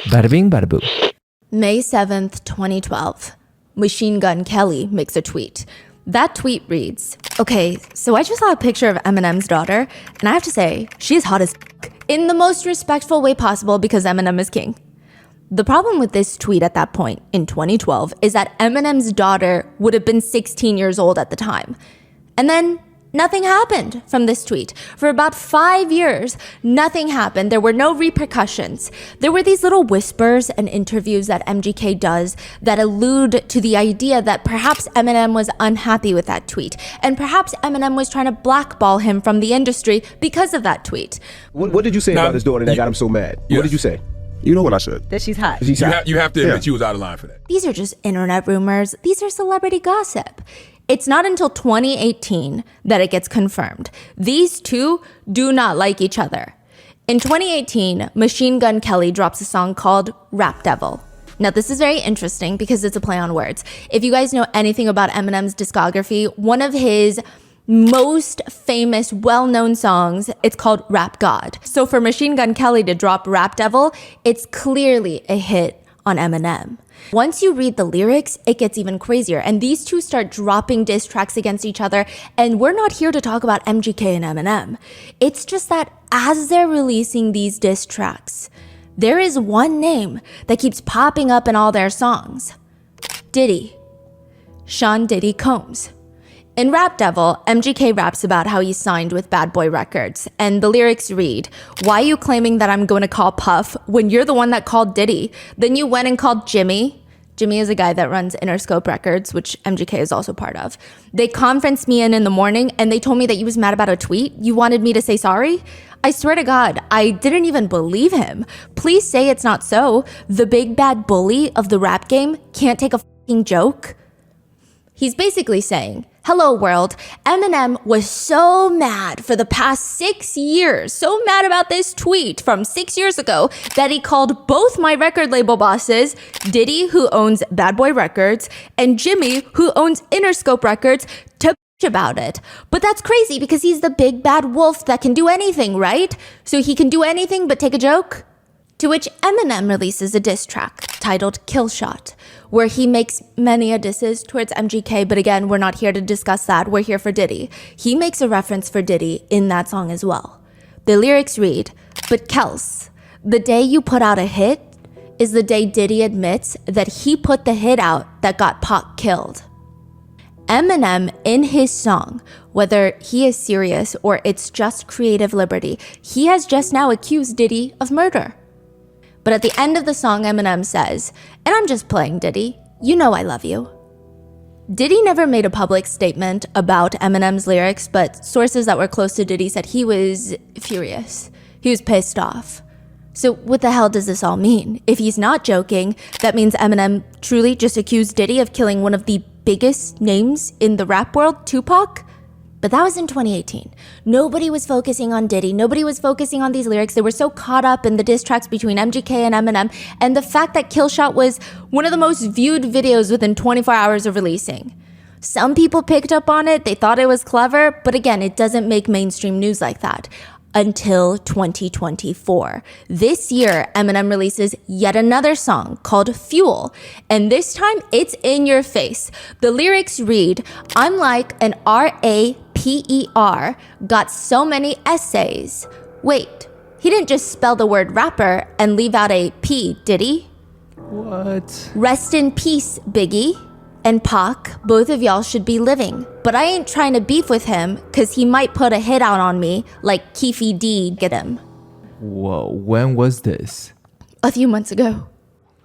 Bada bing, bada boo. May 7th, 2012. Machine Gun Kelly makes a tweet. That tweet reads, okay, so I just saw a picture of Eminem's daughter, and I have to say, she's hot as f***, in the most respectful way possible because Eminem is king. The problem with this tweet at that point, in 2012, is that Eminem's daughter would have been 16 years old at the time. And then nothing happened from this tweet. For about 5 years, nothing happened. There were no repercussions. There were these little whispers and interviews that MGK does that allude to the idea that perhaps Eminem was unhappy with that tweet. And perhaps Eminem was trying to blackball him from the industry because of that tweet. What did you say about his daughter that got him so mad? Yes. What did you say? You know what I said. That she's hot. You have to admit you was out of line for that. These are just internet rumors. These are celebrity gossip. It's not until 2018 that it gets confirmed. These two do not like each other. In 2018, Machine Gun Kelly drops a song called Rap Devil. Now, this is very interesting because it's a play on words. If you guys know anything about Eminem's discography, one of his most famous, well-known songs, it's called Rap God. So for Machine Gun Kelly to drop Rap Devil, it's clearly a hit on Eminem. Once you read the lyrics, it gets even crazier. And these two start dropping diss tracks against each other. And we're not here to talk about MGK and Eminem. It's just that as they're releasing these diss tracks, there is one name that keeps popping up in all their songs. Diddy. Sean Diddy Combs. In Rap Devil, MGK raps about how he signed with Bad Boy Records, and the lyrics read, "Why are you claiming that I'm going to call Puff when you're the one that called Diddy? Then you went and called Jimmy." Jimmy is a guy that runs Interscope Records, which MGK is also part of. "They conferenced me in the morning, and they told me that you was mad about a tweet. You wanted me to say sorry? I swear to God, I didn't even believe him. Please say it's not so. The big bad bully of the rap game can't take a fucking joke." He's basically saying, hello world, Eminem was so mad for the past 6 years, so mad about this tweet from 6 years ago that he called both my record label bosses, Diddy, who owns Bad Boy Records, and Jimmy, who owns Interscope Records, to bitch about it. But that's crazy because he's the big bad wolf that can do anything, right? So he can do anything but take a joke? To which Eminem releases a diss track titled Killshot, where he makes many disses towards MGK, but again, we're not here to discuss that. We're here for Diddy. He makes a reference for Diddy in that song as well. The lyrics read, "But Kels, the day you put out a hit is the day Diddy admits that he put the hit out that got Pac killed." Eminem, in his song, whether he is serious or it's just creative liberty, he has just now accused Diddy of murder. But at the end of the song, Eminem says, "And I'm just playing, Diddy. You know I love you." Diddy never made a public statement about Eminem's lyrics, but sources that were close to Diddy said he was furious. He was pissed off. So what the hell does this all mean? If he's not joking, that means Eminem truly just accused Diddy of killing one of the biggest names in the rap world, Tupac? But that was in 2018. Nobody was focusing on Diddy. Nobody was focusing on these lyrics. They were so caught up in the diss tracks between MGK and Eminem, and the fact that Killshot was one of the most viewed videos within 24 hours of releasing. Some people picked up on it. They thought it was clever, but again, it doesn't make mainstream news like that. Until 2024. This year, Eminem releases yet another song called Fuel, and this time it's in your face. The lyrics read, "I'm like an RAPER, got so many essays." Wait, he didn't just spell the word rapper and leave out a P, did he? What? Rest in peace, Biggie. And Pac, both of y'all should be living. But I ain't trying to beef with him because he might put a hit out on me like Keefe D get him. Whoa, when was this? A few months ago.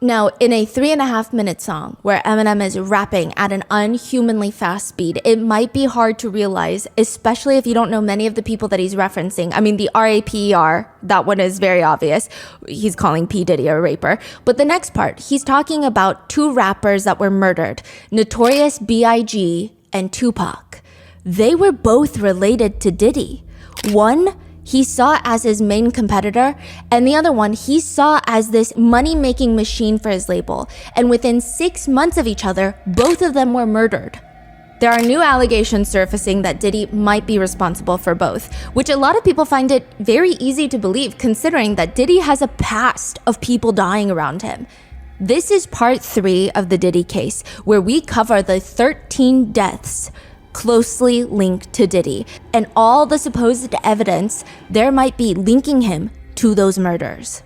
Now, in a 3.5-minute song where Eminem is rapping at an unhumanly fast speed, it might be hard to realize, especially if you don't know many of the people that he's referencing. I mean, the RAPER, that one is very obvious. He's calling P. Diddy a raper. But the next part, he's talking about two rappers that were murdered, Notorious B.I.G. and Tupac. They were both related to Diddy. One he saw as his main competitor, and the other one he saw as this money-making machine for his label. And within 6 months of each other, both of them were murdered. There are new allegations surfacing that Diddy might be responsible for both, which a lot of people find it very easy to believe considering that Diddy has a past of people dying around him. This is part 3 of the Diddy case, where we cover the 13 deaths closely linked to Diddy and all the supposed evidence there might be linking him to those murders.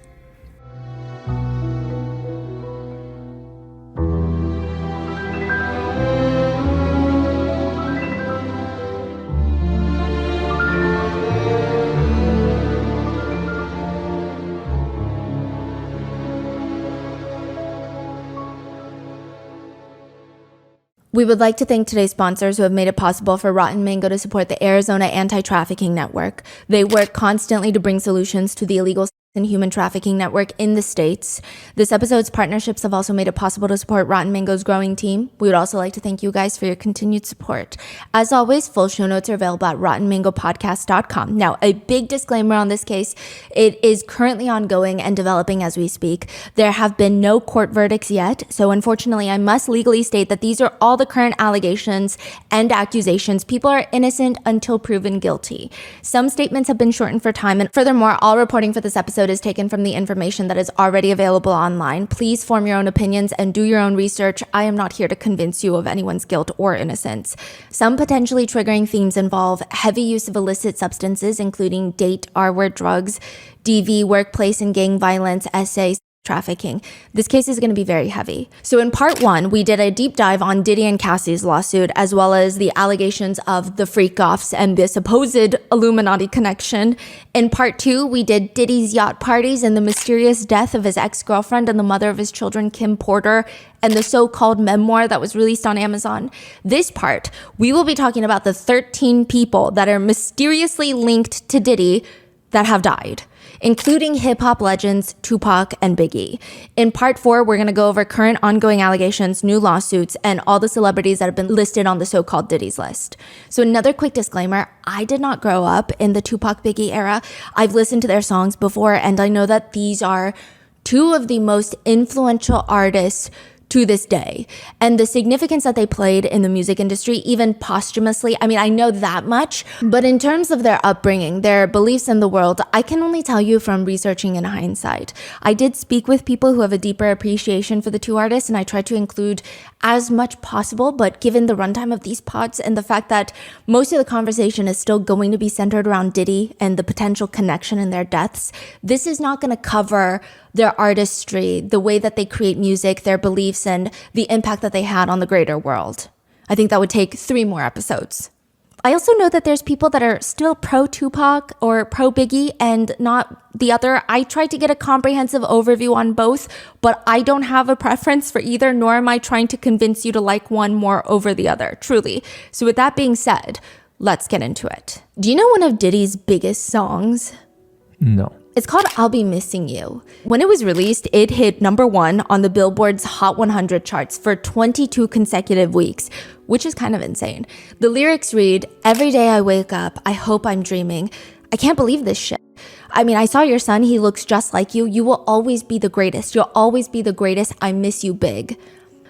We would like to thank today's sponsors who have made it possible for Rotten Mango to support the Arizona Anti-Trafficking Network. They work constantly to bring solutions to the illegal and human trafficking network in the States. This episode's partnerships have also made it possible to support Rotten Mango's growing team. We would also like to thank you guys for your continued support. As always, full show notes are available at rottenmangopodcast.com. Now, a big disclaimer on this case, it is currently ongoing and developing as we speak. There have been no court verdicts yet, so unfortunately, I must legally state that these are all the current allegations and accusations. People are innocent until proven guilty. Some statements have been shortened for time, and furthermore, all reporting for this episode is taken from the information that is already available online. Please form your own opinions and do your own research. I am not here to convince you of anyone's guilt or innocence. Some potentially triggering themes involve heavy use of illicit substances, including date, R-word drugs, DV, workplace and gang violence, essays, trafficking. This case is going to be very heavy. So in part 1, we did a deep dive on Diddy and Cassie's lawsuit, as well as the allegations of the freak-offs and the supposed Illuminati connection. In part 2, we did Diddy's yacht parties and the mysterious death of his ex-girlfriend and the mother of his children, Kim Porter, and the so-called memoir that was released on Amazon. This part, we will be talking about the 13 people that are mysteriously linked to Diddy that have died, including hip-hop legends Tupac and Biggie. In part 4, we're going to go over current ongoing allegations, new lawsuits, and all the celebrities that have been listed on the so-called Diddy's list. So another quick disclaimer, I did not grow up in the Tupac Biggie era. I've listened to their songs before, and I know that these are two of the most influential artists to this day, and the significance that they played in the music industry, even posthumously. I mean, I know that much, but in terms of their upbringing, their beliefs in the world, I can only tell you from researching in hindsight. I did speak with people who have a deeper appreciation for the two artists, and I tried to include as much possible, but given the runtime of these pods and the fact that most of the conversation is still going to be centered around Diddy and the potential connection in their deaths, this is not going to cover their artistry, the way that they create music, their beliefs, and the impact that they had on the greater world. I think that would take 3 more episodes. I also know that there's people that are still pro-Tupac or pro-Biggie and not the other. I tried to get a comprehensive overview on both, but I don't have a preference for either, nor am I trying to convince you to like one more over the other, truly. So with that being said, let's get into it. Do you know one of Diddy's biggest songs? No. It's called I'll Be Missing You. When it was released, it hit #1 on the Billboard's Hot 100 charts for 22 consecutive weeks, which is kind of insane. The lyrics read, "Every day I wake up, I hope I'm dreaming. I can't believe this shit. I mean, I saw your son, he looks just like you. You will always be the greatest. You'll always be the greatest. I miss you big."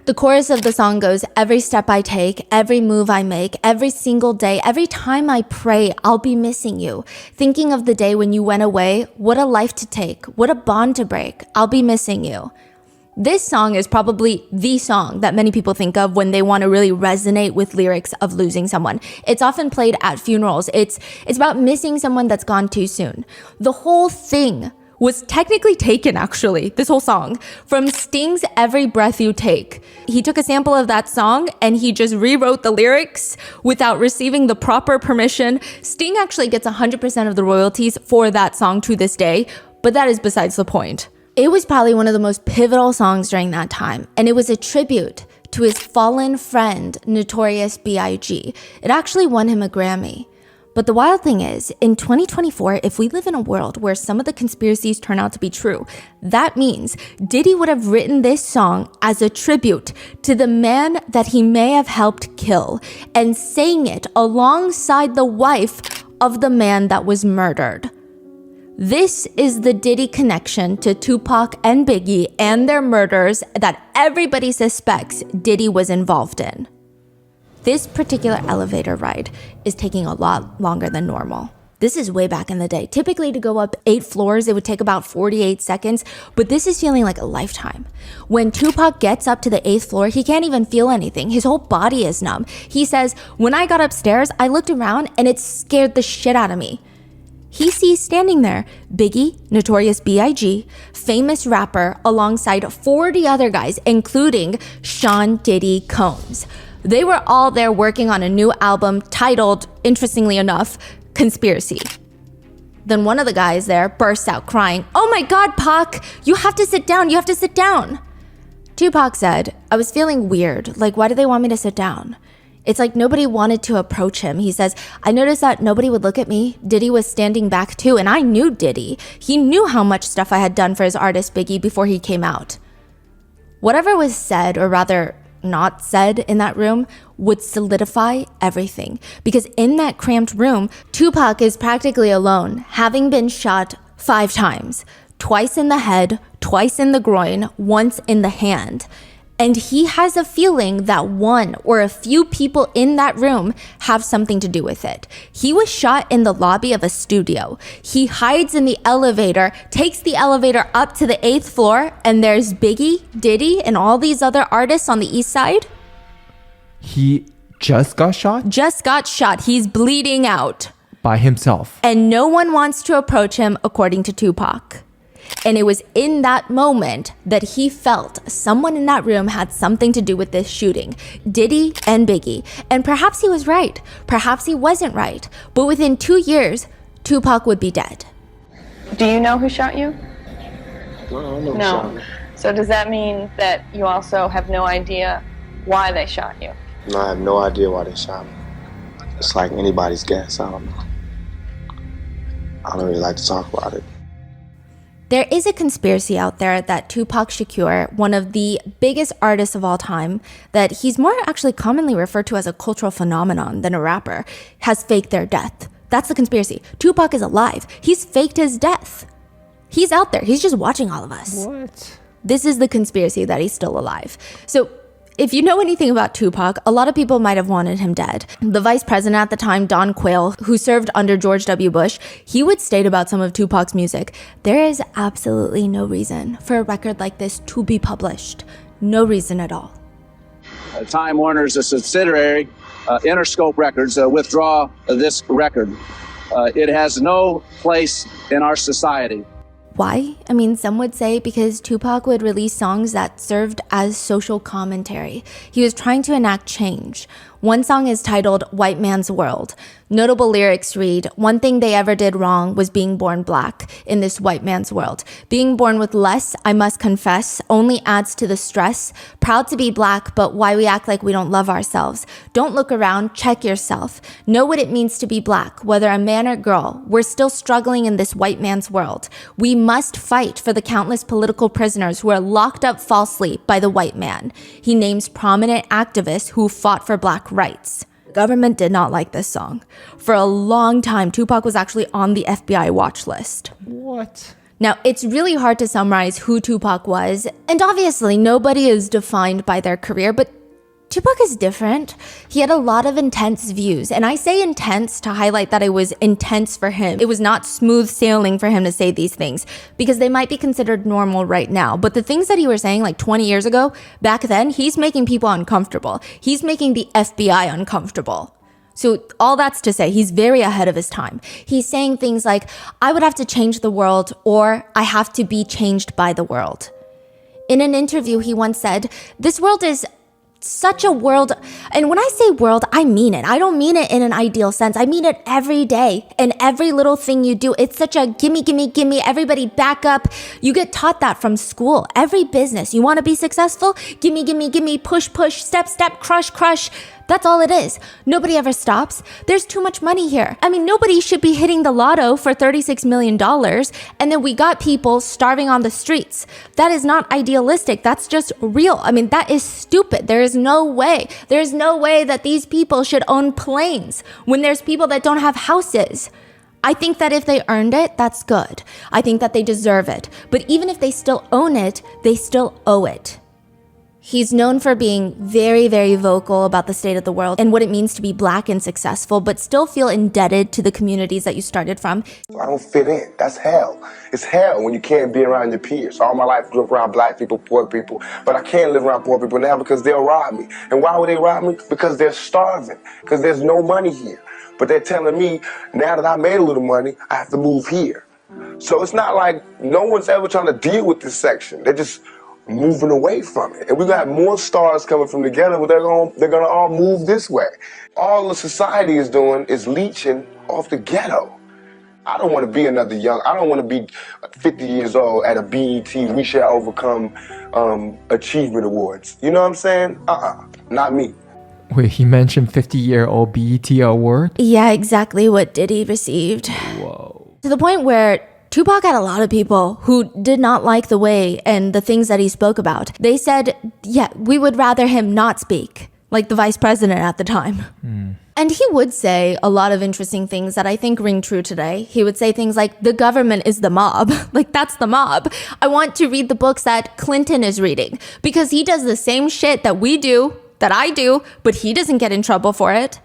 The chorus of the song goes, "Every step I take, every move I make, every single day, every time I pray, I'll be missing you. Thinking of the day when you went away, what a life to take, what a bond to break, I'll be missing you." This song is probably the song that many people think of when they want to really resonate with lyrics of losing someone. It's often played at funerals. It's about missing someone that's gone too soon. The whole thing was technically taken, actually, this whole song, from Sting's Every Breath You Take. He took a sample of that song and he just rewrote the lyrics without receiving the proper permission. Sting actually gets 100% of the royalties for that song to this day, but that is besides the point. It was probably one of the most pivotal songs during that time, and it was a tribute to his fallen friend, Notorious B.I.G. It actually won him a Grammy. But the wild thing is, in 2024, if we live in a world where some of the conspiracies turn out to be true, that means Diddy would have written this song as a tribute to the man that he may have helped kill and sang it alongside the wife of the man that was murdered. This is the Diddy connection to Tupac and Biggie and their murders that everybody suspects Diddy was involved in. This particular elevator ride is taking a lot longer than normal. This is way back in the day. Typically to go up 8 floors, it would take about 48 seconds, but this is feeling like a lifetime. When Tupac gets up to the 8th floor, he can't even feel anything. His whole body is numb. He says, when I got upstairs, I looked around and it scared the shit out of me. He sees standing there Biggie, Notorious B.I.G., famous rapper, alongside 40 other guys, including Sean Diddy Combs. They were all there working on a new album titled, interestingly enough, Conspiracy. Then one of the guys there bursts out crying, "Oh my God, Pac, you have to sit down, you have to sit down." Tupac said, "I was feeling weird, like why do they want me to sit down?" It's like nobody wanted to approach him. He says, "I noticed that nobody would look at me. Diddy was standing back too, and I knew Diddy. He knew how much stuff I had done for his artist Biggie before he came out." Whatever was said, or rather not said in that room, would solidify everything. Because in that cramped room, Tupac is practically alone, having been shot 5 times. Twice in the head, twice in the groin, once in the hand. And he has a feeling that one or a few people in that room have something to do with it. He was shot in the lobby of a studio. He hides in the elevator, takes the elevator up to the 8th floor, and there's Biggie, Diddy, and all these other artists on the east side. He just got shot? Just got shot. He's bleeding out. By himself. And no one wants to approach him, according to Tupac. And it was in that moment that he felt someone in that room had something to do with this shooting, Diddy and Biggie. And perhaps he was right, perhaps he wasn't right. But within 2 years, Tupac would be dead. Do you know who shot you? No. So does that mean that you also have no idea why they shot you? No, I have no idea why they shot me. It's like anybody's guess. I don't know. I don't really like to talk about it. There is a conspiracy out there that Tupac Shakur, one of the biggest artists of all time, that he's more actually commonly referred to as a cultural phenomenon than a rapper, has faked their death. That's the conspiracy. Tupac is alive. He's faked his death. He's out there. He's just watching all of us. What? This is the conspiracy that he's still alive. So if you know anything about Tupac, a lot of people might have wanted him dead. The vice president at the time, Don Quayle, who served under George W. Bush, he would state about some of Tupac's music, "There is absolutely no reason for a record like this to be published. No reason at all." Time Warner's a subsidiary, Interscope Records, withdraw this record. It has no place in our society. Why? I mean, some would say because Tupac would release songs that served as social commentary. He was trying to enact change. One song is titled White Man's World. Notable lyrics read, "One thing they ever did wrong was being born black in this white man's world. Being born with less, I must confess, only adds to the stress. Proud to be black, but why we act like we don't love ourselves. Don't look around, check yourself. Know what it means to be black, whether a man or girl. We're still struggling in this white man's world. We must fight for the countless political prisoners who are locked up falsely by the white man." He names prominent activists who fought for black rights. The government did not like this song. For a long time, Tupac was actually on the FBI watch list. What? Now, it's really hard to summarize who Tupac was, and obviously nobody is defined by their career, but Tupac is different. He had a lot of intense views, and I say intense to highlight that it was intense for him. It was not smooth sailing for him to say these things, because they might be considered normal right now. But the things that he was saying like 20 years ago, back then, he's making people uncomfortable. He's making the FBI uncomfortable. So all that's to say, he's very ahead of his time. He's saying things like, "I would have to change the world," or "I have to be changed by the world." In an interview, he once said, "This world is such a world," and when I say world, I mean it. I don't mean it in an ideal sense. I mean it every day and every little thing you do. It's such a gimme, gimme, gimme, everybody back up. You get taught that from school. Every business, you want to be successful? Gimme, gimme, gimme, push, push, step, step, crush, crush. That's all it is. Nobody ever stops. There's too much money here. I mean, nobody should be hitting the lotto for $36 million, and then we got people starving on the streets. That is not idealistic. That's just real. I mean, that is stupid. There is no way. There's no way that these people should own planes when there's people that don't have houses. I think that if they earned it, that's good. I think that they deserve it. But even if they still own it, they still owe it. He's known for being very, very vocal about the state of the world and what it means to be Black and successful, but still feel indebted to the communities that you started from. I don't fit in. That's hell. It's hell when you can't be around your peers. All my life I grew up around Black people, poor people, but I can't live around poor people now because they'll rob me. And why would they rob me? Because they're starving, because there's no money here. But they're telling me, now that I made a little money, I have to move here. So it's not like no one's ever trying to deal with this section. They're just moving away from it. And we're gonna have more stars coming from together, but they're gonna all move this way. All the society is doing is leeching off the ghetto. I don't want to be another I don't want to be 50 years old at a BET We Shall Overcome Achievement Awards. You know what I'm saying? Not me. Wait, he mentioned 50-year-old BET award? Yeah, exactly what Diddy received. Whoa. To the point where Tupac had a lot of people who did not like the way and the things that he spoke about. They said, yeah, we would rather him not speak, like the vice president at the time. And he would say a lot of interesting things that I think ring true today. He would say things like, the government is the mob. Like, that's the mob. I want to read the books that Clinton is reading because he does the same shit that we do, that I do, but he doesn't get in trouble for it.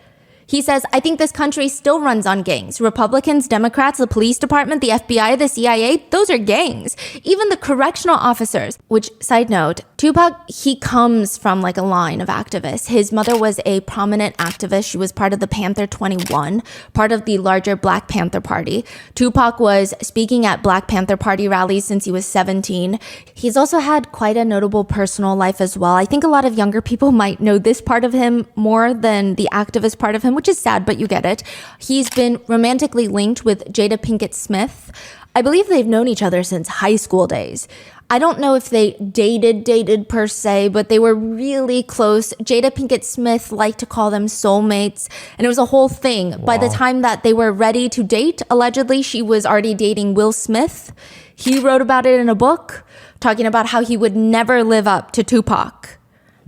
He says, I think this country still runs on gangs. Republicans, Democrats, the police department, the FBI, the CIA, those are gangs. Even the correctional officers, which, side note, Tupac, he comes from like a line of activists. His mother was a prominent activist. She was part of the Panther 21, part of the larger Black Panther Party. Tupac was speaking at Black Panther Party rallies since he was 17. He's also had quite a notable personal life as well. I think a lot of younger people might know this part of him more than the activist part of him, which is sad, but you get it. He's been romantically linked with Jada Pinkett Smith. I believe they've known each other since high school days. I don't know if they dated per se, but they were really close. Jada Pinkett Smith liked to call them soulmates, and it was a whole thing. Wow. By the time that they were ready to date, allegedly, she was already dating Will Smith. He wrote about it in a book, talking about how he would never live up to Tupac.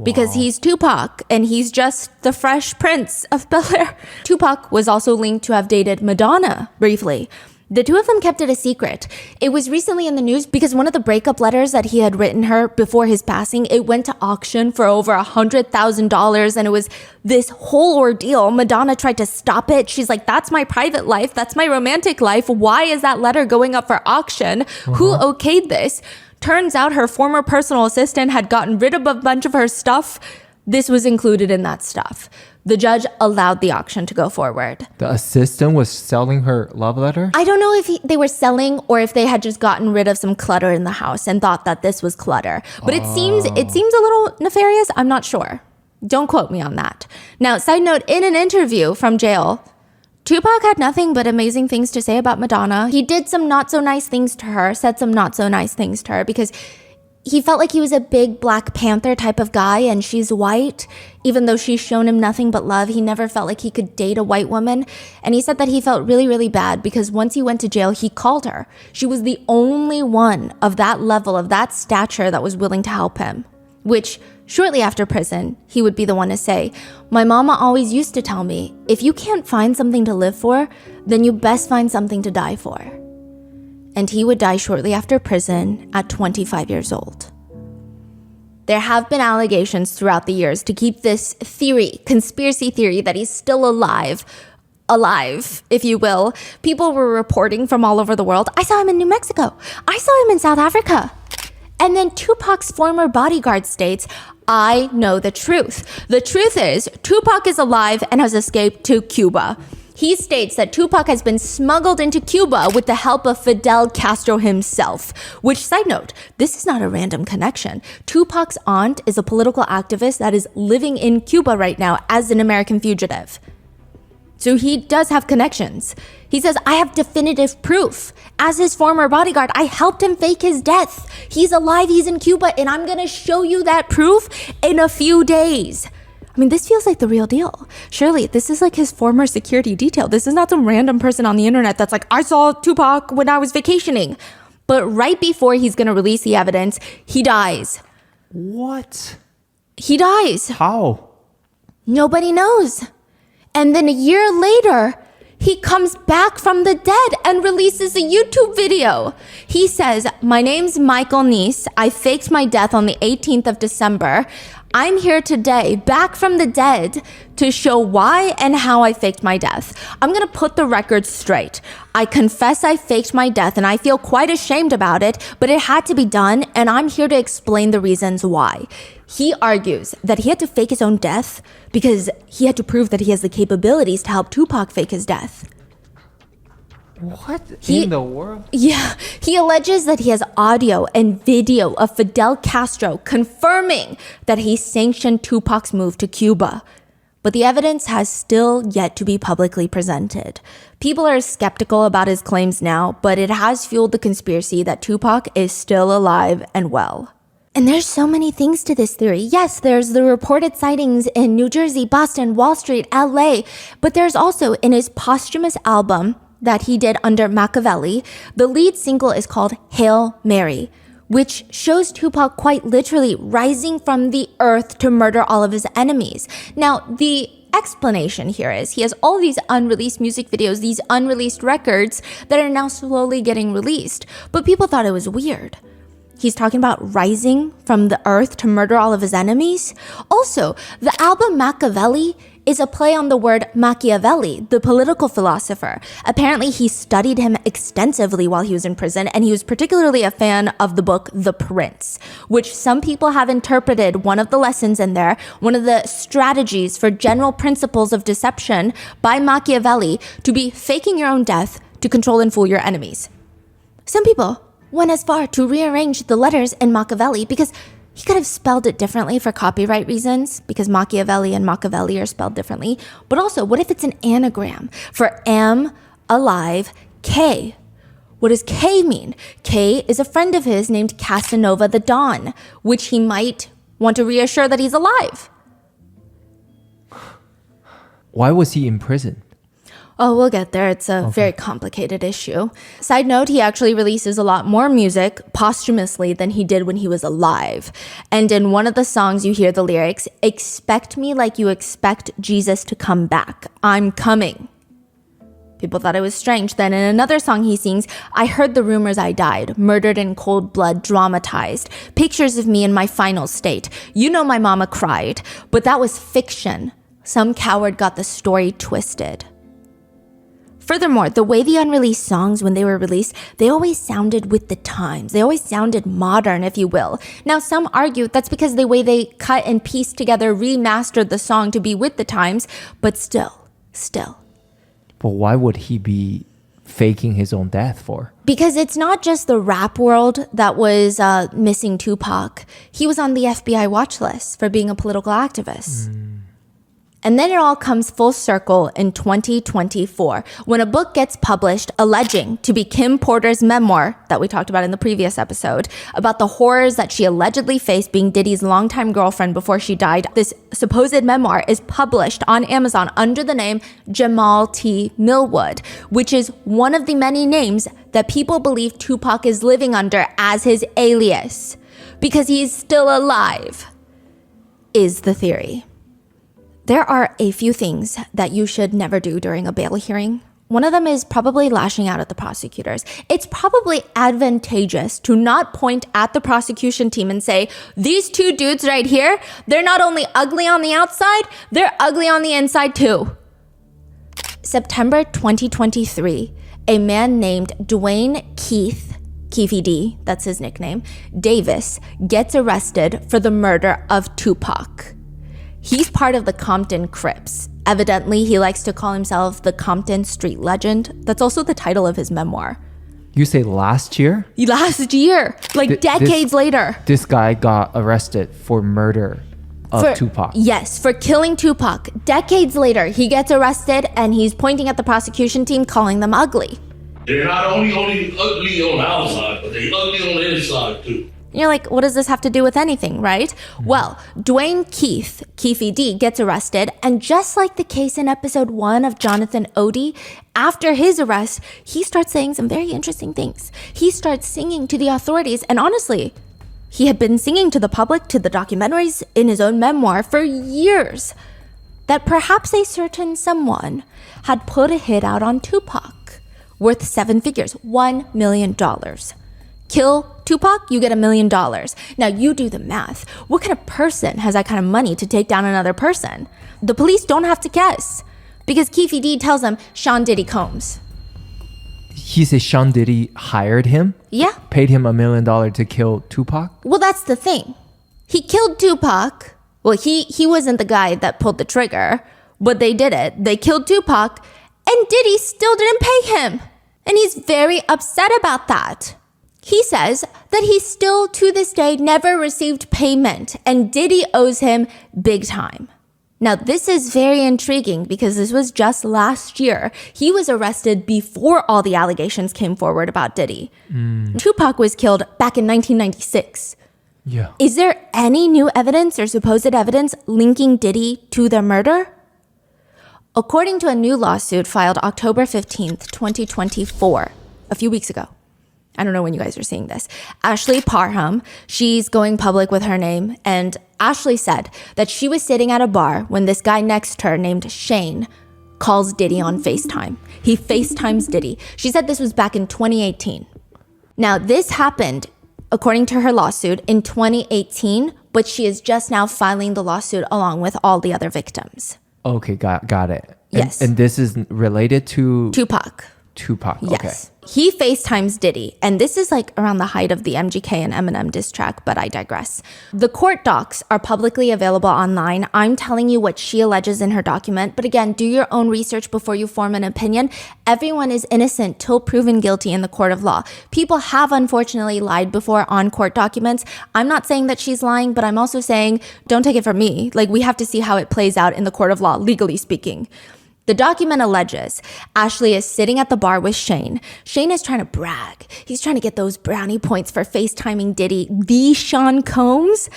Because he's Tupac, and he's just the Fresh Prince of Bel-Air. Tupac was also linked to have dated Madonna briefly. The two of them kept it a secret. It was recently in the news because one of the breakup letters that he had written her before his passing, it went to auction for over $100,000, and it was this whole ordeal. Madonna tried to stop it. She's like, that's my private life. That's my romantic life. Why is that letter going up for auction? Who okayed this? Turns out her former personal assistant had gotten rid of a bunch of her stuff. This was included in that stuff. The judge allowed the auction to go forward. The assistant was selling her love letter? I don't know if they were selling or if they had just gotten rid of some clutter in the house and thought that this was clutter. But it seems a little nefarious. I'm not sure. Don't quote me on that. Now, side note, in an interview from jail, Tupac had nothing but amazing things to say about Madonna. He did some not so nice things to her, said some not so nice things to her because he felt like he was a big Black Panther type of guy and she's white. Even though she's shown him nothing but love, he never felt like he could date a white woman. And he said that he felt really, really bad because once he went to jail, he called her. She was the only one of that level, of that stature that was willing to help him. Which, shortly after prison, he would be the one to say, my mama always used to tell me, if you can't find something to live for, then you best find something to die for. And he would die shortly after prison at 25 years old. There have been allegations throughout the years to keep this theory, conspiracy theory, that he's still alive, if you will. People were reporting from all over the world. I saw him in New Mexico. I saw him in South Africa. And then Tupac's former bodyguard states, I know the truth. The truth is, Tupac is alive and has escaped to Cuba. He states that Tupac has been smuggled into Cuba with the help of Fidel Castro himself. Which, side note, this is not a random connection. Tupac's aunt is a political activist that is living in Cuba right now as an American fugitive. So he does have connections. He says, I have definitive proof. As his former bodyguard, I helped him fake his death. He's alive, he's in Cuba, and I'm gonna show you that proof in a few days. I mean, this feels like the real deal. Surely, this is like his former security detail. This is not some random person on the internet that's like, I saw Tupac when I was vacationing. But right before he's gonna release the evidence, he dies. What? He dies. How? Nobody knows. And then a year later, he comes back from the dead and releases a YouTube video. He says, "My name's Michael Neese. I faked my death on the 18th of December. I'm here today, back from the dead, to show why and how I faked my death. I'm gonna put the record straight. I confess I faked my death and I feel quite ashamed about it, but it had to be done, and I'm here to explain the reasons why." He argues that he had to fake his own death because he had to prove that he has the capabilities to help Tupac fake his death. What in the world? Yeah, he alleges that he has audio and video of Fidel Castro confirming that he sanctioned Tupac's move to Cuba. But the evidence has still yet to be publicly presented. People are skeptical about his claims now, but it has fueled the conspiracy that Tupac is still alive and well. And there's so many things to this theory. Yes, there's the reported sightings in New Jersey, Boston, Wall Street, LA, but there's also in his posthumous album that he did under Machiavelli, the lead single is called Hail Mary, which shows Tupac quite literally rising from the earth to murder all of his enemies. Now, the explanation here is he has all these unreleased music videos, these unreleased records that are now slowly getting released, but people thought it was weird. He's talking about rising from the earth to murder all of his enemies. Also, the album Machiavelli is a play on the word Machiavelli, the political philosopher. Apparently, he studied him extensively while he was in prison, and he was particularly a fan of the book The Prince, which some people have interpreted one of the lessons in there, one of the strategies for general principles of deception by Machiavelli to be faking your own death to control and fool your enemies. Some people went as far to rearrange the letters in Machiavelli because he could have spelled it differently for copyright reasons, because Machiavelli and Machiavelli are spelled differently. But also, what if it's an anagram for am, alive, K? What does K mean? K is a friend of his named Casanova the Don, which he might want to reassure that he's alive. Why was he in prison? Oh, we'll get there. It's a very complicated issue. Side note, he actually releases a lot more music posthumously than he did when he was alive. And in one of the songs, you hear the lyrics, "Expect me like you expect Jesus to come back. I'm coming." People thought it was strange. Then in another song he sings, "I heard the rumors I died, murdered in cold blood, dramatized. Pictures of me in my final state. You know my mama cried, but that was fiction. Some coward got the story twisted." Furthermore, the way the unreleased songs, when they were released, they always sounded with the times. They always sounded modern, if you will. Now, some argue that's because the way they cut and pieced together, remastered the song to be with the times, but still. But why would he be faking his own death for? Because it's not just the rap world that was missing Tupac. He was on the FBI watch list for being a political activist. And then it all comes full circle in 2024 when a book gets published alleging to be Kim Porter's memoir that we talked about in the previous episode about the horrors that she allegedly faced being Diddy's longtime girlfriend before she died. This supposed memoir is published on Amazon under the name Jamal T. Millwood, which is one of the many names that people believe Tupac is living under as his alias because he's still alive, is the theory. There are a few things that you should never do during a bail hearing. One of them is probably lashing out at the prosecutors. It's probably advantageous to not point at the prosecution team and say, "These two dudes right here, they're not only ugly on the outside, they're ugly on the inside too." September 2023, a man named Dwayne Keefe D, that's his nickname, Davis, gets arrested for the murder of Tupac. He's part of the Compton Crips. Evidently, he likes to call himself the Compton Street Legend. That's also the title of his memoir. You say last year? Last year, decades later. This guy got arrested for murder of Tupac. Yes, for killing Tupac. Decades later, he gets arrested and he's pointing at the prosecution team, calling them ugly. They're not only ugly on the outside, but they're ugly on the inside too. You're like, what does this have to do with anything, right? Well, Dwayne Keefe D, gets arrested, and just like the case in episode 1 of Jonathan Odie, after his arrest, he starts saying some very interesting things. He starts singing to the authorities, and honestly, he had been singing to the public, to the documentaries, in his own memoir for years. that perhaps a certain someone had put a hit out on Tupac worth 7 figures, $1 million. Kill Tupac, you get $1 million. Now you do the math. What kind of person has that kind of money to take down another person? The police don't have to guess because Keefe D tells them Sean Diddy Combs. He says Sean Diddy hired him? Yeah. Paid him $1 million to kill Tupac? Well, that's the thing. He killed Tupac. Well, he wasn't the guy that pulled the trigger, but they did it. They killed Tupac, and Diddy still didn't pay him. And he's very upset about that. He says that he still, to this day, never received payment, and Diddy owes him big time. Now, this is very intriguing because this was just last year. He was arrested before all the allegations came forward about Diddy. Tupac was killed back in 1996. Yeah. Is there any new evidence or supposed evidence linking Diddy to the murder? According to a new lawsuit filed October 15th, 2024, a few weeks ago. I don't know when you guys are seeing this. Ashley Parham, she's going public with her name, and Ashley said that she was sitting at a bar when this guy next to her named Shane calls Diddy on FaceTime. He FaceTimes Diddy. She said this was back in 2018. Now, this happened, according to her lawsuit, in 2018, but she is just now filing the lawsuit along with all the other victims. Okay, got it. Yes. And this is related to Tupac. Tupac. Yes. Okay. He FaceTimes Diddy, and this is like around the height of the MGK and Eminem diss track, but I digress. The court docs are publicly available online. I'm telling you what she alleges in her document, but again, do your own research before you form an opinion. Everyone is innocent till proven guilty in the court of law. People have unfortunately lied before on court documents. I'm not saying that she's lying, but I'm also saying don't take it from me. Like, we have to see how it plays out in the court of law, legally speaking. The document alleges Ashley is sitting at the bar with Shane. Shane is trying to brag. He's trying to get those brownie points for FaceTiming Diddy, the Sean Combs.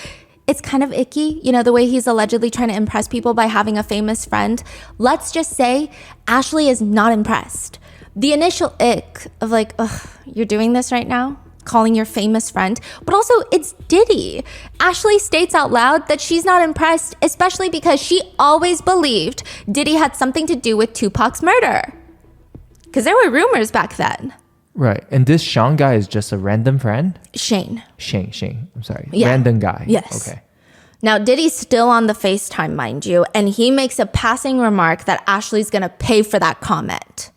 It's kind of icky, you know, the way he's allegedly trying to impress people by having a famous friend. Let's just say Ashley is not impressed. The initial ick of like, ugh, you're doing this right now? Calling your famous friend, but also it's Diddy. Ashley states out loud that she's not impressed, especially because she always believed Diddy had something to do with Tupac's murder. Because there were rumors back then. Right. And this Sean guy is just a random friend? Shane. I'm sorry. Yeah. Random guy. Yes. Okay. Now, Diddy's still on the FaceTime, mind you, and he makes a passing remark that Ashley's gonna pay for that comment.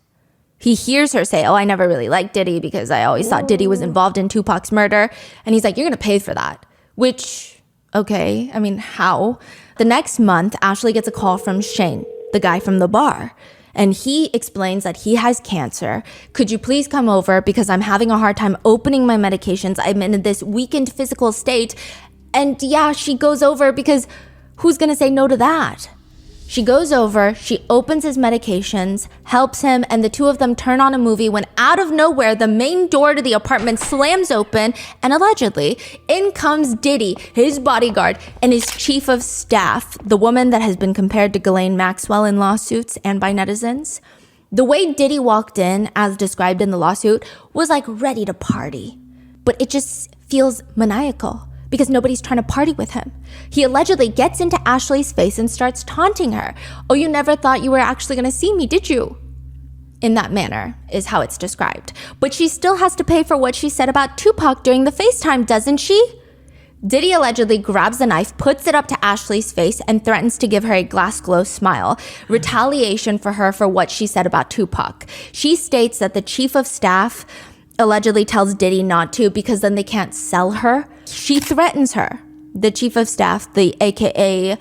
He hears her say, oh, I never really liked Diddy because I always thought Diddy was involved in Tupac's murder. And he's like, you're going to pay for that. Which, okay, I mean, how? The next month, Ashley gets a call from Shane, the guy from the bar. And he explains that he has cancer. Could you please come over because I'm having a hard time opening my medications. I'm in this weakened physical state. And yeah, she goes over because who's going to say no to that? She goes over, she opens his medications, helps him, and the two of them turn on a movie when out of nowhere, the main door to the apartment slams open, and allegedly, in comes Diddy, his bodyguard, and his chief of staff, the woman that has been compared to Ghislaine Maxwell in lawsuits and by netizens. The way Diddy walked in, as described in the lawsuit, was like ready to party. But it just feels maniacal. Because nobody's trying to party with him. He allegedly gets into Ashley's face and starts taunting her. Oh, you never thought you were actually going to see me, did you? In that manner is how it's described. But she still has to pay for what she said about Tupac during the FaceTime, doesn't she? Diddy allegedly grabs a knife, puts it up to Ashley's face, and threatens to give her a glass glow smile. Retaliation for her for what she said about Tupac. She states that the chief of staff allegedly tells Diddy not to because then they can't sell her. She threatens her, the chief of staff, the AKA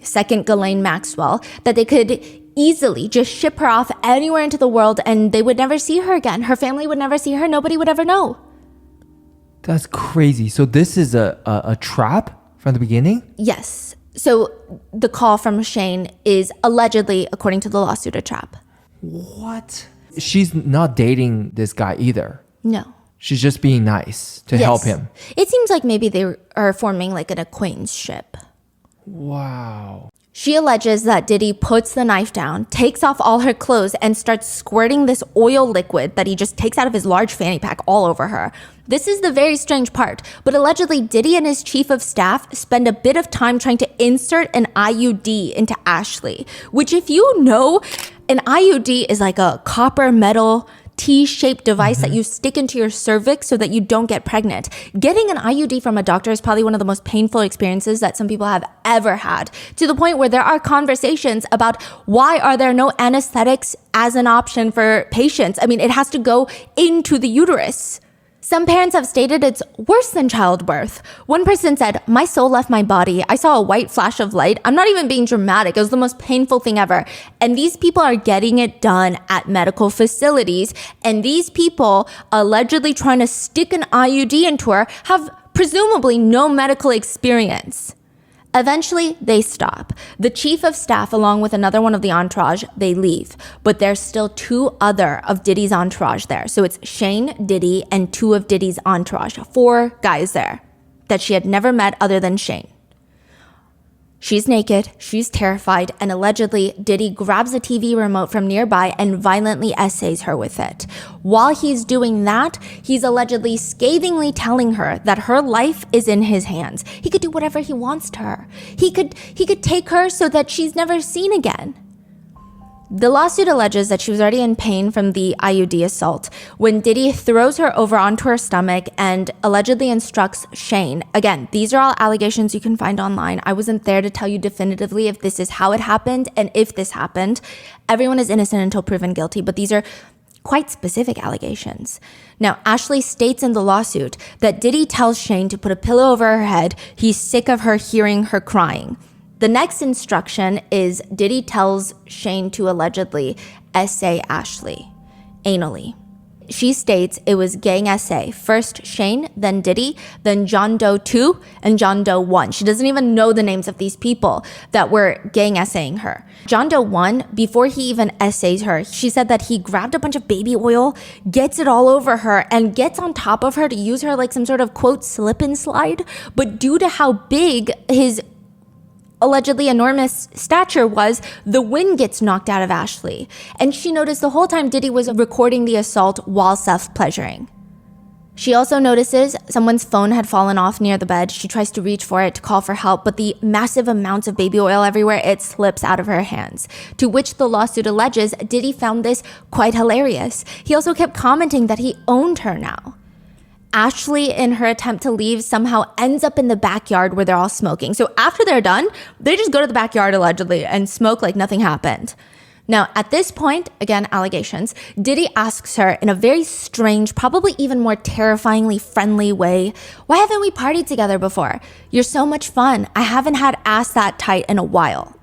second Ghislaine Maxwell, that they could easily just ship her off anywhere into the world and they would never see her again. Her family would never see her. Nobody would ever know. That's crazy. So this is a trap from the beginning? Yes. So the call from Shane is allegedly, according to the lawsuit, a trap. What? She's not dating this guy either. No. She's just being nice to help him. It seems like maybe they are forming like an acquaintanceship. Wow. She alleges that Diddy puts the knife down, takes off all her clothes, and starts squirting this oil liquid that he just takes out of his large fanny pack all over her. This is the very strange part, but allegedly Diddy and his chief of staff spend a bit of time trying to insert an IUD into Ashley, which, if you know, an IUD is like a copper metal T-shaped device that you stick into your cervix so that you don't get pregnant. Getting an IUD from a doctor is probably one of the most painful experiences that some people have ever had, to the point where there are conversations about why are there no anesthetics as an option for patients. I mean, it has to go into the uterus. Some parents have stated it's worse than childbirth. One person said, "My soul left my body. I saw a white flash of light." I'm not even being dramatic. It was the most painful thing ever. And these people are getting it done at medical facilities. And these people allegedly trying to stick an IUD into her have presumably no medical experience. Eventually, they stop. The chief of staff, along with another one of the entourage, they leave. But there's still two other of Diddy's entourage there. So it's Shane, Diddy, and two of Diddy's entourage. 4 guys there that she had never met other than Shane. She's naked, she's terrified, and allegedly Diddy grabs a TV remote from nearby and violently essays her with it. While he's doing that, he's allegedly scathingly telling her that her life is in his hands. He could do whatever he wants to her. He could take her so that she's never seen again. The lawsuit alleges that she was already in pain from the IUD assault when Diddy throws her over onto her stomach and allegedly instructs Shane. Again, these are all allegations you can find online. I wasn't there to tell you definitively if this is how it happened and if this happened. Everyone is innocent until proven guilty, but these are quite specific allegations. Now, Ashley states in the lawsuit that Diddy tells Shane to put a pillow over her head. He's sick of her hearing her crying. The next instruction is Diddy tells Shane to allegedly essay Ashley anally. She states it was gang essay. First Shane, then Diddy, then John Doe 2, and John Doe 1. She doesn't even know the names of these people that were gang essaying her. John Doe 1, before he even essays her, she said that he grabbed a bunch of baby oil, gets it all over her, and gets on top of her to use her like some sort of, quote, slip and slide. But due to how big his allegedly enormous stature was, the wind gets knocked out of Ashley. And she noticed the whole time Diddy was recording the assault while self-pleasuring. She also notices someone's phone had fallen off near the bed. She tries to reach for it to call for help, but the massive amounts of baby oil everywhere, it slips out of her hands. To which the lawsuit alleges Diddy found this quite hilarious. He also kept commenting that he owned her now. Ashley, in her attempt to leave, somehow ends up in the backyard where they're all smoking. So after they're done, they just go to the backyard allegedly and smoke like nothing happened. Now, at this point, again, allegations, Diddy asks her in a very strange, probably even more terrifyingly friendly way, "Why haven't we partied together before? You're so much fun. I haven't had ass that tight in a while."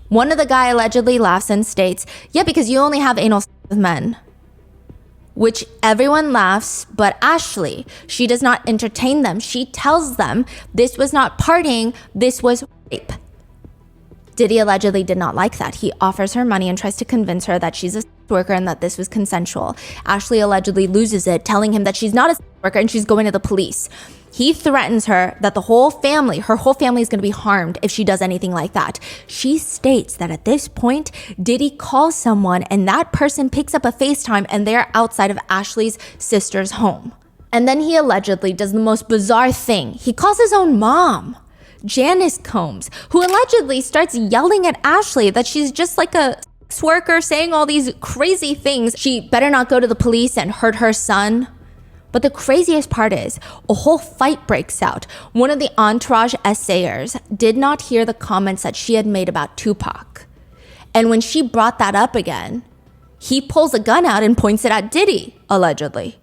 One of the guy allegedly laughs and states, "Yeah, because you only have anal sex with men." Which everyone laughs, but Ashley, she does not entertain them. She tells them this was not partying, this was rape. Diddy allegedly did not like that. He offers her money and tries to convince her that she's a sex worker and that this was consensual. Ashley allegedly loses it, telling him that she's not a sex worker and she's going to the police. He threatens her that her whole family is going to be harmed if she does anything like that. She states that at this point, Diddy calls someone and that person picks up a FaceTime and they're outside of Ashley's sister's home. And then he allegedly does the most bizarre thing. He calls his own mom, Janice Combs, who allegedly starts yelling at Ashley that she's just like a sex worker, saying all these crazy things. She better not go to the police and hurt her son. But the craziest part is, a whole fight breaks out. One of the entourage essayers did not hear the comments that she had made about Tupac. And when she brought that up again, he pulls a gun out and points it at Diddy, allegedly.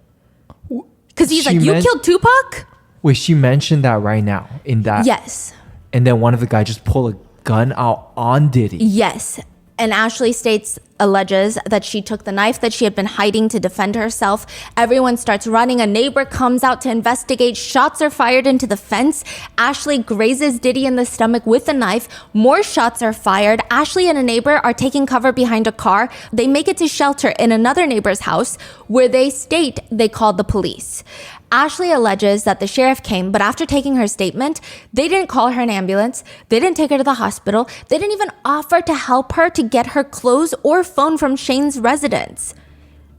Because he's like, "You killed Tupac?" Wait, she mentioned that right now in that? Yes. And then one of the guys just pulled a gun out on Diddy. Yes. And Ashley alleges that she took the knife that she had been hiding to defend herself. Everyone starts running. A neighbor comes out to investigate. Shots are fired into the fence. Ashley grazes Diddy in the stomach with a knife. More shots are fired. Ashley and a neighbor are taking cover behind a car. They make it to shelter in another neighbor's house where they state they called the police. Ashley alleges that the sheriff came, but after taking her statement, they didn't call her an ambulance. They didn't take her to the hospital. They didn't even offer to help her to get her clothes or phone from Shane's residence.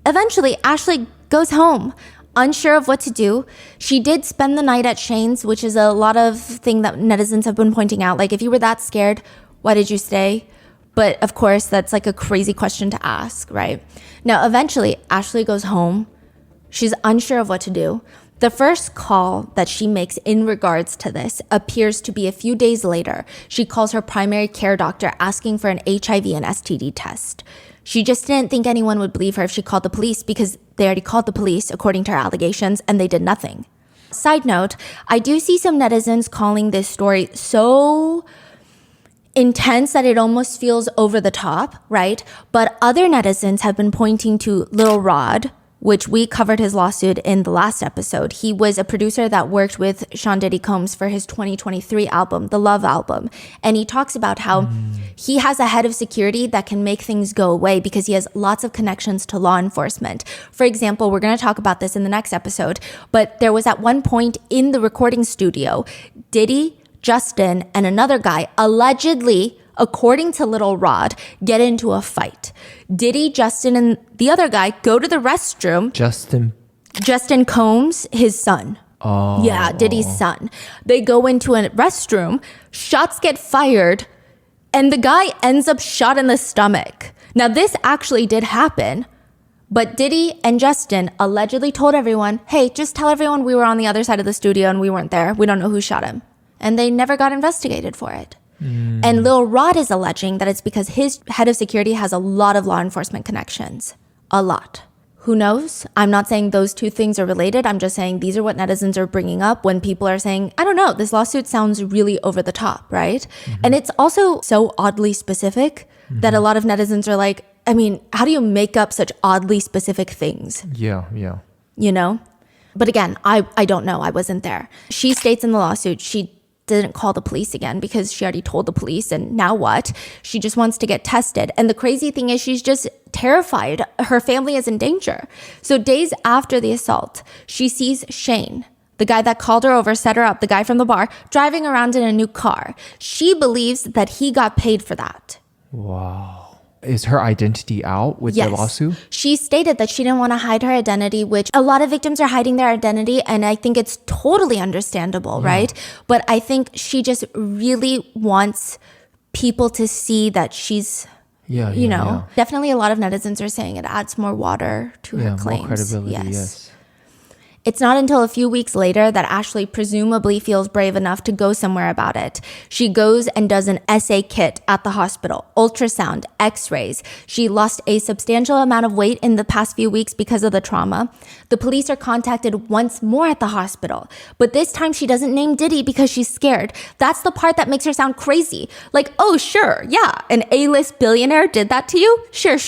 Eventually, Ashley goes home, unsure of what to do. She did spend the night at Shane's, which is a lot of thing that netizens have been pointing out. Like, if you were that scared, why did you stay? But of course, that's like a crazy question to ask, right? Now, eventually, Ashley goes home. She's unsure of what to do. The first call that she makes in regards to this appears to be a few days later. She calls her primary care doctor asking for an HIV and STD test. She just didn't think anyone would believe her if she called the police because they already called the police, according to her allegations, and they did nothing. Side note, I do see some netizens calling this story so intense that it almost feels over the top, right? But other netizens have been pointing to Lil Rod, which we covered his lawsuit in the last episode. He was a producer that worked with Sean Diddy Combs for his 2023 album, the Love album. And he talks about how he has a head of security that can make things go away because he has lots of connections to law enforcement. For example, we're going to talk about this in the next episode, but there was at one point in the recording studio, Diddy, Justin, and another guy allegedly, according to Little Rod, get into a fight. Diddy, Justin, and the other guy go to the restroom. Justin Combs, his son. Oh. Yeah, Diddy's son. They go into a restroom, shots get fired, and the guy ends up shot in the stomach. Now, this actually did happen, but Diddy and Justin allegedly told everyone, hey, just tell everyone we were on the other side of the studio and we weren't there. We don't know who shot him. And they never got investigated for it. And Lil Rod is alleging that it's because his head of security has a lot of law enforcement connections. A lot. Who knows? I'm not saying those two things are related. I'm just saying these are what netizens are bringing up when people are saying, I don't know, this lawsuit sounds really over the top, right? And it's also so oddly specific that a lot of netizens are like, I mean, how do you make up such oddly specific things? Yeah. You know? But again, I don't know. I wasn't there. She states in the lawsuit she didn't call the police again because she already told the police, and now what? She just wants to get tested. And the crazy thing is she's just terrified. Her family is in danger. So days after the assault, she sees Shane, the guy that called her over, set her up, the guy from the bar, driving around in a new car. She believes that he got paid for that. Wow. Is her identity out with the lawsuit? She stated that she didn't want to hide her identity, which a lot of victims are hiding their identity, and I think it's totally understandable, right? But I think she just really wants people to see that she's, you know, definitely a lot of netizens are saying it adds more water to her claims. More credibility, yes. It's not until a few weeks later that Ashley presumably feels brave enough to go somewhere about it. She goes and does an essay kit at the hospital, ultrasound, x-rays. She lost a substantial amount of weight in the past few weeks because of the trauma. The police are contacted once more at the hospital, but this time she doesn't name Diddy because she's scared. That's the part that makes her sound crazy. Like, oh, sure, yeah, an A-list billionaire did that to you? Sure.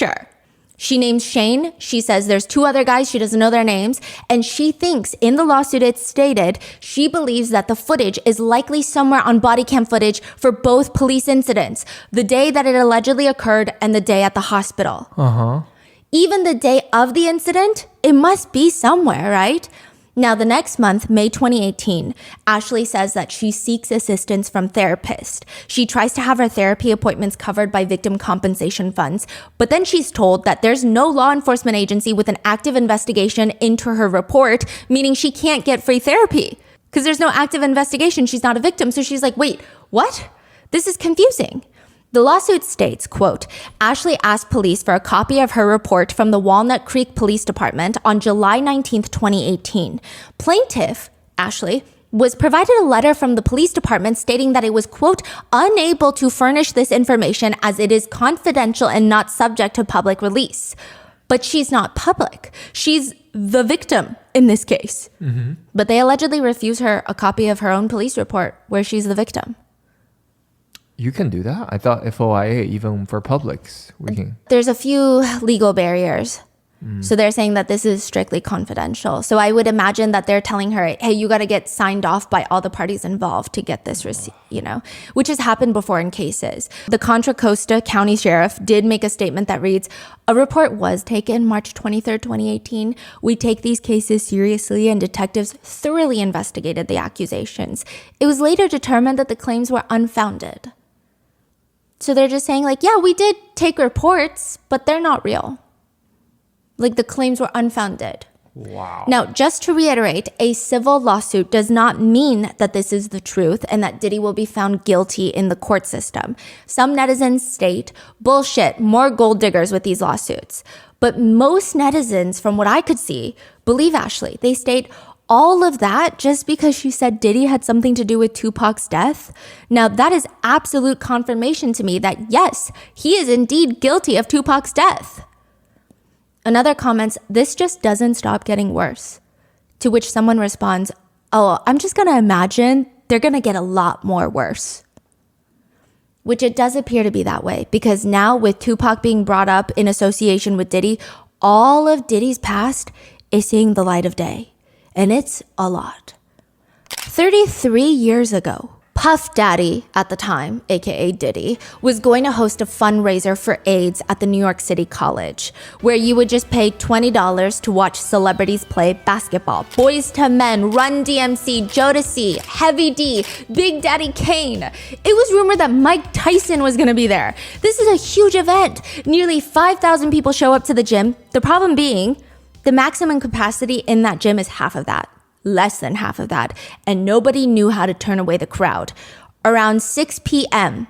She names Shane. She says there's two other guys. She doesn't know their names. And she thinks in the lawsuit it's stated, she believes that the footage is likely somewhere on body cam footage for both police incidents. The day that it allegedly occurred and the day at the hospital. Even the day of the incident, it must be somewhere, right? Now, the next month, May 2018, Ashley says that she seeks assistance from therapists. She tries to have her therapy appointments covered by victim compensation funds, but then she's told that there's no law enforcement agency with an active investigation into her report, meaning she can't get free therapy because there's no active investigation. She's not a victim. So she's like, wait, what? This is confusing. The lawsuit states, quote, Ashley asked police for a copy of her report from the Walnut Creek Police Department on July 19th, 2018. Plaintiff, Ashley, was provided a letter from the police department stating that it was, quote, unable to furnish this information as it is confidential and not subject to public release. But she's not public. She's the victim in this case. But they allegedly refuse her a copy of her own police report where she's the victim. You can do that? I thought FOIA, even for publics, we can. There's a few legal barriers. So they're saying that this is strictly confidential. So I would imagine that they're telling her, hey, you got to get signed off by all the parties involved to get this receipt, which has happened before in cases. The Contra Costa County Sheriff did make a statement that reads, a report was taken March 23rd, 2018. We take these cases seriously and detectives thoroughly investigated the accusations. It was later determined that the claims were unfounded. So they're just saying yeah, we did take reports, but they're not real. The claims were unfounded. Wow. Now, just to reiterate, a civil lawsuit does not mean that this is the truth and that Diddy will be found guilty in the court system. Some netizens state, bullshit, more gold diggers with these lawsuits. But most netizens, from what I could see, believe Ashley. They state all of that just because she said Diddy had something to do with Tupac's death. Now, that is absolute confirmation to me that yes, he is indeed guilty of Tupac's death. Another comments, this just doesn't stop getting worse. To which someone responds, oh, I'm just going to imagine they're going to get a lot more worse. Which it does appear to be that way, because now with Tupac being brought up in association with Diddy, all of Diddy's past is seeing the light of day. And it's a lot. 33 years ago, Puff Daddy, at the time, aka Diddy, was going to host a fundraiser for AIDS at the New York City College, where you would just pay $20 to watch celebrities play basketball. Boys to Men, Run DMC, Jodeci, Heavy D, Big Daddy Kane. It was rumored that Mike Tyson was going to be there. This is a huge event. Nearly 5,000 people show up to the gym. The problem being, the maximum capacity in that gym is half of that. Less than half of that, and nobody knew how to turn away the crowd. Around 6 p.m.,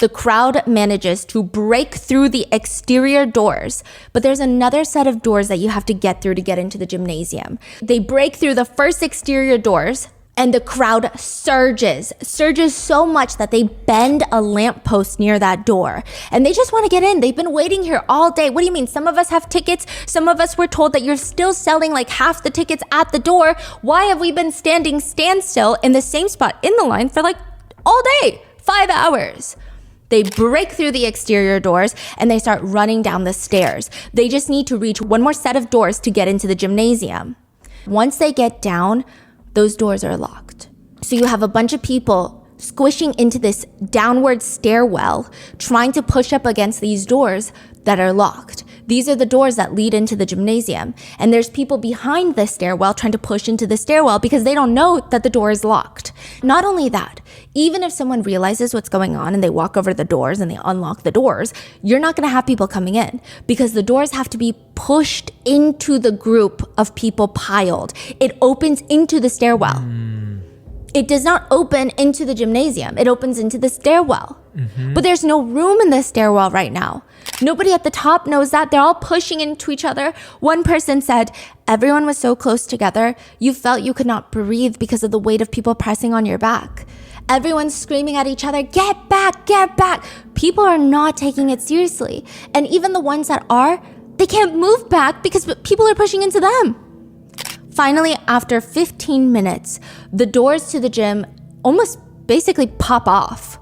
the crowd manages to break through the exterior doors, but there's another set of doors that you have to get through to get into the gymnasium. They break through the first exterior doors, and the crowd surges so much that they bend a lamppost near that door. And they just want to get in. They've been waiting here all day. What do you mean? Some of us have tickets. Some of us were told that you're still selling half the tickets at the door. Why have we been standstill in the same spot in the line for all day? 5 hours. They break through the exterior doors and they start running down the stairs. They just need to reach one more set of doors to get into the gymnasium. Once they get down, those doors are locked. So you have a bunch of people squishing into this downward stairwell, trying to push up against these doors that are locked. These are the doors that lead into the gymnasium. And there's people behind the stairwell trying to push into the stairwell because they don't know that the door is locked. Not only that, even if someone realizes what's going on and they walk over to the doors and they unlock the doors, you're not going to have people coming in because the doors have to be pushed into the group of people piled. It opens into the stairwell. It does not open into the gymnasium. It opens into the stairwell. But there's no room in the stairwell right now. Nobody at the top knows that. They're all pushing into each other. One person said, everyone was so close together, you felt you could not breathe because of the weight of people pressing on your back. Everyone's screaming at each other, get back, get back. People are not taking it seriously. And even the ones that are, they can't move back because people are pushing into them. Finally, after 15 minutes, the doors to the gym almost basically pop off.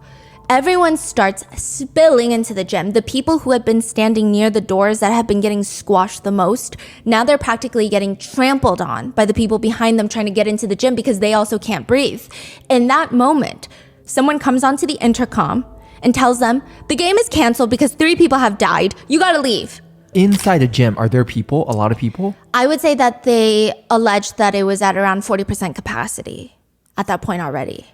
Everyone starts spilling into the gym. The people who had been standing near the doors that have been getting squashed the most, now they're practically getting trampled on by the people behind them trying to get into the gym because they also can't breathe. In that moment, someone comes onto the intercom and tells them, the game is canceled because 3 people have died. You gotta leave. Inside the gym, are there people? A lot of people? I would say that they alleged that it was at around 40% capacity at that point already.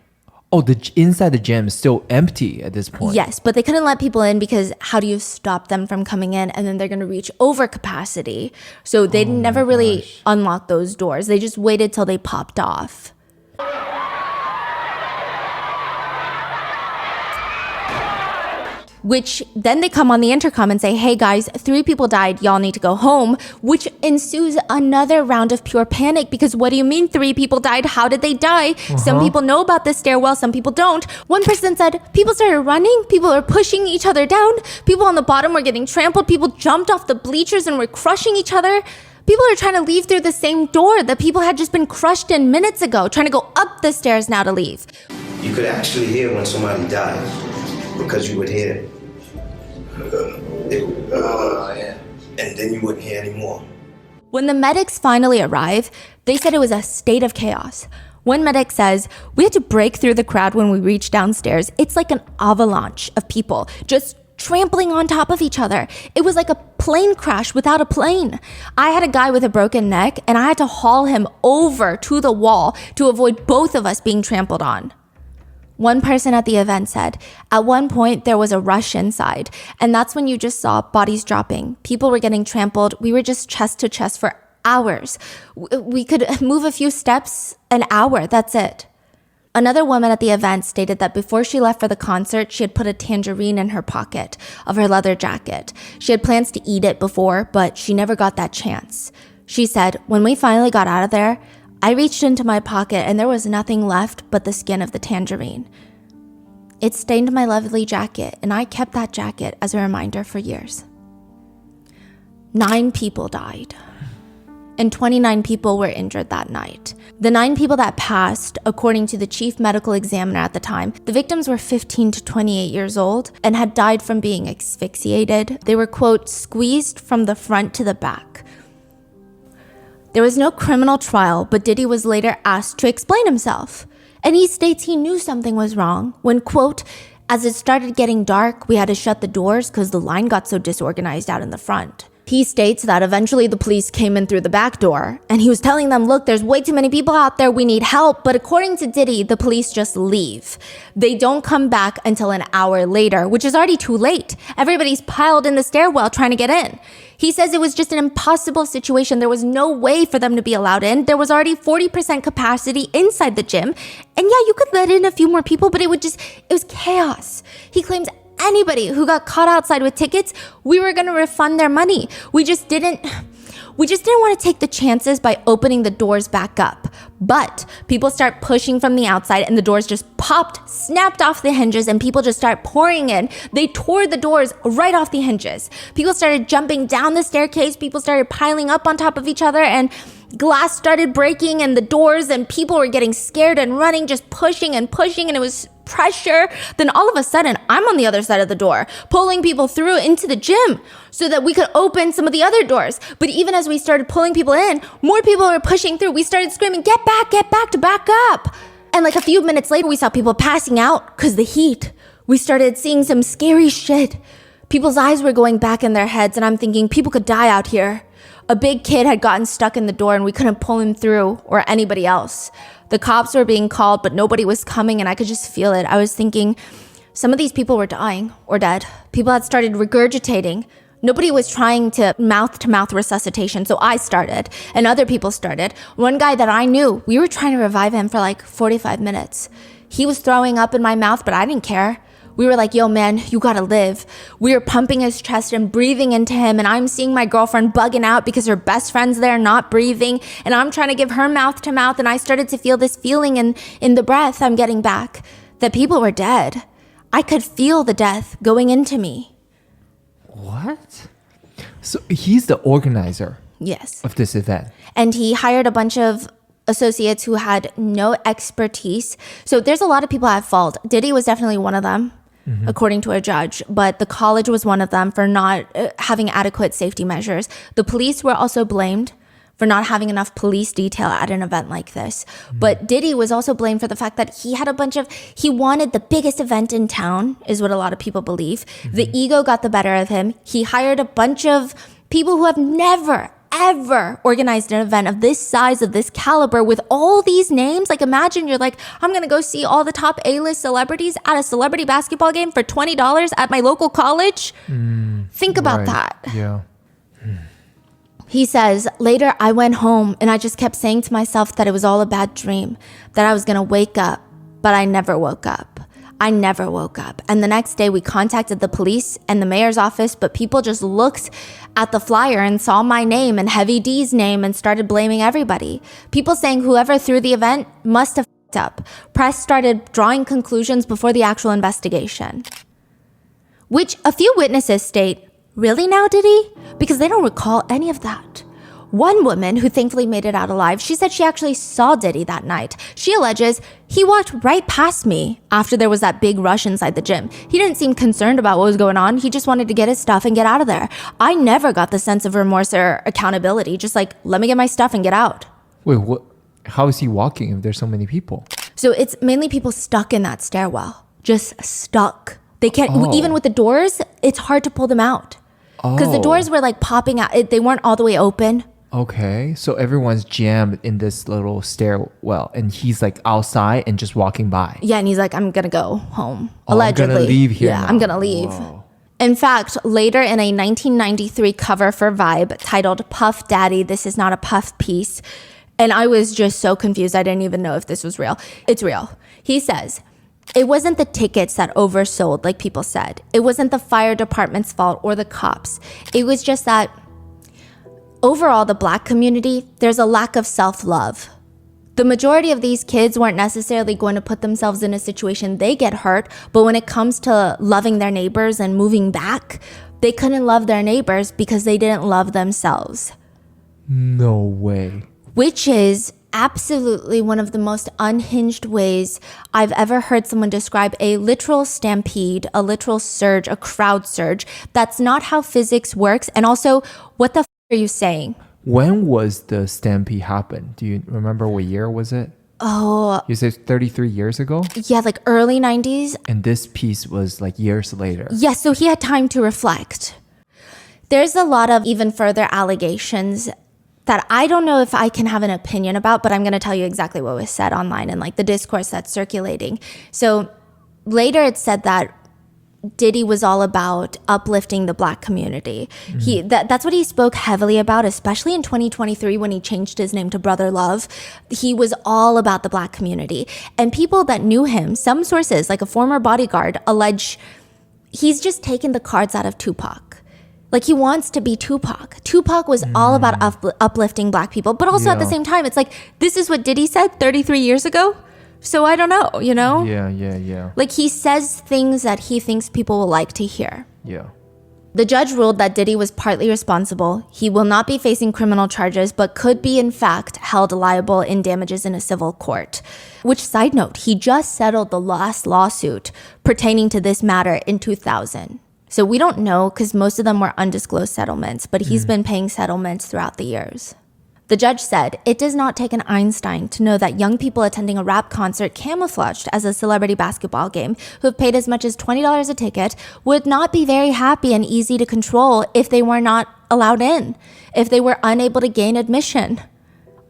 Oh, inside the gym is still empty at this point. Yes, but they couldn't let people in because how do you stop them from coming in? And then they're going to reach over capacity. So they never really unlocked those doors. They just waited till they popped off. Which then they come on the intercom and say, hey guys, 3 people died, y'all need to go home, which ensues another round of pure panic because what do you mean 3 people died? How did they die? Some people know about the stairwell, some people don't. One person said, people started running, people are pushing each other down, people on the bottom were getting trampled, people jumped off the bleachers and were crushing each other. People are trying to leave through the same door that people had just been crushed in minutes ago, trying to go up the stairs now to leave. You could actually hear when somebody died because you would hear it. and then you wouldn't hear any more. When the medics finally arrive, they said it was a state of chaos. One medic says, we had to break through the crowd when we reached downstairs. It's like an avalanche of people just trampling on top of each other. It was like a plane crash without a plane. I had a guy with a broken neck and I had to haul him over to the wall to avoid both of us being trampled on. One person at the event said, at one point there was a rush inside, and that's when you just saw bodies dropping. People were getting trampled. We were just chest to chest for hours. We could move a few steps an hour, that's it. Another woman at the event stated that before she left for the concert, she had put a tangerine in her pocket of her leather jacket. She had plans to eat it before, but she never got that chance. She said, when we finally got out of there, I reached into my pocket and there was nothing left but the skin of the tangerine. It stained my lovely jacket, and I kept that jacket as a reminder for years. 9 people died, and 29 people were injured that night. The 9 people that passed, according to the chief medical examiner at the time, the victims were 15 to 28 years old and had died from being asphyxiated. They were, quote, squeezed from the front to the back. There was no criminal trial, but Diddy was later asked to explain himself. And he states he knew something was wrong when, quote, as it started getting dark, we had to shut the doors because the line got so disorganized out in the front. He states that eventually the police came in through the back door and he was telling them, look, there's way too many people out there. We need help. But according to Diddy, the police just leave. They don't come back until an hour later, which is already too late. Everybody's piled in the stairwell trying to get in. He says it was just an impossible situation. There was no way for them to be allowed in. There was already 40% capacity inside the gym. And yeah, you could let in a few more people, but it was chaos. He claims anybody who got caught outside with tickets, we were going to refund their money. We just didn't want to take the chances by opening the doors back up. But people start pushing from the outside and the doors just popped, snapped off the hinges, and people just start pouring in. They tore the doors right off the hinges. People started jumping down the staircase. People started piling up on top of each other, and glass started breaking and the doors, and people were getting scared and running, just pushing, and it was pressure. Then all of a sudden, I'm on the other side of the door, pulling people through into the gym so that we could open some of the other doors. But even as we started pulling people in, more people were pushing through. We started screaming, get back, to back up. And like a few minutes later, we saw people passing out because the heat. We started seeing some scary shit. People's eyes were going back in their heads, and I'm thinking people could die out here. A big kid had gotten stuck in the door and we couldn't pull him through, or anybody else. The cops were being called, but nobody was coming, and I could just feel it. I was thinking some of these people were dying or dead. People had started regurgitating. Nobody was trying to mouth-to-mouth resuscitation, so I started, and other people started. One guy that I knew, we were trying to revive him for like 45 minutes. He was throwing up in my mouth, but I didn't care. We were like, yo, man, you gotta live. We were pumping his chest and breathing into him, and I'm seeing my girlfriend bugging out because her best friend's there not breathing, and I'm trying to give her mouth to mouth, and I started to feel this feeling in the breath I'm getting back, that people were dead. I could feel the death going into me. What? So he's the organizer, yes, of this event. And he hired a bunch of associates who had no expertise. So there's a lot of people at fault. Diddy was definitely one of them. According to a judge, but the college was one of them for not having adequate safety measures. The police were also blamed for not having enough police detail at an event like this. But Diddy was also blamed for the fact that he wanted the biggest event in town, is what a lot of people believe. The ego got the better of him. He hired a bunch of people who have never, ever organized an event of this size, of this caliber, with all these names. Like, imagine you're like, I'm gonna go see all the top A-list celebrities at a celebrity basketball game for $20 at my local college. Think about that. Yeah. He says, later I went home and I just kept saying to myself that it was all a bad dream, that I was gonna wake up, but I never woke up. I never woke up. And the next day we contacted the police and the mayor's office, but people just looked at the flyer and saw my name and Heavy D's name and started blaming everybody. People saying whoever threw the event must have f***ed up. Press started drawing conclusions before the actual investigation. Which a few witnesses state, really now, Diddy? Because they don't recall any of that. One woman who thankfully made it out alive, she said she actually saw Diddy that night. She alleges, he walked right past me after there was that big rush inside the gym. He didn't seem concerned about what was going on. He just wanted to get his stuff and get out of there. I never got the sense of remorse or accountability. Just like, let me get my stuff and get out. Wait, what? How is he walking if there's so many people? So it's mainly people stuck in that stairwell. Just stuck. They can't, even with the doors, it's hard to pull them out. Because the doors were like popping out. They weren't all the way open. Okay, so everyone's jammed in this little stairwell, and he's like outside and just walking by. Yeah, and he's like, I'm gonna go home. Allegedly. I'm gonna leave here. Yeah, now. I'm gonna leave. Whoa. In fact, later in a 1993 cover for Vibe titled Puff Daddy, this is not a Puff piece. And I was just so confused. I didn't even know if this was real. It's real. He says, it wasn't the tickets that oversold, like people said. It wasn't the fire department's fault or the cops. It was just that overall, the Black community, there's a lack of self-love. The majority of these kids weren't necessarily going to put themselves in a situation they get hurt, but when it comes to loving their neighbors and moving back, they couldn't love their neighbors because they didn't love themselves. No way. Which is absolutely one of the most unhinged ways I've ever heard someone describe a literal stampede, a literal surge, a crowd surge. That's not how physics works. And also, what the are you saying? When was the stampede happen? Do you remember what year was it? Oh. You said 33 years ago? Yeah, like early 90s. And this piece was like years later. Yeah, so he had time to reflect. There's a lot of even further allegations that I don't know if I can have an opinion about, but I'm going to tell you exactly what was said online and like the discourse that's circulating. So later it said that Diddy was all about uplifting the Black community. That's what he spoke heavily about, especially in 2023 when he changed his name to Brother Love. He was all about the Black community. And people that knew him, some sources, like a former bodyguard, allege he's just taken the cards out of Tupac. Like he wants to be Tupac. Tupac was all about uplifting Black people. But also at the same time, it's like, this is what Diddy said 33 years ago. So I don't know, you know? Yeah. Like he says things that he thinks people will like to hear. Yeah. The judge ruled that Diddy was partly responsible. He will not be facing criminal charges, but could be in fact held liable in damages in a civil court. Which, side note, he just settled the last lawsuit pertaining to this matter in 2000. So we don't know because most of them were undisclosed settlements, but he's been paying settlements throughout the years. The judge said, it does not take an Einstein to know that young people attending a rap concert camouflaged as a celebrity basketball game who have paid as much as $20 a ticket would not be very happy and easy to control if they were not allowed in, if they were unable to gain admission.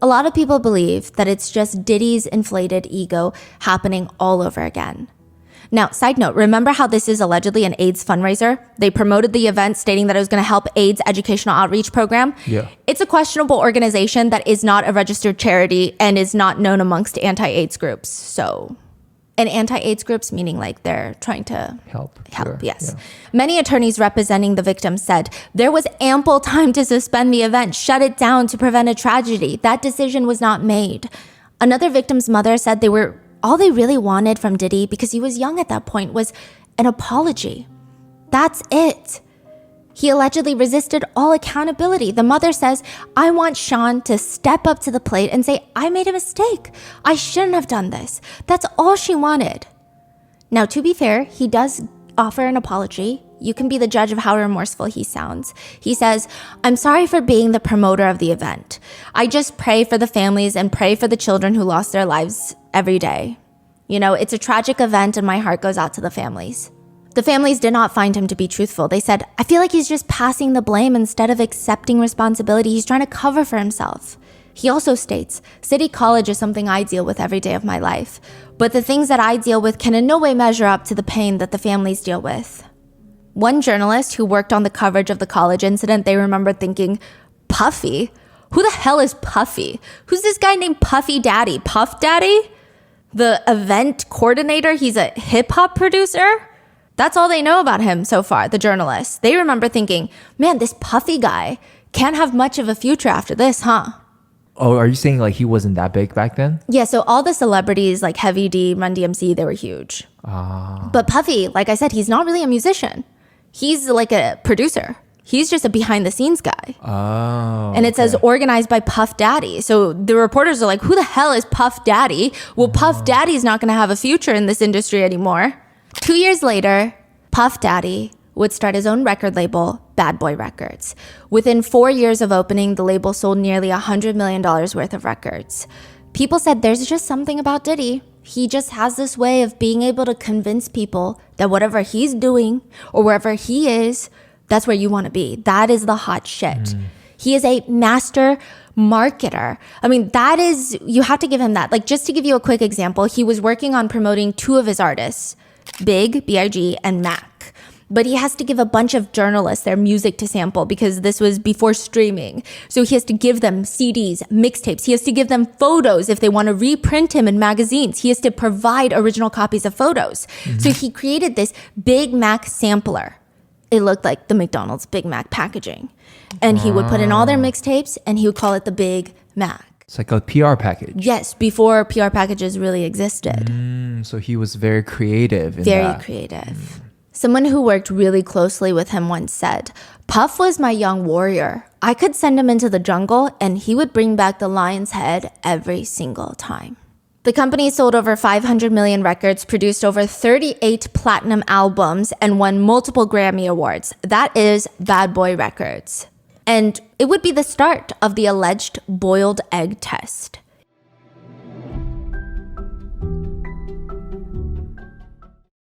A lot of people believe that it's just Diddy's inflated ego happening all over again. Now, side note, remember how this is allegedly an AIDS fundraiser? They promoted the event stating that it was going to help AIDS educational outreach program. Yeah. It's a questionable organization that is not a registered charity and is not known amongst anti-AIDS groups. So, and anti-AIDS groups meaning like they're trying to Help, yes. yeah. Many attorneys representing the victims said there was ample time to suspend the event, shut it down to prevent a tragedy. That decision was not made. Another victim's mother said all they really wanted from Diddy, because he was young at that point, was an apology. That's it. He allegedly resisted all accountability. The mother says, I want Sean to step up to the plate and say, I made a mistake. I shouldn't have done this. That's all she wanted. Now, to be fair, he does offer an apology. You can be the judge of how remorseful he sounds. He says, I'm sorry for being the promoter of the event. I just pray for the families and pray for the children who lost their lives every day. You know, it's a tragic event and my heart goes out to the families. The families did not find him to be truthful. They said, I feel like he's just passing the blame instead of accepting responsibility. He's trying to cover for himself. He also states, City College is something I deal with every day of my life, but the things that I deal with can in no way measure up to the pain that the families deal with. One journalist who worked on the coverage of the college incident, they remembered thinking, Puffy? Who the hell is Puffy? Who's this guy named Puffy Daddy? Puff Daddy? The event coordinator? He's a hip hop producer? That's all they know about him so far, the journalists. They remember thinking, man, this Puffy guy can't have much of a future after this, huh? Oh, are you saying like he wasn't that big back then? Yeah, so all the celebrities like Heavy D, Run DMC, they were huge. But Puffy, like I said, he's not really a musician. He's like a producer. He's just a behind the scenes guy. Oh. And it says organized by Puff Daddy. So the reporters are like, who the hell is Puff Daddy? Well, Puff Daddy's not going to have a future in this industry anymore. 2 years later, Puff Daddy would start his own record label, Bad Boy Records. Within 4 years of opening, the label sold nearly $100 million worth of records. People said there's just something about Diddy. He just has this way of being able to convince people that whatever he's doing or wherever he is, that's where you want to be. That is the hot shit. He is a master marketer. I mean, that is, you have to give him that. Like, just to give you a quick example, he was working on promoting 2 of his artists, Big, B-I-G, and Mac. But he has to give a bunch of journalists their music to sample because this was before streaming. So he has to give them CDs, mixtapes. He has to give them photos if they want to reprint him in magazines. He has to provide original copies of photos. So he created this Big Mac sampler. It looked like the McDonald's Big Mac packaging. And he would put in all their mixtapes and he would call it the Big Mac. It's like a PR package. Yes, before PR packages really existed. So he was very creative in Very that. creative. Someone who worked really closely with him once said, Puff was my young warrior. I could send him into the jungle and he would bring back the lion's head every single time. The company sold over 500 million records, produced over 38 platinum albums, and won multiple Grammy Awards. That is Bad Boy Records. And it would be the start of the alleged boiled egg test.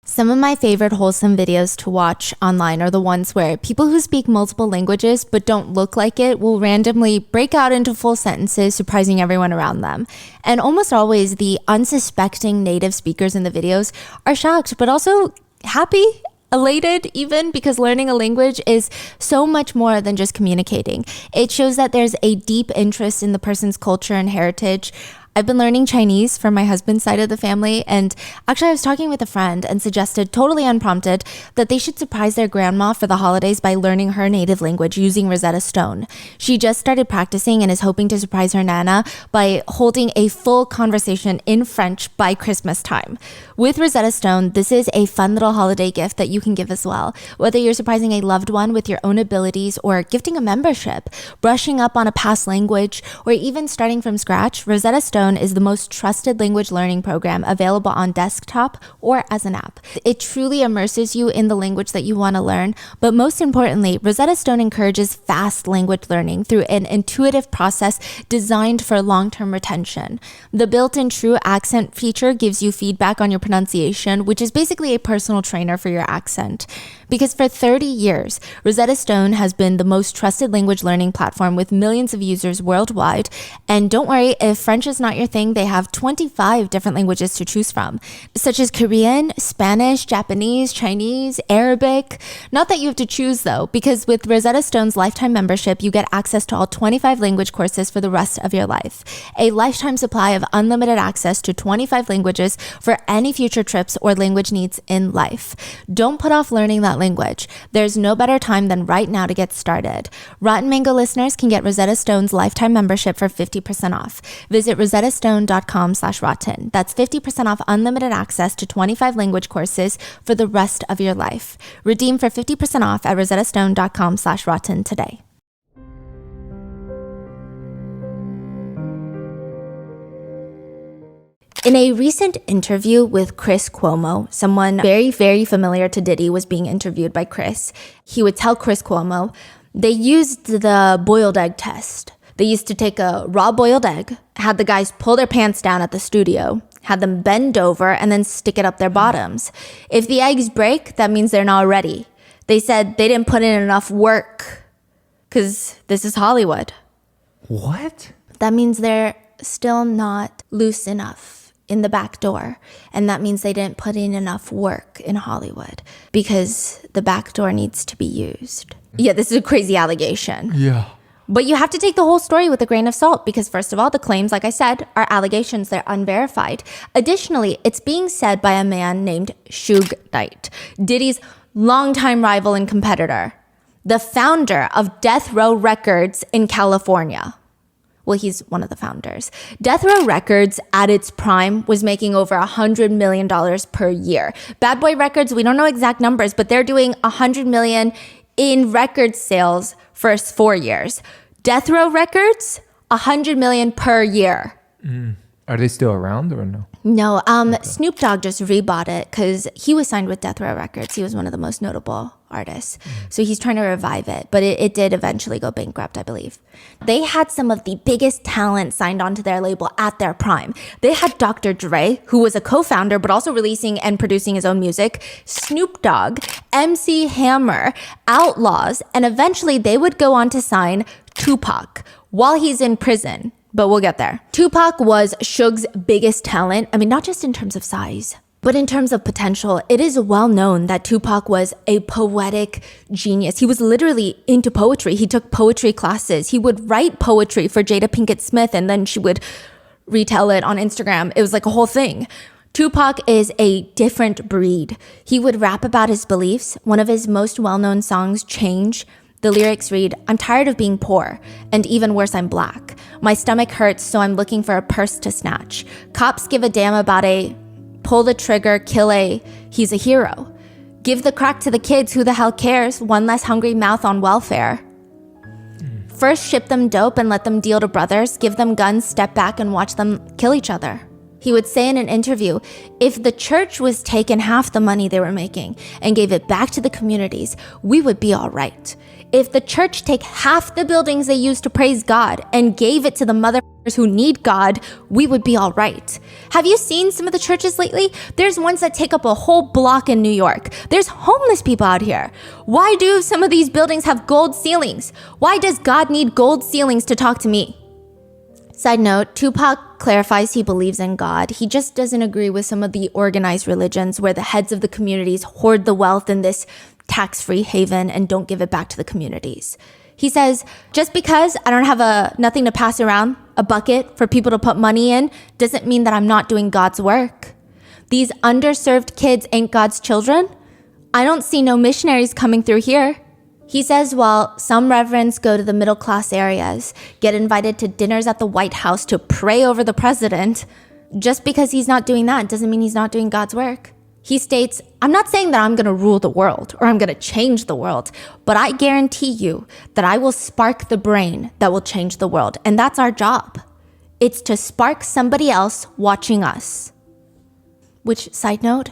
Some of my favorite wholesome videos to watch online are the ones where people who speak multiple languages but don't look like it will randomly break out into full sentences, surprising everyone around them. And almost always the unsuspecting native speakers in the videos are shocked, but also happy, elated even, because learning a language is so much more than just communicating. It shows that there's a deep interest in the person's culture and heritage. I've been learning Chinese from my husband's side of the family, and actually I was talking with a friend and suggested, totally unprompted, that they should surprise their grandma for the holidays by learning her native language using Rosetta Stone. She just started practicing and is hoping to surprise her Nana by holding a full conversation in French by Christmas time. With Rosetta Stone, this is a fun little holiday gift that you can give as well. Whether you're surprising a loved one with your own abilities or gifting a membership, brushing up on a past language, or even starting from scratch, Rosetta Stone is the most trusted language learning program available on desktop or as an app. It truly immerses you in the language that you want to learn, but most importantly, Rosetta Stone encourages fast language learning through an intuitive process designed for long-term retention. The built-in True Accent feature gives you feedback on your pronunciation, which is basically a personal trainer for your accent. Because for 30 years, Rosetta Stone has been the most trusted language learning platform with millions of users worldwide. And don't worry, if French is not your thing, they have 25 different languages to choose from, such as Korean, Spanish, Japanese, Chinese, Arabic. Not that you have to choose though, because with Rosetta Stone's lifetime membership, you get access to all 25 language courses for the rest of your life. A lifetime supply of unlimited access to 25 languages for any future trips or language needs in life. Don't put off learning that language. There's no better time than right now to get started. Rotten Mango listeners can get Rosetta Stone's lifetime membership for 50% off. Visit rosettastone.com/rotten. That's 50% off unlimited access to 25 language courses for the rest of your life. Redeem for 50% off at rosettastone.com/rotten today. In a recent interview with Chris Cuomo, someone very, very familiar to Diddy was being interviewed by Chris. He would tell Chris Cuomo they used the boiled egg test. They used to take a raw boiled egg, had the guys pull their pants down at the studio, had them bend over, and then stick it up their bottoms. If the eggs break, that means they're not ready. They said they didn't put in enough work because this is Hollywood. What? That means they're still not loose enough in the back door. And that means they didn't put in enough work in Hollywood because the back door needs to be used. Yeah, this is a crazy allegation. Yeah. But you have to take the whole story with a grain of salt because first of all, the claims, like I said, are allegations. They're unverified. Additionally, it's being said by a man named Suge Knight, Diddy's longtime rival and competitor, the founder of Death Row Records in California. Well, he's one of the founders. Death Row Records at its prime was making over $100 million per year. Bad Boy Records, we don't know exact numbers, but they're doing $100 million in record sales first 4 years. Death Row Records, 100 million per year. Are they still around or no? No, Snoop Dogg just rebought it because he was signed with Death Row Records. He was one of the most notable artists. So he's trying to revive it, but it did eventually go bankrupt, I believe. They had some of the biggest talent signed onto their label at their prime. They had Dr. Dre, who was a co-founder, but also releasing and producing his own music, Snoop Dogg, MC Hammer, Outlaws, and eventually they would go on to sign Tupac while he's in prison. But we'll get there. Tupac was Suge's biggest talent. I mean, not just in terms of size, but in terms of potential. It is well known that Tupac was a poetic genius. He was literally into poetry. He took poetry classes. He would write poetry for Jada Pinkett Smith, and then she would retell it on Instagram. It was like a whole thing. Tupac is a different breed. He would rap about his beliefs. One of his most well-known songs, Change, the lyrics read, "I'm tired of being poor, and even worse, I'm black. My stomach hurts, so I'm looking for a purse to snatch. Cops give a damn about a pull the trigger, kill a, he's a hero. Give the crack to the kids, who the hell cares? One less hungry mouth on welfare. First ship them dope and let them deal to brothers. Give them guns, step back and watch them kill each other." He would say in an interview, if the church was taking half the money they were making and gave it back to the communities, we would be all right. If the church take half the buildings they use to praise God and gave it to the motherfuckers who need God, we would be all right. Have you seen some of the churches lately? There's ones that take up a whole block in New York. There's homeless people out here. Why do some of these buildings have gold ceilings? Why does God need gold ceilings to talk to me? Side note, Tupac clarifies he believes in God. He just doesn't agree with some of the organized religions where the heads of the communities hoard the wealth in this tax-free haven and don't give it back to the communities. He says, just because I don't have nothing to pass around, a bucket for people to put money in, doesn't mean that I'm not doing God's work. These underserved kids ain't God's children. I don't see no missionaries coming through here. He says while some reverends go to the middle-class areas, get invited to dinners at the White House to pray over the president, just because he's not doing that doesn't mean he's not doing God's work. He states, I'm not saying that I'm going to rule the world or I'm going to change the world, but I guarantee you that I will spark the brain that will change the world. And that's our job. It's to spark somebody else watching us. Which, side note,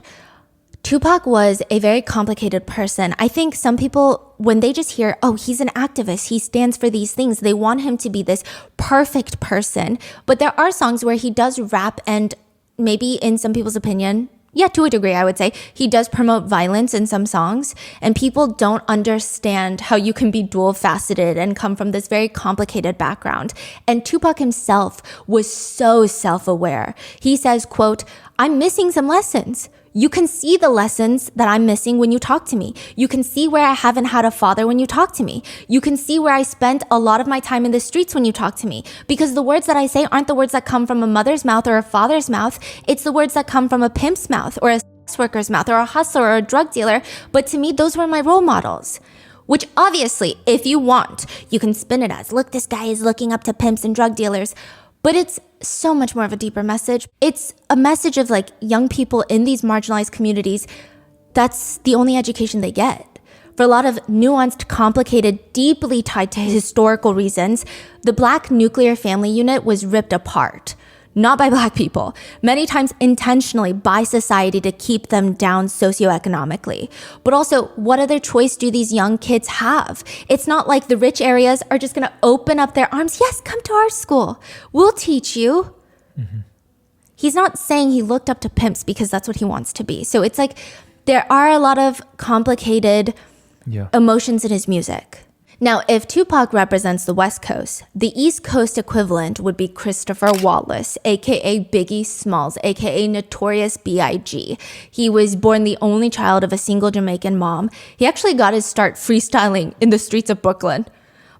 Tupac was a very complicated person. I think some people, when they just hear, oh, he's an activist, he stands for these things, they want him to be this perfect person. But there are songs where he does rap and maybe in some people's opinion, yeah, to a degree, I would say, he does promote violence in some songs, and people don't understand how you can be dual-faceted and come from this very complicated background. And Tupac himself was so self-aware. He says, quote, I'm missing some lessons. You can see the lessons that I'm missing when you talk to me. You can see where I haven't had a father when you talk to me. You can see where I spent a lot of my time in the streets when you talk to me. Because the words that I say aren't the words that come from a mother's mouth or a father's mouth. It's the words that come from a pimp's mouth or a sex worker's mouth or a hustler or a drug dealer. But to me, those were my role models. Which obviously, if you want, you can spin it as, look, this guy is looking up to pimps and drug dealers. But it's so much more of a deeper message. It's a message of like young people in these marginalized communities. That's the only education they get. For a lot of nuanced, complicated, deeply tied to historical reasons, the Black nuclear family unit was ripped apart. Not by Black people, many times intentionally by society to keep them down socioeconomically. But also, what other choice do these young kids have? It's not like the rich areas are just gonna open up their arms. Yes, come to our school. We'll teach you. Mm-hmm. He's not saying he looked up to pimps because that's what he wants to be. So it's like, there are a lot of complicated emotions in his music. Now, if Tupac represents the West Coast, the East Coast equivalent would be Christopher Wallace, aka Biggie Smalls, aka Notorious B.I.G. He was born the only child of a single Jamaican mom. He actually got his start freestyling in the streets of Brooklyn.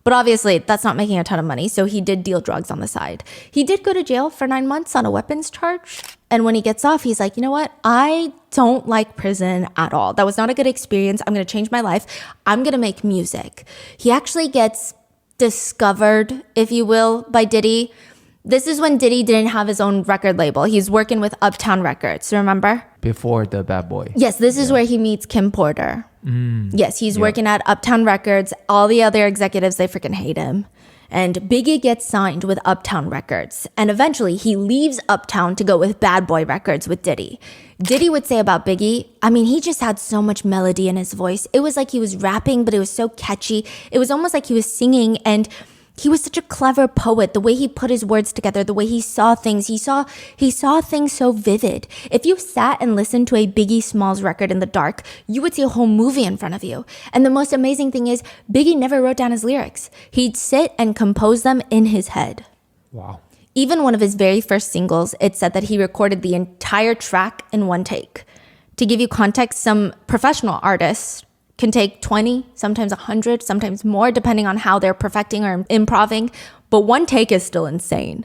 But obviously, that's not making a ton of money, so he did deal drugs on the side. He did go to jail for 9 months on a weapons charge. And when he gets off, he's like, you know what? I don't like prison at all. That was not a good experience. I'm going to change my life. I'm going to make music. He actually gets discovered, if you will, by Diddy. This is when Diddy didn't have his own record label. He's working with Uptown Records, remember? Before the Bad Boy. Yes, this is where he meets Kim Porter. Yes, he's working at Uptown Records. All the other executives, they freaking hate him. And Biggie gets signed with Uptown Records. And eventually he leaves Uptown to go with Bad Boy Records with Diddy. Diddy would say about Biggie, I mean, he just had so much melody in his voice. It was like he was rapping, but it was so catchy. It was almost like he was singing, and he was such a clever poet. The way he put his words together, the way he saw things, he saw things so vivid. If you sat and listened to a Biggie Smalls record in the dark, you would see a whole movie in front of you. And the most amazing thing is, Biggie never wrote down his lyrics. He'd sit and compose them in his head. Wow. Even one of his very first singles, it said that he recorded the entire track in one take. To give you context, some professional artists can take 20, sometimes 100, sometimes more, depending on how they're perfecting or improving. But one take is still insane.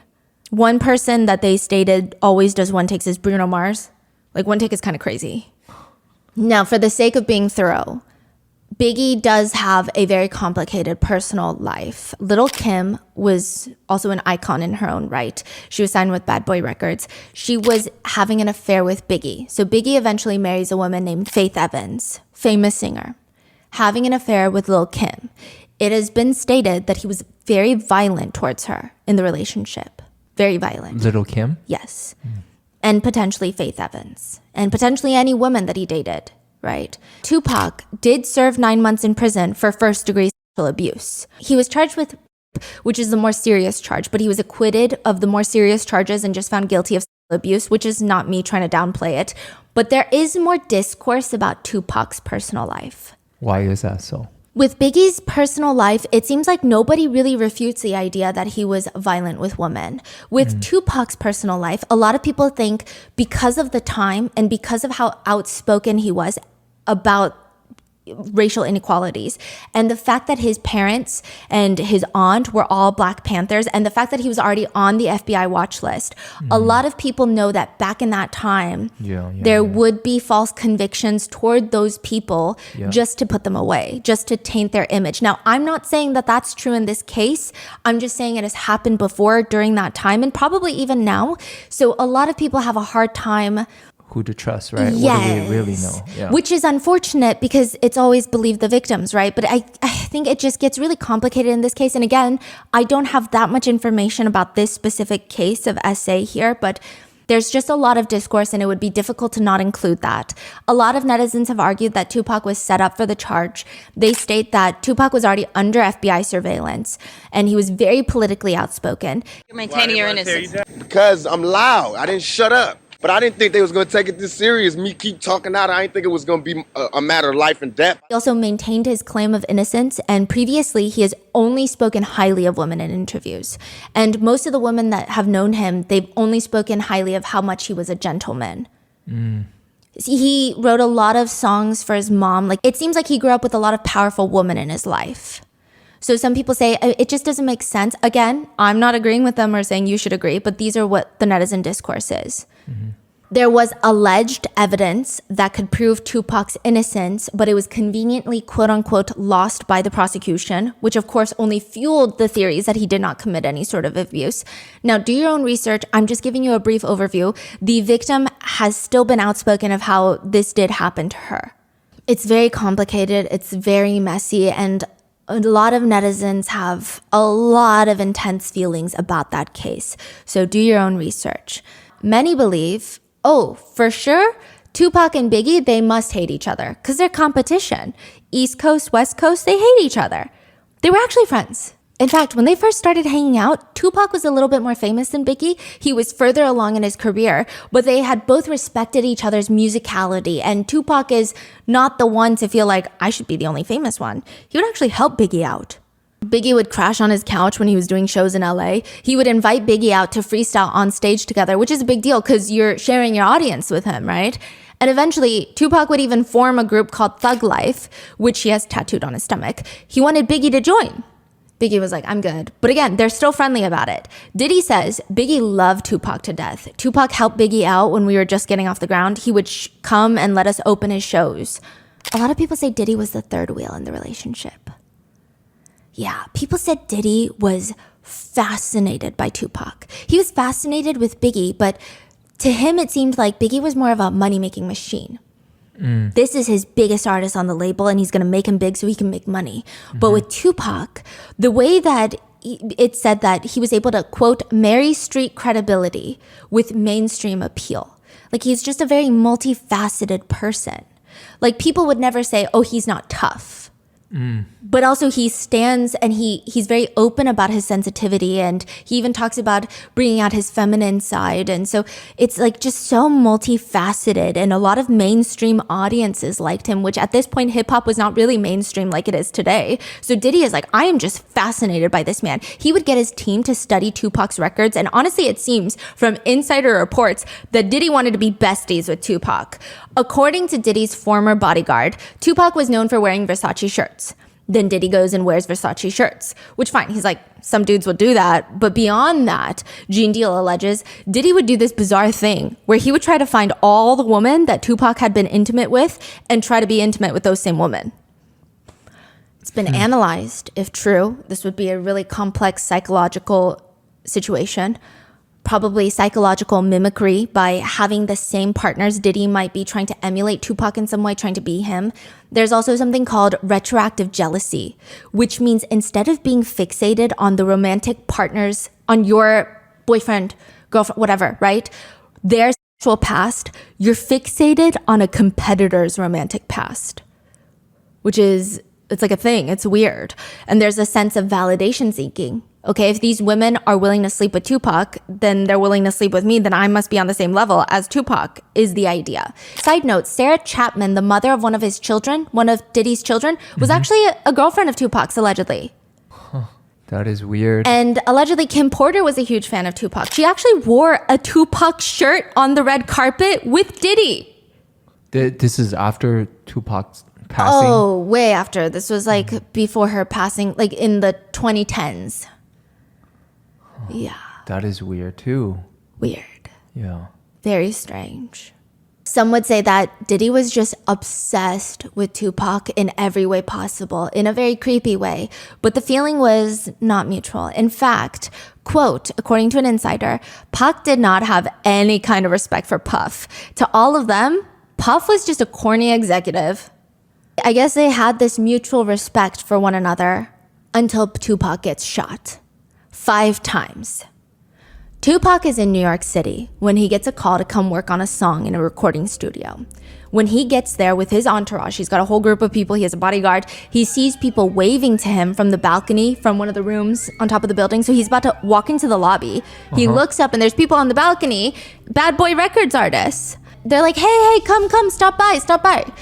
One person that they stated always does one takes is Bruno Mars. Like, one take is kind of crazy. Now, for the sake of being thorough, Biggie does have a very complicated personal life. Little Kim was also an icon in her own right. She was signed with Bad Boy Records. She was having an affair with Biggie. So Biggie eventually marries a woman named Faith Evans, famous singer, having an affair with Lil' Kim. It has been stated that he was very violent towards her in the relationship. Very violent. Little Kim? Yes. And potentially Faith Evans. And potentially any woman that he dated. Right. Tupac did serve 9 months in prison for first-degree sexual abuse. He was charged with, which is the more serious charge, but he was acquitted of the more serious charges and just found guilty of sexual abuse, which is not me trying to downplay it. But there is more discourse about Tupac's personal life. Why is that so? With Biggie's personal life, it seems like nobody really refutes the idea that he was violent with women. With Tupac's personal life, a lot of people think because of the time and because of how outspoken he was about racial inequalities and the fact that his parents and his aunt were all Black Panthers and the fact that he was already on the FBI watch list, a lot of people know that back in that time, there would be false convictions toward those people just to put them away, just to taint their image. Now, I'm not saying that that's true in this case. I'm just saying it has happened before during that time and probably even now. So a lot of people have a hard time who to trust, right? Yes. What do we really know? Yeah. Which is unfortunate because it's always believe the victims, right? But I think it just gets really complicated in this case. And again, I don't have that much information about this specific case of SA here, but there's just a lot of discourse and it would be difficult to not include that. A lot of netizens have argued that Tupac was set up for the charge. They state that Tupac was already under FBI surveillance and he was very politically outspoken. You're maintaining your innocence. Because I'm loud. I didn't shut up. But I didn't think they was going to take it this serious. Me keep talking out. I didn't think it was going to be a matter of life and death. He also maintained his claim of innocence, and previously he has only spoken highly of women in interviews. And most of the women that have known him, they've only spoken highly of how much he was a gentleman. He wrote a lot of songs for his mom. Like, it seems like he grew up with a lot of powerful women in his life. So some people say it just doesn't make sense. Again, I'm not agreeing with them or saying you should agree, but these are what the netizen discourse is. There was alleged evidence that could prove Tupac's innocence, but it was conveniently, quote unquote, lost by the prosecution, which of course only fueled the theories that he did not commit any sort of abuse. Now, do your own research. I'm just giving you a brief overview. The victim has still been outspoken of how this did happen to her. It's very complicated. It's very messy. And a lot of netizens have a lot of intense feelings about that case. So do your own research. Many believe, oh, for sure, Tupac and Biggie, they must hate each other because they're competition. East Coast, West Coast, they hate each other. They were actually friends. In fact, when they first started hanging out, Tupac was a little bit more famous than Biggie. He was further along in his career, but they had both respected each other's musicality. And Tupac is not the one to feel like, I should be the only famous one. He would actually help Biggie out. Biggie would crash on his couch when he was doing shows in LA. He would invite Biggie out to freestyle on stage together, which is a big deal because you're sharing your audience with him, right? And eventually, Tupac would even form a group called Thug Life, which he has tattooed on his stomach. He wanted Biggie to join. Biggie was like, I'm good. But again, they're still friendly about it. Diddy says Biggie loved Tupac to death. Tupac helped Biggie out when we were just getting off the ground. He would come and let us open his shows. A lot of people say Diddy was the third wheel in the relationship. Yeah, people said Diddy was fascinated by Tupac. He was fascinated with Biggie, but to him it seemed like Biggie was more of a money-making machine. This is his biggest artist on the label, and he's going to make him big so he can make money. But with Tupac, the way that it said that he was able to, quote, marry street credibility with mainstream appeal. Like, he's just a very multifaceted person. Like, people would never say, oh, he's not tough. But also he stands and he's very open about his sensitivity, and he even talks about bringing out his feminine side. And so it's like just so multifaceted, and a lot of mainstream audiences liked him, which at this point hip hop was not really mainstream like it is today. So Diddy is like, I am just fascinated by this man. He would get his team to study Tupac's records, and honestly it seems from insider reports that Diddy wanted to be besties with Tupac. According to Diddy's former bodyguard, Tupac was known for wearing Versace shirts. Then Diddy goes and wears Versace shirts, which fine, he's like, some dudes would do that. But beyond that, Gene Deal alleges Diddy would do this bizarre thing where he would try to find all the women that Tupac had been intimate with and try to be intimate with those same women. It's been analyzed. If true, this would be a really complex psychological situation. Probably psychological mimicry by having the same partners. Diddy might be trying to emulate Tupac in some way, trying to be him. There's also something called retroactive jealousy, which means instead of being fixated on the romantic partners, on your boyfriend, girlfriend, whatever, right? Their sexual past, you're fixated on a competitor's romantic past, which is, it's like a thing. It's weird. And there's a sense of validation seeking. Okay, if these women are willing to sleep with Tupac, then they're willing to sleep with me, then I must be on the same level as Tupac, is the idea. Side note, Sarah Chapman, the mother of one of his children, one of Diddy's children, was actually a girlfriend of Tupac's, allegedly. That is weird. And allegedly, Kim Porter was a huge fan of Tupac. She actually wore a Tupac shirt on the red carpet with Diddy. This is after Tupac's passing? Oh, way after. This was like before her passing, like in the 2010s. Yeah. That is weird too. Weird. Yeah. Very strange. Some would say that Diddy was just obsessed with Tupac in every way possible, in a very creepy way, but the feeling was not mutual. In fact, quote, according to an insider, Pac did not have any kind of respect for Puff. To all of them, Puff was just a corny executive. I guess they had this mutual respect for one another until Tupac gets shot. 5 times. Tupac is in New York City when he gets a call to come work on a song in a recording studio. When he gets there with his entourage, he's got a whole group of people, he has a bodyguard, he sees people waving to him from the balcony from one of the rooms on top of the building. So he's about to walk into the lobby. He looks up and there's people on the balcony, Bad Boy Records artists. They're like, hey, come, stop by.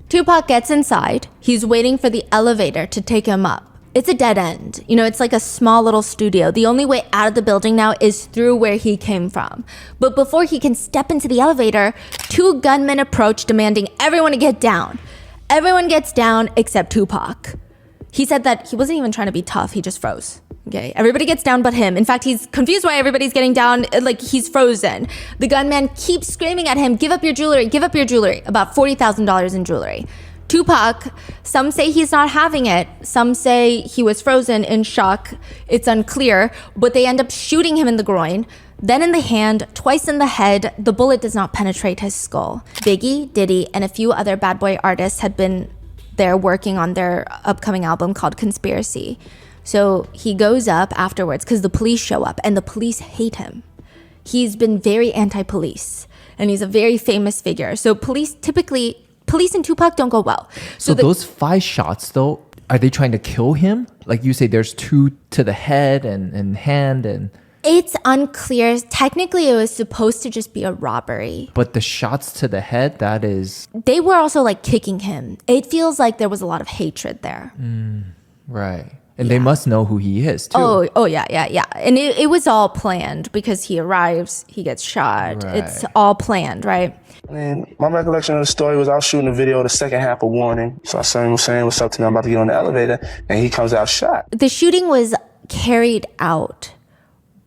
Tupac gets inside. He's waiting for the elevator to take him up. It's a dead end. You know, it's like a small little studio. The only way out of the building now is through where he came from. But before he can step into the elevator, 2 gunmen approach demanding everyone to get down. Everyone gets down except Tupac. He said that he wasn't even trying to be tough. He just froze. Okay, everybody gets down but him. In fact, he's confused why everybody's getting down, like he's frozen. The gunman keeps screaming at him, give up your jewelry, about $40,000 in jewelry. Tupac, some say he's not having it. Some say he was frozen in shock. It's unclear, but they end up shooting him in the groin, then in the hand, twice in the head. The bullet does not penetrate his skull. Biggie, Diddy, and a few other bad boy artists had been there working on their upcoming album called Conspiracy. So he goes up afterwards because the police show up and the police hate him. He's been very anti-police and he's a very famous figure. So police and Tupac don't go well. So those 5 shots, though, are they trying to kill him? Like you say, there's 2 to the head and hand and... It's unclear. Technically, it was supposed to just be a robbery. But the shots to the head, that is... They were also like kicking him. It feels like there was a lot of hatred there. Right. And they must know who he is, too. Oh, yeah. And it was all planned because he arrives, he gets shot. Right. It's all planned, right? And my recollection of the story was I was shooting a video, the second half of Warning. So I saw him saying what's up to me, I'm about to get on the elevator, and he comes out shot. The shooting was carried out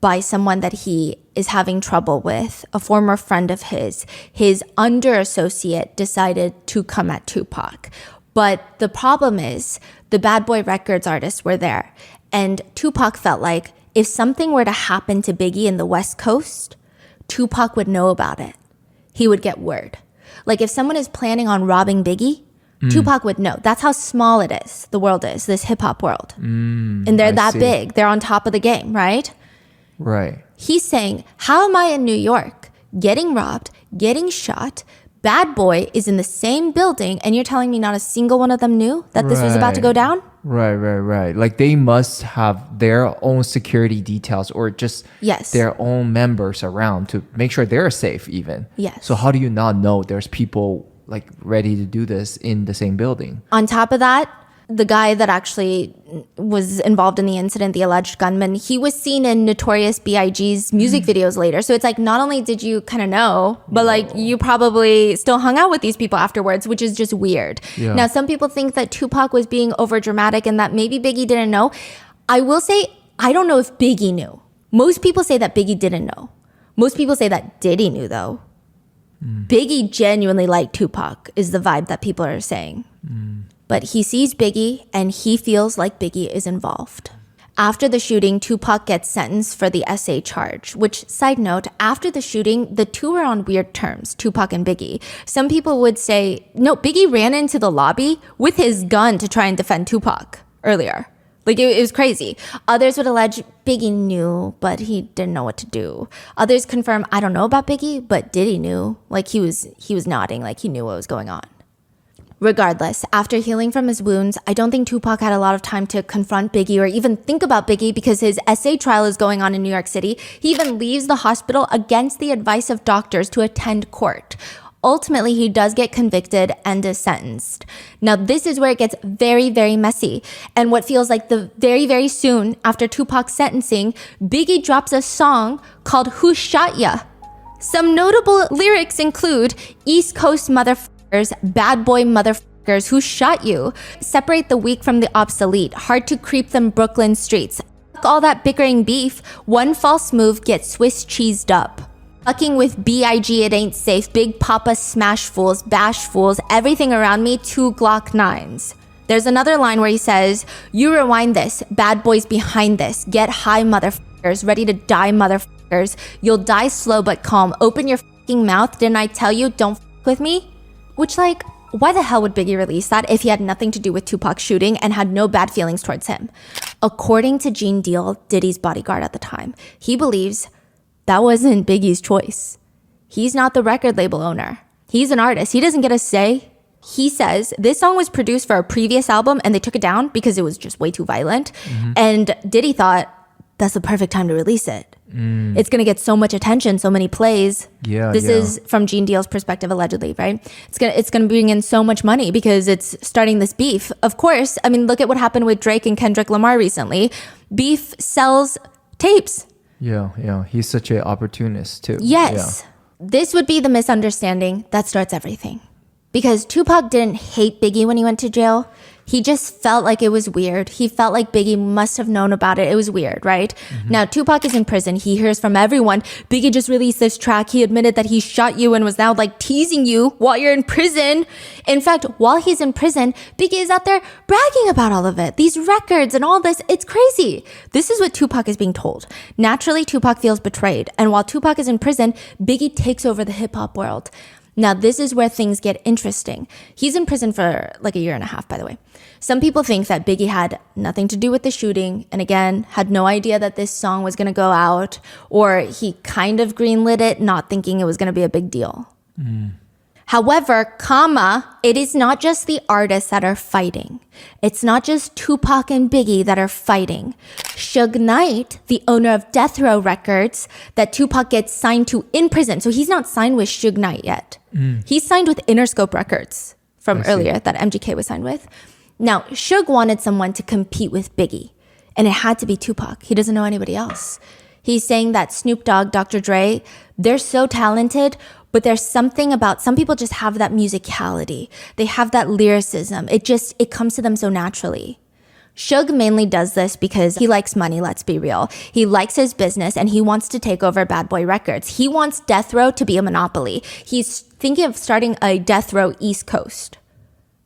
by someone that he is having trouble with, a former friend of his. His under associate decided to come at Tupac. But the problem is the Bad Boy Records artists were there. And Tupac felt like if something were to happen to Biggie in the West Coast, Tupac would know about it. He would get word. Like if someone is planning on robbing Biggie, Tupac would know. That's how small it is. The world is, this hip hop world. And they're that big. They're on top of the game, right? Right. He's saying, how am I in New York getting robbed, getting shot? Bad Boy is in the same building, and you're telling me not a single one of them knew that this was about to go down? Right. Like they must have their own security details or just their own members around to make sure they're safe even. Yes. So how do you not know there's people like ready to do this in the same building? On top of that, the guy that actually was involved in the incident, the alleged gunman, he was seen in Notorious B.I.G.'s music videos later. So it's like, not only did you kind of know, but like you probably still hung out with these people afterwards, which is just weird. Yeah. Now, some people think that Tupac was being over dramatic and that maybe Biggie didn't know. I will say, I don't know if Biggie knew. Most people say that Biggie didn't know. Most people say that Diddy knew though. Biggie genuinely liked Tupac is the vibe that people are saying. But he sees Biggie and he feels like Biggie is involved. After the shooting, Tupac gets sentenced for the SA charge, which, side note, after the shooting, the two were on weird terms, Tupac and Biggie. Some people would say, no, Biggie ran into the lobby with his gun to try and defend Tupac earlier. Like, it was crazy. Others would allege Biggie knew, but he didn't know what to do. Others confirm, I don't know about Biggie, but Diddy knew. Like, he was nodding, like he knew what was going on. Regardless, after healing from his wounds, I don't think Tupac had a lot of time to confront Biggie or even think about Biggie because his SA trial is going on in New York City. He even leaves the hospital against the advice of doctors to attend court. Ultimately, he does get convicted and is sentenced. Now, this is where it gets very, very messy. And what feels like the very, very soon after Tupac's sentencing, Biggie drops a song called Who Shot Ya? Some notable lyrics include East Coast motherfuckers, bad boy motherfuckers, who shot you? Separate the weak from the obsolete. Hard to creep them Brooklyn streets. Fuck all that bickering beef. One false move gets Swiss cheesed up. Fucking with B.I.G. it ain't safe. Big Papa smash fools, bash fools, everything around me, 2 Glock 9s. There's another line where he says, you rewind this, bad boys behind this. Get high motherfuckers, ready to die motherfuckers. You'll die slow but calm. Open your fucking mouth. Didn't I tell you, don't fuck with me? Which, like, why the hell would Biggie release that if he had nothing to do with Tupac's shooting and had no bad feelings towards him? According to Gene Deal, Diddy's bodyguard at the time, he believes that wasn't Biggie's choice. He's not the record label owner. He's an artist. He doesn't get a say. He says this song was produced for a previous album and they took it down because it was just way too violent. And Diddy thought that's the perfect time to release it. It's going to get so much attention, so many plays. This is from Gene Deal's perspective, allegedly, right? It's going to bring in so much money because it's starting this beef. Of course, I mean, look at what happened with Drake and Kendrick Lamar recently. Beef sells tapes. Yeah. He's such an opportunist too. Yes. This would be the misunderstanding that starts everything. Because Tupac didn't hate Biggie when he went to jail. He just felt like it was weird. He felt like Biggie must have known about it. It was weird, right? Now, Tupac is in prison. He hears from everyone. Biggie just released this track. He admitted that he shot you and was now like teasing you while you're in prison. In fact, while he's in prison, Biggie is out there bragging about all of it. These records and all this. It's crazy. This is what Tupac is being told. Naturally, Tupac feels betrayed. And while Tupac is in prison, Biggie takes over the hip hop world. Now, this is where things get interesting. He's in prison for like a year and a half, by the way. Some people think that Biggie had nothing to do with the shooting and again, had no idea that this song was going to go out, or he kind of greenlit it, not thinking it was going to be a big deal. However, it is not just the artists that are fighting. It's not just Tupac and Biggie that are fighting. Suge Knight, the owner of Death Row Records, that Tupac gets signed to in prison. So he's not signed with Suge Knight yet. He's signed with Interscope Records from earlier that MGK was signed with. Now, Suge wanted someone to compete with Biggie, and it had to be Tupac. He doesn't know anybody else. He's saying that Snoop Dogg, Dr. Dre, they're so talented, but there's something about, some people just have that musicality. They have that lyricism. It comes to them so naturally. Suge mainly does this because he likes money, let's be real. He likes his business and he wants to take over Bad Boy Records. He wants Death Row to be a monopoly. He's thinking of starting a Death Row East Coast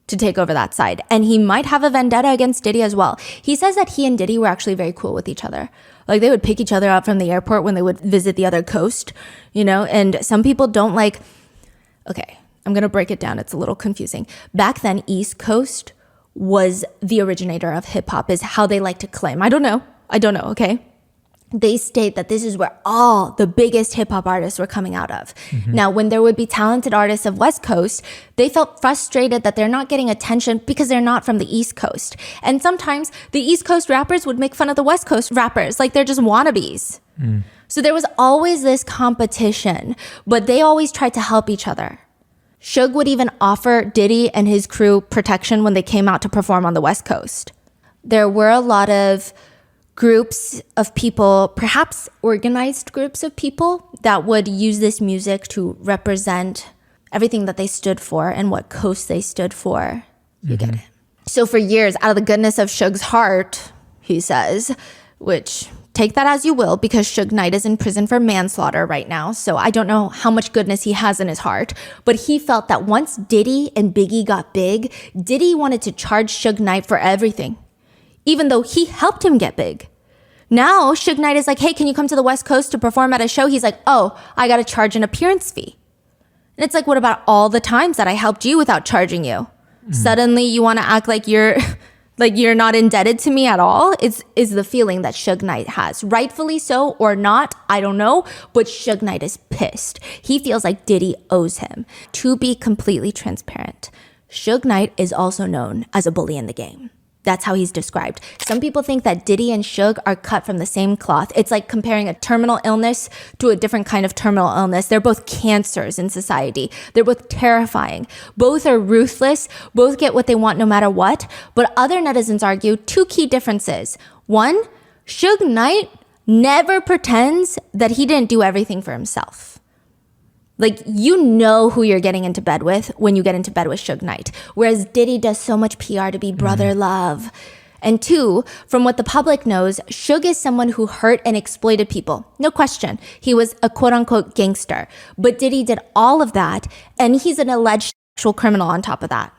to take over that side. And he might have a vendetta against Diddy as well. He says that he and Diddy were actually very cool with each other. Like they would pick each other up from the airport when they would visit the other coast, you know? And some people don't like, okay, I'm going to break it down. It's a little confusing. Back then, East Coast was the originator of hip hop, is how they like to claim. I don't know, okay? They state that this is where all the biggest hip hop artists were coming out of. Now, when there would be talented artists of West Coast, they felt frustrated that they're not getting attention because they're not from the East Coast. And sometimes the East Coast rappers would make fun of the West Coast rappers, like they're just wannabes. So there was always this competition, but they always tried to help each other. Suge would even offer Diddy and his crew protection when they came out to perform on the West Coast. There were a lot of groups of people, perhaps organized groups of people, that would use this music to represent everything that they stood for and what coast they stood for. You get it. So for years, out of the goodness of Suge's heart, he says, which take that as you will, because Suge Knight is in prison for manslaughter right now. So I don't know how much goodness he has in his heart. But he felt that once Diddy and Biggie got big, Diddy wanted to charge Suge Knight for everything, even though he helped him get big. Now, Suge Knight is like, hey, can you come to the West Coast to perform at a show? He's like, oh, I got to charge an appearance fee. And it's like, what about all the times that I helped you without charging you? Suddenly you want to act like you're not indebted to me at all? Is the feeling that Suge Knight has. Rightfully so or not, I don't know, but Suge Knight is pissed. He feels like Diddy owes him. To be completely transparent, Suge Knight is also known as a bully in the game. That's how he's described. Some people think that Diddy and Suge are cut from the same cloth. It's like comparing a terminal illness to a different kind of terminal illness. They're both cancers in society. They're both terrifying. Both are ruthless. Both get what they want no matter what. But other netizens argue two key differences. One, Suge Knight never pretends that he didn't do everything for himself. Like, you know who you're getting into bed with when you get into bed with Suge Knight. Whereas Diddy does so much PR to be brother love. And two, from what the public knows, Suge is someone who hurt and exploited people. No question. He was a quote-unquote gangster. But Diddy did all of that, and he's an alleged sexual criminal on top of that.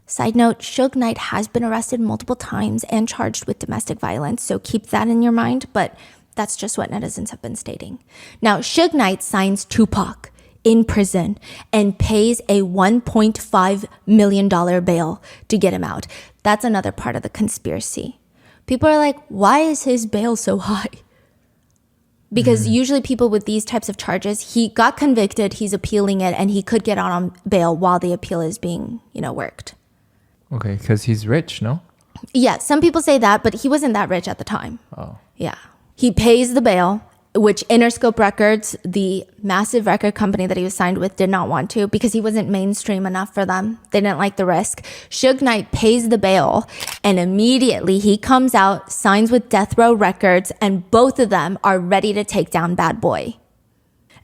Side note, Suge Knight has been arrested multiple times and charged with domestic violence, so keep that in your mind, but that's just what netizens have been stating. Now, Suge Knight signs Tupac in prison and pays a $1.5 million bail to get him out. That's another part of the conspiracy. People are like, why is his bail so high? Because usually people with these types of charges, he got convicted, he's appealing it, and he could get out on bail while the appeal is being, worked. Okay, because he's rich, no? Yeah, some people say that, but he wasn't that rich at the time. Oh. Yeah. He pays the bail, which Interscope Records, the massive record company that he was signed with, did not want to because he wasn't mainstream enough for them. They didn't like the risk. Suge Knight pays the bail, and immediately he comes out, signs with Death Row Records, and both of them are ready to take down Bad Boy.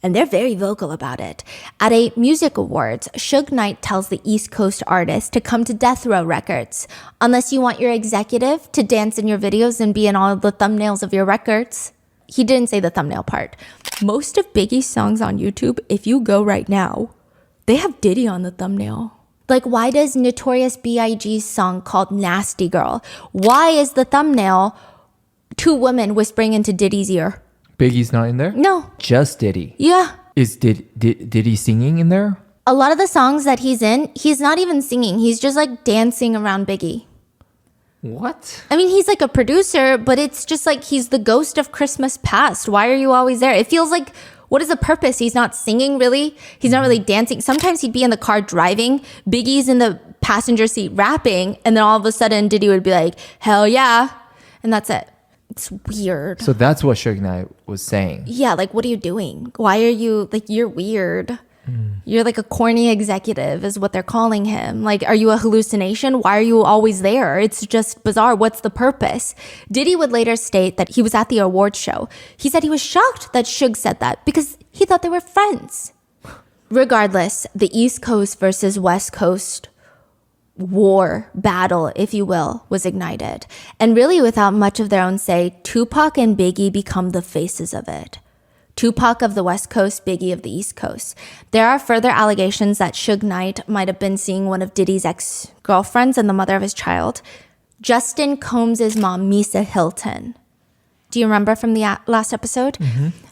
And they're very vocal about it. At a music awards, Suge Knight tells the East Coast artist to come to Death Row Records, unless you want your executive to dance in your videos and be in all the thumbnails of your records. He didn't say the thumbnail part. Most of Biggie's songs on YouTube, if you go right now, they have Diddy on the thumbnail. Like, why does Notorious B.I.G.'s song called Nasty Girl? Why is the thumbnail two women whispering into Diddy's ear? Biggie's not in there? No. Just Diddy? Yeah. Is Diddy singing in there? A lot of the songs that he's in, he's not even singing. He's just like dancing around Biggie. What? I mean, he's like a producer, but it's just like he's the ghost of Christmas past. Why are you always there? It feels like, what is the purpose? He's not singing, really. He's not really dancing. Sometimes he'd be in the car driving. Biggie's in the passenger seat rapping. And then all of a sudden, Diddy would be like, hell yeah. And that's it. It's weird. So that's what Suge Knight was saying. Yeah, like, what are you doing? Why are you, like, you're weird. You're like a corny executive is what they're calling him. Like, are you a hallucination? Why are you always there? It's just bizarre. What's the purpose? Diddy would later state that he was at the award show. He said he was shocked that Suge said that because he thought they were friends. Regardless, the East Coast versus West Coast war, battle, if you will, was ignited. And really, without much of their own say, Tupac and Biggie become the faces of it. Tupac of the West Coast, Biggie of the East Coast. There are further allegations that Suge Knight might have been seeing one of Diddy's ex-girlfriends and the mother of his child, Justin Combs' mom, Misa Hilton. Do you remember from the last episode?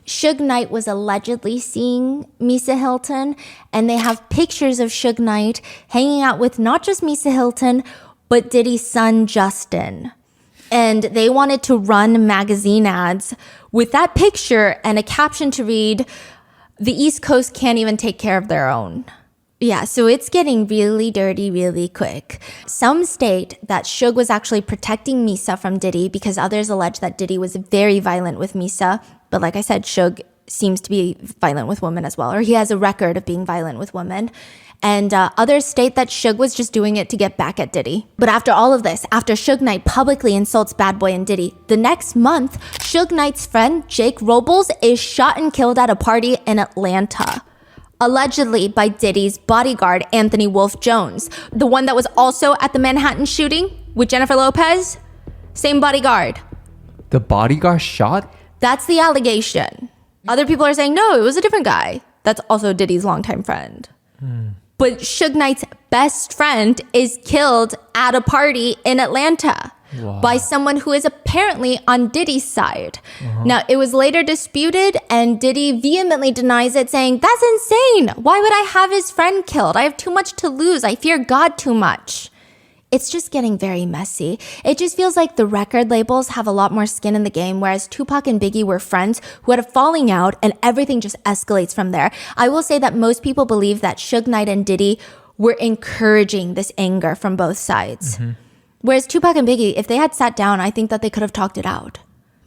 Suge Knight was allegedly seeing Misa Hilton, and they have pictures of Suge Knight hanging out with not just Misa Hilton, but Diddy's son, Justin. And they wanted to run magazine ads with that picture and a caption to read, "The East Coast can't even take care of their own." Yeah, so it's getting really dirty really quick. Some state that Suge was actually protecting Misa from Diddy because others allege that Diddy was very violent with Misa. But like I said, Suge seems to be violent with women as well, or he has a record of being violent with women. And others state that Suge was just doing it to get back at Diddy. But after all of this, after Suge Knight publicly insults Bad Boy and Diddy, the next month, Suge Knight's friend, Jake Robles, is shot and killed at a party in Atlanta. Allegedly by Diddy's bodyguard, Anthony Wolf Jones, the one that was also at the Manhattan shooting with Jennifer Lopez. Same bodyguard. The bodyguard shot? That's the allegation. Other people are saying, no, it was a different guy. That's also Diddy's longtime friend. But Suge Knight's best friend is killed at a party in Atlanta. Wow. By someone who is apparently on Diddy's side. Now, it was later disputed, and Diddy vehemently denies it, saying, "That's insane. Why would I have his friend killed? I have too much to lose. I fear God too much." It's just getting very messy. It just feels like the record labels have a lot more skin in the game, whereas Tupac and Biggie were friends who had a falling out, and everything just escalates from there. I will say that most people believe that Suge Knight and Diddy were encouraging this anger from both sides. Whereas Tupac and Biggie, if they had sat down, I think that they could have talked it out.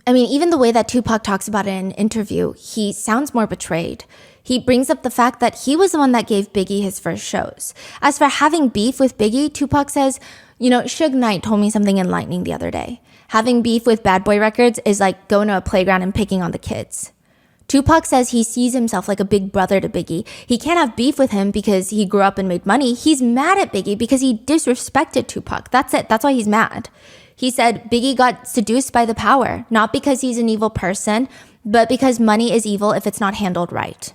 I mean, even the way that Tupac talks about it in an interview, he sounds more betrayed. He brings up the fact that he was the one that gave Biggie his first shows. As for having beef with Biggie, Tupac says, you know, Suge Knight told me something enlightening the other day. Having beef with Bad Boy Records is like going to a playground and picking on the kids. Tupac says he sees himself like a big brother to Biggie. He can't have beef with him because he grew up and made money. He's mad at Biggie because he disrespected Tupac. That's it. That's why he's mad. He said Biggie got seduced by the power, not because he's an evil person, but because money is evil if it's not handled right.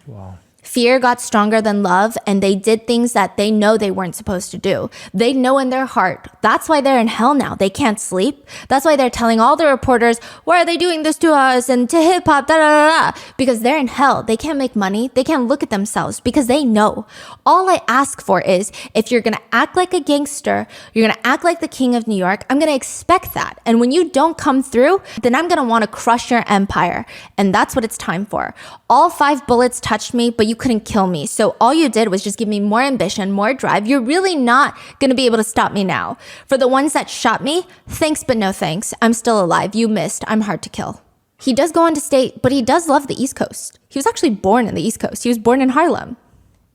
Wow. Fear got stronger than love, and they did things that they know they weren't supposed to do. They know in their heart. That's why they're in hell now. They can't sleep. That's why they're telling all the reporters, why are they doing this to us and to hip hop, da da da da. Because they're in hell. They can't make money. They can't look at themselves because they know. All I ask for is, if you're going to act like a gangster, you're going to act like the king of New York, I'm going to expect that. And when you don't come through, then I'm going to want to crush your empire. And that's what it's time for. All 5 bullets touched me, but you couldn't kill me. So all you did was just give me more ambition, more drive. You're really not going to be able to stop me now. For the ones that shot me, thanks but no thanks. I'm still alive. You missed. I'm hard to kill. He does go on to state, but he does love the East Coast. He was actually born in the East Coast. He was born in Harlem.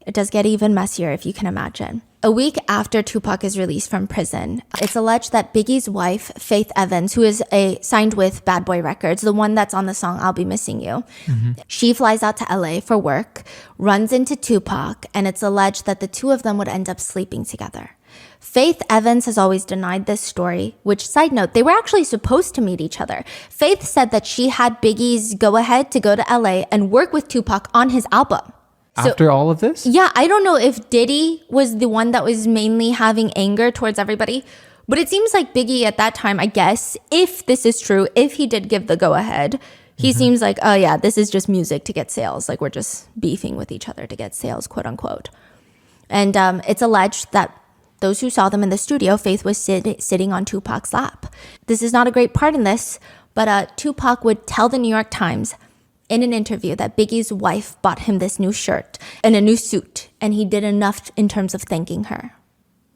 It does get even messier if you can imagine. A week after Tupac is released from prison, it's alleged that Biggie's wife, Faith Evans, who is signed with Bad Boy Records, the one that's on the song I'll Be Missing You, she flies out to LA for work, runs into Tupac, and it's alleged that the two of them would end up sleeping together. Faith Evans has always denied this story, which, side note, they were actually supposed to meet each other. Faith said that she had Biggie's go-ahead to go to LA and work with Tupac on his album. After all of this? Yeah, I don't know if Diddy was the one that was mainly having anger towards everybody, but it seems like Biggie at that time, I guess, if this is true, if he did give the go-ahead, he seems like, oh yeah, this is just music to get sales. Like we're just beefing with each other to get sales, quote unquote. And it's alleged that those who saw them in the studio, Faith was sitting on Tupac's lap. This is not a great part in this, but Tupac would tell the New York Times in an interview that Biggie's wife bought him this new shirt and a new suit, and he did enough in terms of thanking her,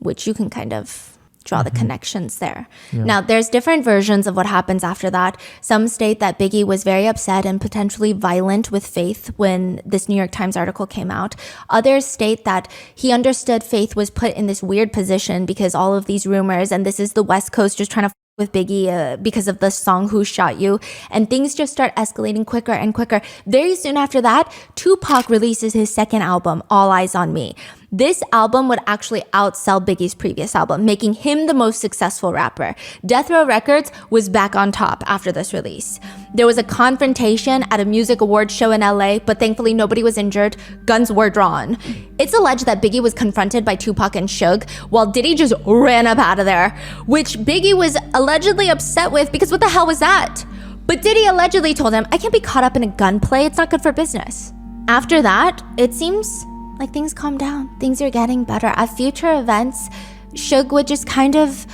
which you can kind of draw the connections there. Yeah. Now, there's different versions of what happens after that. Some state that Biggie was very upset and potentially violent with Faith when this New York Times article came out. Others state that he understood Faith was put in this weird position because all of these rumors, and this is the West Coast just trying to with Biggie because of the song Who Shot You, and things just start escalating quicker and quicker. Very soon after that, Tupac releases his second album, All Eyes on Me. This album would actually outsell Biggie's previous album, making him the most successful rapper. Death Row Records was back on top after this release. There was a confrontation at a music awards show in LA, but thankfully nobody was injured. Guns were drawn. It's alleged that Biggie was confronted by Tupac and Suge, while Diddy just ran up out of there, which Biggie was allegedly upset with because what the hell was that? But Diddy allegedly told him, I can't be caught up in a gunplay. It's not good for business. After that, it seems like things calmed down. Things are getting better. At future events, Suge would just kind of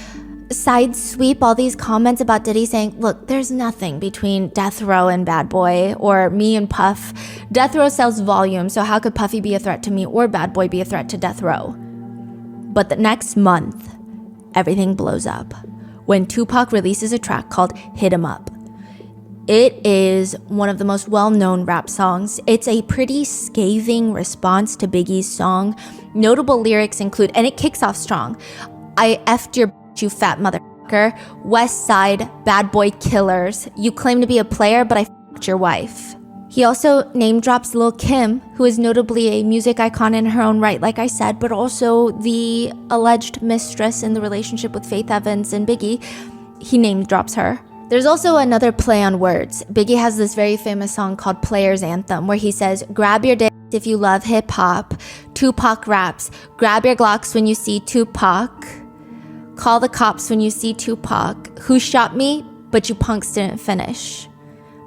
side sweep all these comments about Diddy saying, look, there's nothing between Death Row and Bad Boy or me and Puff. Death Row sells volume, so how could Puffy be a threat to me or Bad Boy be a threat to Death Row? But the next month, everything blows up when Tupac releases a track called Hit 'Em Up. It is one of the most well-known rap songs. It's a pretty scathing response to Biggie's song. Notable lyrics include, and it kicks off strong, I effed your bitch, you fat motherfucker. West Side, bad boy killers. You claim to be a player, but I fucked your wife. He also name drops Lil' Kim, who is notably a music icon in her own right, like I said, but also the alleged mistress in the relationship with Faith Evans and Biggie. He name drops her. There's also another play on words. Biggie has this very famous song called Player's Anthem, where he says, grab your dick if you love hip hop. Tupac raps, grab your Glocks when you see Tupac. Call the cops when you see Tupac. Who shot me? But you punks didn't finish.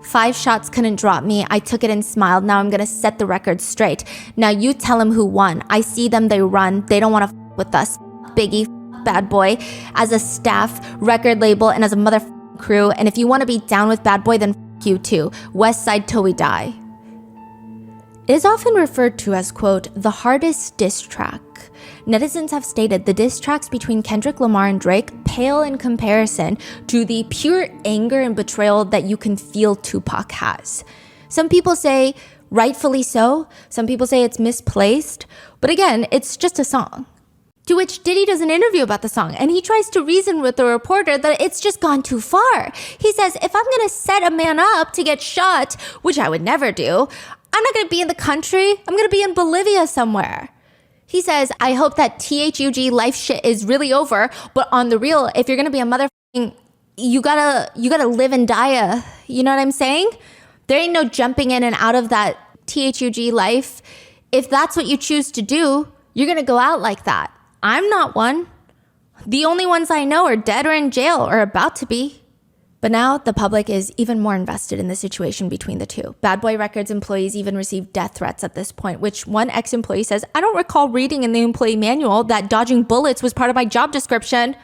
5 shots couldn't drop me. I took it and smiled. Now I'm gonna set the record straight. Now you tell them who won. I see them, they run. They don't wanna f with us. Biggie, Bad Boy. As a staff, record label, and as a motherfucking crew. And if you wanna be down with Bad Boy, then f you too. West Side till we die. It is often referred to as, quote, the hardest diss track. Netizens have stated the diss tracks between Kendrick Lamar and Drake pale in comparison to the pure anger and betrayal that you can feel Tupac has. Some people say rightfully so, some people say it's misplaced, but again, it's just a song. To which Diddy does an interview about the song, and he tries to reason with the reporter that it's just gone too far. He says, if I'm gonna set a man up to get shot, which I would never do, I'm not gonna be in the country, I'm gonna be in Bolivia somewhere. He says, I hope that THUG life shit is really over, but on the real, if you're gonna be a motherfucking, you gotta live and die, you know what I'm saying? There ain't no jumping in and out of that THUG life. If that's what you choose to do, you're gonna go out like that. I'm not one. The only ones I know are dead or in jail or about to be. But now the public is even more invested in the situation between the two. Bad Boy Records employees even received death threats at this point, which one ex-employee says, I don't recall reading in the employee manual that dodging bullets was part of my job description.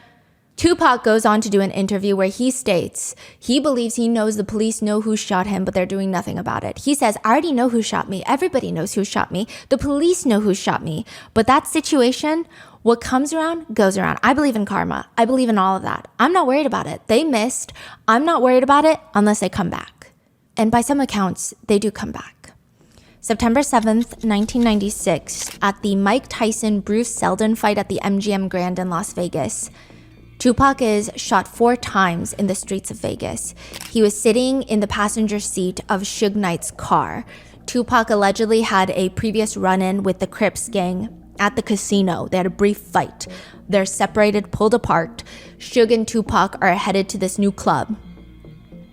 Tupac goes on to do an interview where he states he believes he knows the police know who shot him, but they're doing nothing about it. He says, I already know who shot me. Everybody knows who shot me. The police know who shot me. But that situation, what comes around goes around. I believe in karma. I believe in all of that. I'm not worried about it. They missed. I'm not worried about it unless they come back. And by some accounts, they do come back. September 7th, 1996, at the Mike Tyson-Bruce Seldon fight at the MGM Grand in Las Vegas, Tupac is shot 4 times in the streets of Vegas. He was sitting in the passenger seat of Suge Knight's car. Tupac allegedly had a previous run-in with the Crips gang at the casino. They had a brief fight. They're separated, pulled apart. Suge and Tupac are headed to this new club.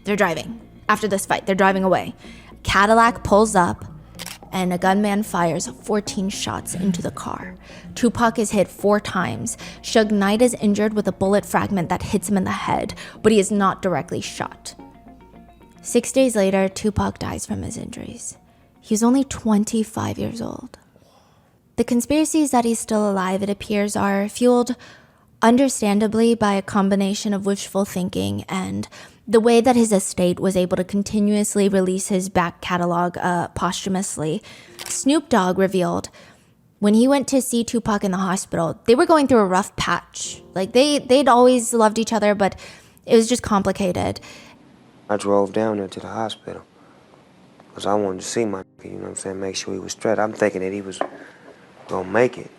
They're driving. After this fight, they're driving away. Cadillac pulls up, and a gunman fires 14 shots into the car. Tupac is hit 4 times. Suge Knight is injured with a bullet fragment that hits him in the head, but he is not directly shot. 6 days later, Tupac dies from his injuries. He was only 25 years old. The conspiracies that he's still alive, it appears, are fueled understandably by a combination of wishful thinking and the way that his estate was able to continuously release his back catalog posthumously. Snoop Dogg revealed when he went to see Tupac in the hospital, they were going through a rough patch. Like they'd always loved each other, but it was just complicated. I drove down there to the hospital because I wanted to see my, you know what I'm saying, make sure he was straight. I'm thinking that he was gonna make it.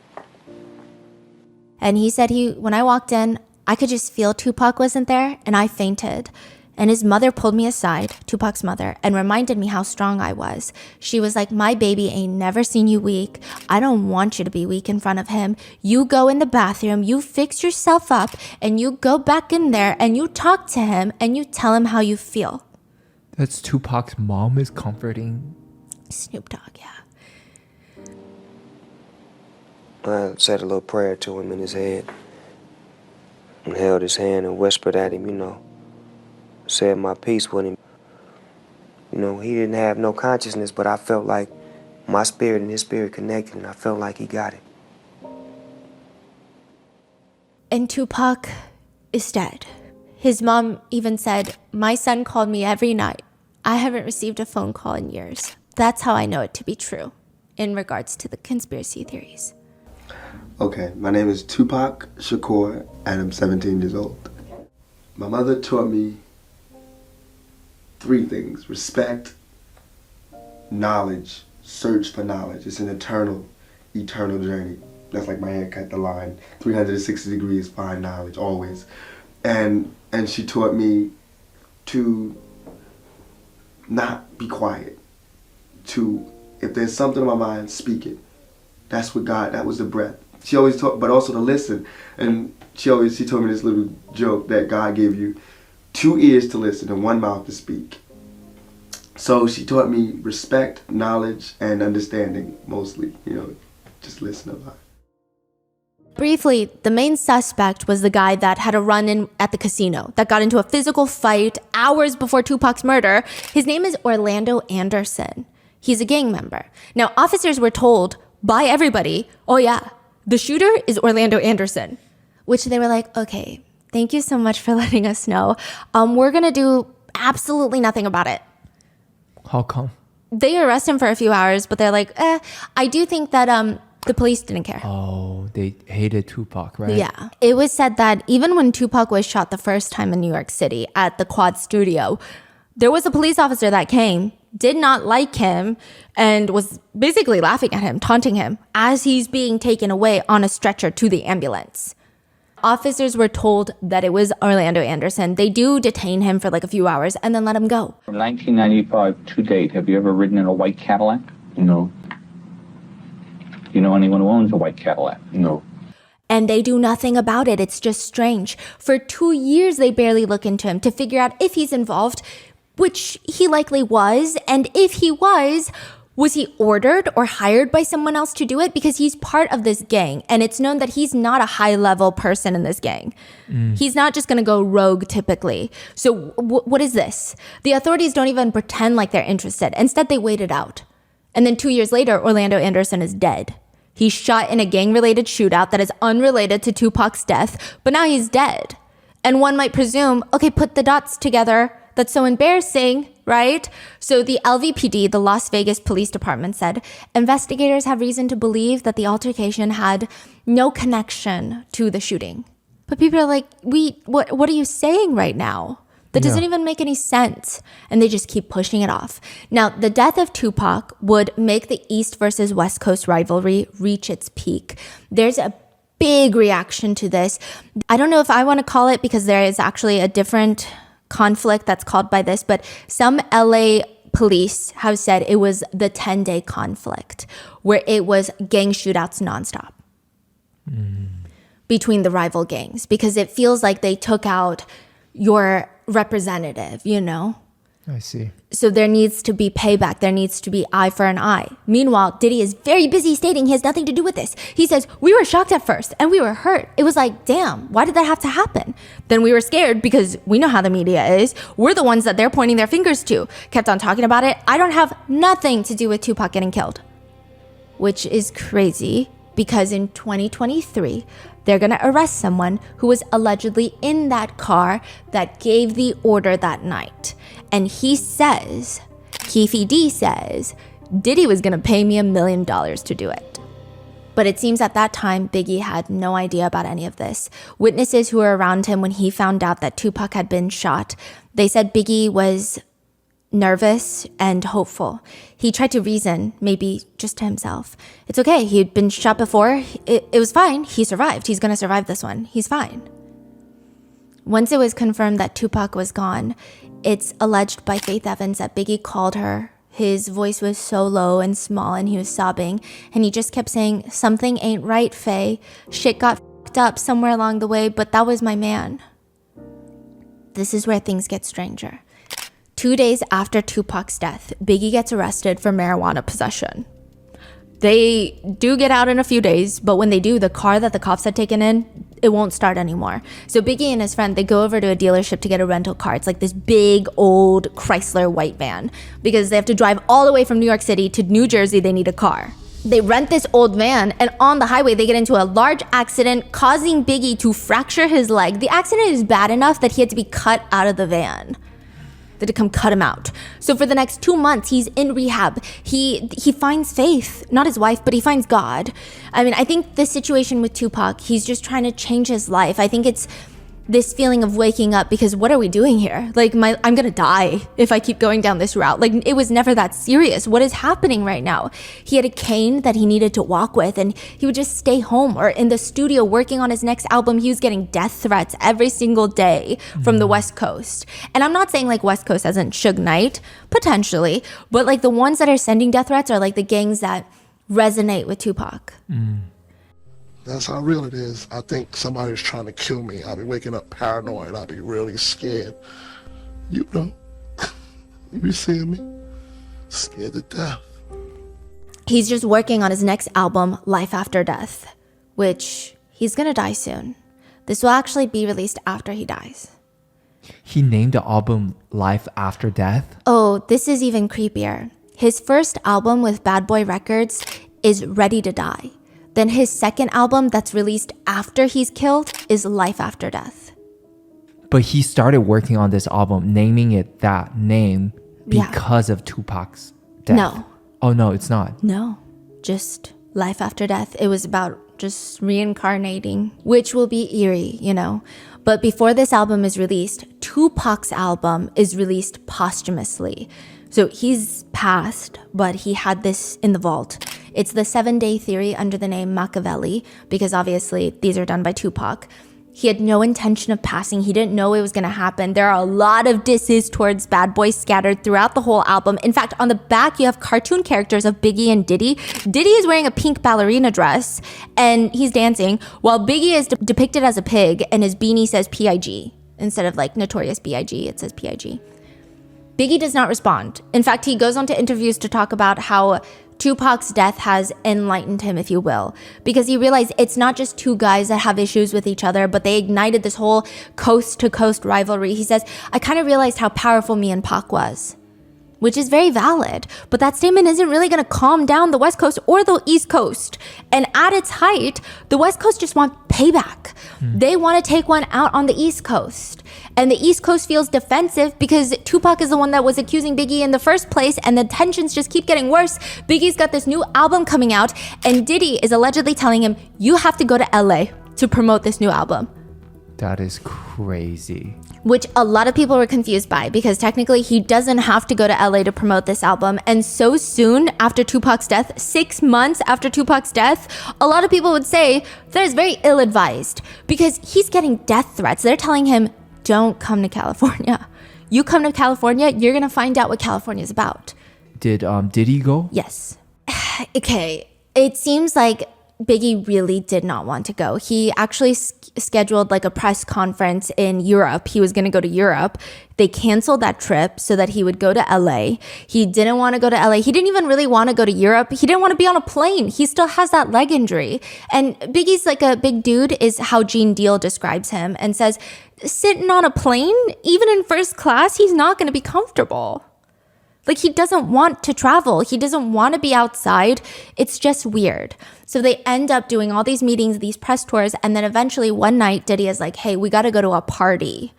And he said when I walked in, I could just feel Tupac wasn't there, and I fainted. And his mother pulled me aside, Tupac's mother, and reminded me how strong I was. She was like, my baby ain't never seen you weak. I don't want you to be weak in front of him. You go in the bathroom, you fix yourself up, and you go back in there, and you talk to him, and you tell him how you feel. That's Tupac's mom is comforting Snoop Dogg, yeah. I said a little prayer to him in his head and held his hand and whispered at him, you know. Said my piece with him. You know, he didn't have no consciousness, but I felt like my spirit and his spirit connected, and I felt like he got it. And Tupac is dead. His mom even said, "My son called me every night. I haven't received a phone call in years." That's how I know it to be true in regards to the conspiracy theories. Okay, my name is Tupac Shakur, and I'm 17 years old. My mother taught me 3 things: respect, knowledge, search for knowledge. It's an eternal journey. That's like my haircut, the line, 360 degrees, find knowledge, always. And she taught me to not be quiet. If there's something in my mind, speak it. That's what that was the breath. She always taught, but also to listen. And she told me this little joke that God gave you 2 ears to listen and 1 mouth to speak. So she taught me respect, knowledge, and understanding mostly, just listen a lot. Briefly, the main suspect was the guy that had a run-in at the casino, that got into a physical fight hours before Tupac's murder. His name is Orlando Anderson. He's a gang member. Now, officers were told by everybody, "Oh yeah, the shooter is Orlando Anderson," which they were like, "Okay, thank you so much for letting us know. We're gonna do absolutely nothing about it." How come? They arrest him for a few hours, but they're like, I do think that the police didn't care. Oh, they hated Tupac, right? Yeah. It was said that even when Tupac was shot the first time in New York City at the Quad Studio, there was a police officer that came, did not like him, and was basically laughing at him, taunting him, as he's being taken away on a stretcher to the ambulance. Officers were told that it was Orlando Anderson. They do detain him for like a few hours and then let him go. From 1995 to date, have you ever ridden in a white Cadillac? No. You know anyone who owns a white Cadillac? No. And they do nothing about it. It's just strange. For 2 years, they barely look into him to figure out if he's involved, which he likely was. And if he was he ordered or hired by someone else to do it? Because he's part of this gang, and it's known that he's not a high-level person in this gang. He's not just going to go rogue typically. So what is this? The authorities don't even pretend like they're interested. Instead, they wait it out. And then 2 years later, Orlando Anderson is dead. He's shot in a gang-related shootout that is unrelated to Tupac's death, but now he's dead. And one might presume, okay, put the dots together. That's so embarrassing, right? So the LVPD, the Las Vegas Police Department, said investigators have reason to believe that the altercation had no connection to the shooting. But people are like, what are you saying right now? That doesn't even make any sense. And they just keep pushing it off. Now, the death of Tupac would make the East versus West Coast rivalry reach its peak. There's a big reaction to this. I don't know if I want to call it, because there is actually a different conflict that's called by this, but some LA police have said it was the 10-day conflict, where it was gang shootouts nonstop between the rival gangs, because it feels like they took out your representative, I see. So there needs to be payback. There needs to be eye for an eye. Meanwhile, Diddy is very busy stating he has nothing to do with this. He says, we were shocked at first and we were hurt. It was like, damn, why did that have to happen? Then we were scared because we know how the media is. We're the ones that they're pointing their fingers to. Kept on talking about it. I don't have nothing to do with Tupac getting killed. Which is crazy, because in 2023, they're going to arrest someone who was allegedly in that car that gave the order that night. And he says, Keefe D says, Diddy was going to pay me $1 million to do it. But it seems at that time, Biggie had no idea about any of this. Witnesses who were around him when he found out that Tupac had been shot, they said Biggie was nervous and hopeful. He tried to reason, maybe just to himself. It's okay. He had been shot before. It was fine. He survived. He's going to survive this one. He's fine. Once it was confirmed that Tupac was gone, it's alleged by Faith Evans that Biggie called her. His voice was so low and small and he was sobbing. And he just kept saying, something ain't right, Faye. Shit got fucked up somewhere along the way, but that was my man. This is where things get stranger. 2 days after Tupac's death, Biggie gets arrested for marijuana possession. They do get out in a few days, but when they do, the car that the cops had taken in, it won't start anymore. So Biggie and his friend, they go over to a dealership to get a rental car. It's like this big old Chrysler white van because they have to drive all the way from New York City to New Jersey. They need a car. They rent this old van, and on the highway, they get into a large accident, causing Biggie to fracture his leg. The accident is bad enough that he had to be cut out of the van. They had to come cut him out. So for the next 2 months, he's in rehab. He finds faith, not his wife, but he finds God. I mean, I think the situation with Tupac, he's just trying to change his life. I think it's this feeling of waking up because what are we doing here? Like, I'm gonna die if I keep going down this route. Like, it was never that serious. What is happening right now? He had a cane that he needed to walk with, and he would just stay home or in the studio working on his next album. He was getting death threats every single day from the West Coast. And I'm not saying like West Coast as in Suge Knight, potentially, but like the ones that are sending death threats are like the gangs that resonate with Tupac. That's how real it is. I think somebody's trying to kill me. I'll be waking up paranoid. I'll be really scared. You know, you be seeing me? Scared to death. He's just working on his next album, Life After Death, which he's gonna die soon. This will actually be released after he dies. He named the album Life After Death? Oh, this is even creepier. His first album with Bad Boy Records is Ready to Die. Then his second album that's released after he's killed is Life After Death. But he started working on this album, naming it that name because of Tupac's death. No. Oh, no, it's not. No, just Life After Death. It was about just reincarnating, which will be eerie, you know. But before this album is released, Tupac's album is released posthumously. So he's passed, but he had this in the vault. It's the 7-day theory under the name Machiavelli, because obviously these are done by Tupac. He had no intention of passing. He didn't know it was going to happen. There are a lot of disses towards Bad Boy scattered throughout the whole album. In fact, on the back, you have cartoon characters of Biggie and Diddy. Diddy is wearing a pink ballerina dress, and he's dancing, while Biggie is depicted as a pig, and his beanie says P.I.G. Instead of like Notorious B.I.G., it says P.I.G. Biggie does not respond. In fact, he goes on to interviews to talk about how Tupac's death has enlightened him, if you will, because he realized it's not just two guys that have issues with each other, but they ignited this whole coast-to-coast rivalry. He says, I kind of realized how powerful me and Pac was, which is very valid, but that statement isn't really going to calm down the West Coast or the East Coast. And at its height, the West Coast just want payback. They want to take one out on the East Coast. And the East Coast feels defensive because Tupac is the one that was accusing Biggie in the first place, and the tensions just keep getting worse. Biggie's got this new album coming out, and Diddy is allegedly telling him, you have to go to LA to promote this new album. That is crazy. Which a lot of people were confused by, because technically he doesn't have to go to LA to promote this album. And so soon after Tupac's death, 6 months after Tupac's death, a lot of people would say that is very ill-advised because he's getting death threats. They're telling him, don't come to California. You come to California, you're going to find out what California is about. Did he go? Yes. Okay. It seems like Biggie really did not want to go. He actually scheduled like a press conference in Europe. He was going to go to Europe. They canceled that trip so that he would go to LA. He didn't want to go to LA. He didn't even really want to go to Europe. He didn't want to be on a plane. He still has that leg injury. And Biggie's like a big dude is how Gene Deal describes him, and says sitting on a plane, even in first class, he's not going to be comfortable. Like, he doesn't want to travel. He doesn't want to be outside. It's just weird. So they end up doing all these meetings, these press tours, and then eventually one night, Diddy is like, hey, we got to go to a party.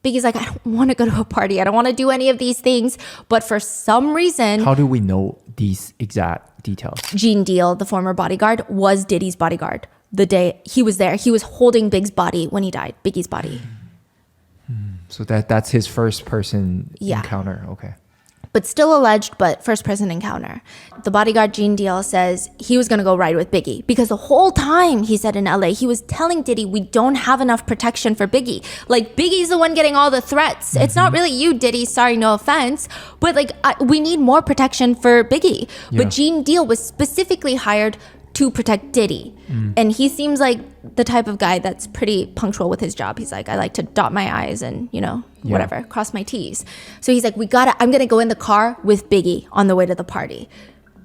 Biggie's like, I don't want to go to a party. I don't want to do any of these things. But for some reason... How do we know these exact details? Gene Deal, the former bodyguard, was Diddy's bodyguard the day he was there. He was holding Big's body when he died, Biggie's body. So that's his first person encounter. Okay. But still alleged, but first person encounter. The bodyguard, Gene Deal, says he was going to go ride with Biggie because the whole time, he said in LA, he was telling Diddy, we don't have enough protection for Biggie. Like, Biggie's the one getting all the threats. It's not really you, Diddy. Sorry, no offense. But like, we need more protection for Biggie. Yeah. But Gene Deal was specifically hired to protect Diddy. And he seems like the type of guy that's pretty punctual with his job. He's like, I like to dot my I's and, whatever, cross my T's. So he's like, I'm going to go in the car with Biggie on the way to the party.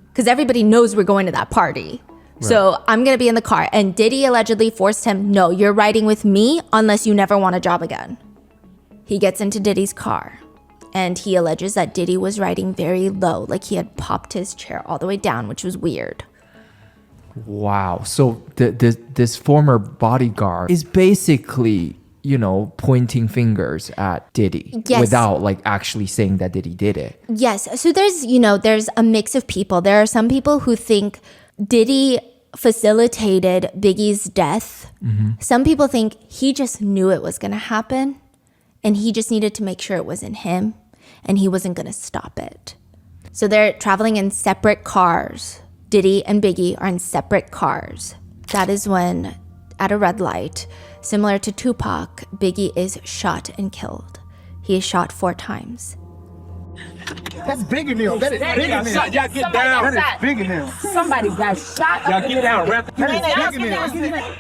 Because everybody knows we're going to that party. So I'm going to be in the car. And Diddy allegedly forced him, no, you're riding with me unless you never want a job again. He gets into Diddy's car. And he alleges that Diddy was riding very low, like he had popped his chair all the way down, which was weird. Wow. So this former bodyguard is basically, pointing fingers at Diddy without like actually saying that Diddy did it. Yes. So there's a mix of people. There are some people who think Diddy facilitated Biggie's death. Some people think he just knew it was going to happen and he just needed to make sure it wasn't him and he wasn't going to stop it. So they're traveling in separate cars. Diddy and Biggie are in separate cars. That is when, at a red light, similar to Tupac, Biggie is shot and killed. He is shot 4 times. That's big in there. That is big in there. Y'all get down. That is big in there. Somebody got shot. Y'all get down. That is big in there.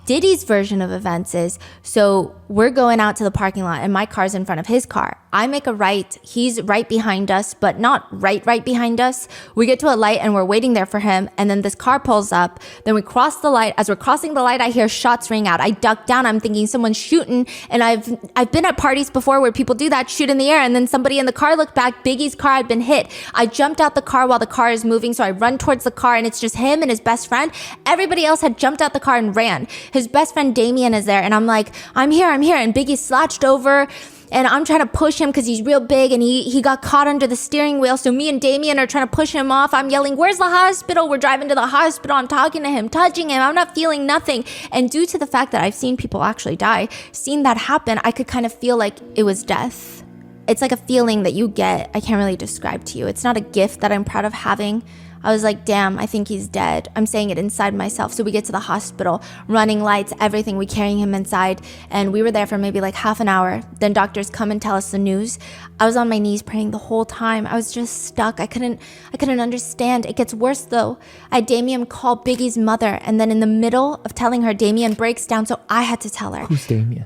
Diddy's version of events is, so we're going out to the parking lot and my car's in front of his car. I make a right, he's right behind us, but not right behind us. We get to a light and we're waiting there for him. And then this car pulls up. Then we cross the light. As we're crossing the light, I hear shots ring out. I duck down. I'm thinking someone's shooting. And I've been at parties before where people do that, shoot in the air. And then somebody in the car looked back. Biggie's car had been hit. I jumped out the car while the car is moving. So I run towards the car and it's just him and his best friend. Everybody else had jumped out the car and ran. His best friend Damien is there. And I'm like, I'm here. And Biggie slouched over. And I'm trying to push him because he's real big and he got caught under the steering wheel. So me and Damien are trying to push him off. I'm yelling, where's the hospital? We're driving to the hospital. I'm talking to him, touching him. I'm not feeling nothing. And due to the fact that I've seen people actually die, seen that happen, I could kind of feel like it was death. It's like a feeling that you get. I can't really describe to you. It's not a gift that I'm proud of having. I was like, damn, I think he's dead. I'm saying it inside myself. So we get to the hospital, running lights, everything. We carrying him inside. And we were there for maybe like half an hour. Then doctors come and tell us the news. I was on my knees praying the whole time. I was just stuck. I couldn't understand. It gets worse though. I had Damien call Biggie's mother. And then in the middle of telling her, Damien breaks down. So I had to tell her. Who's Damien?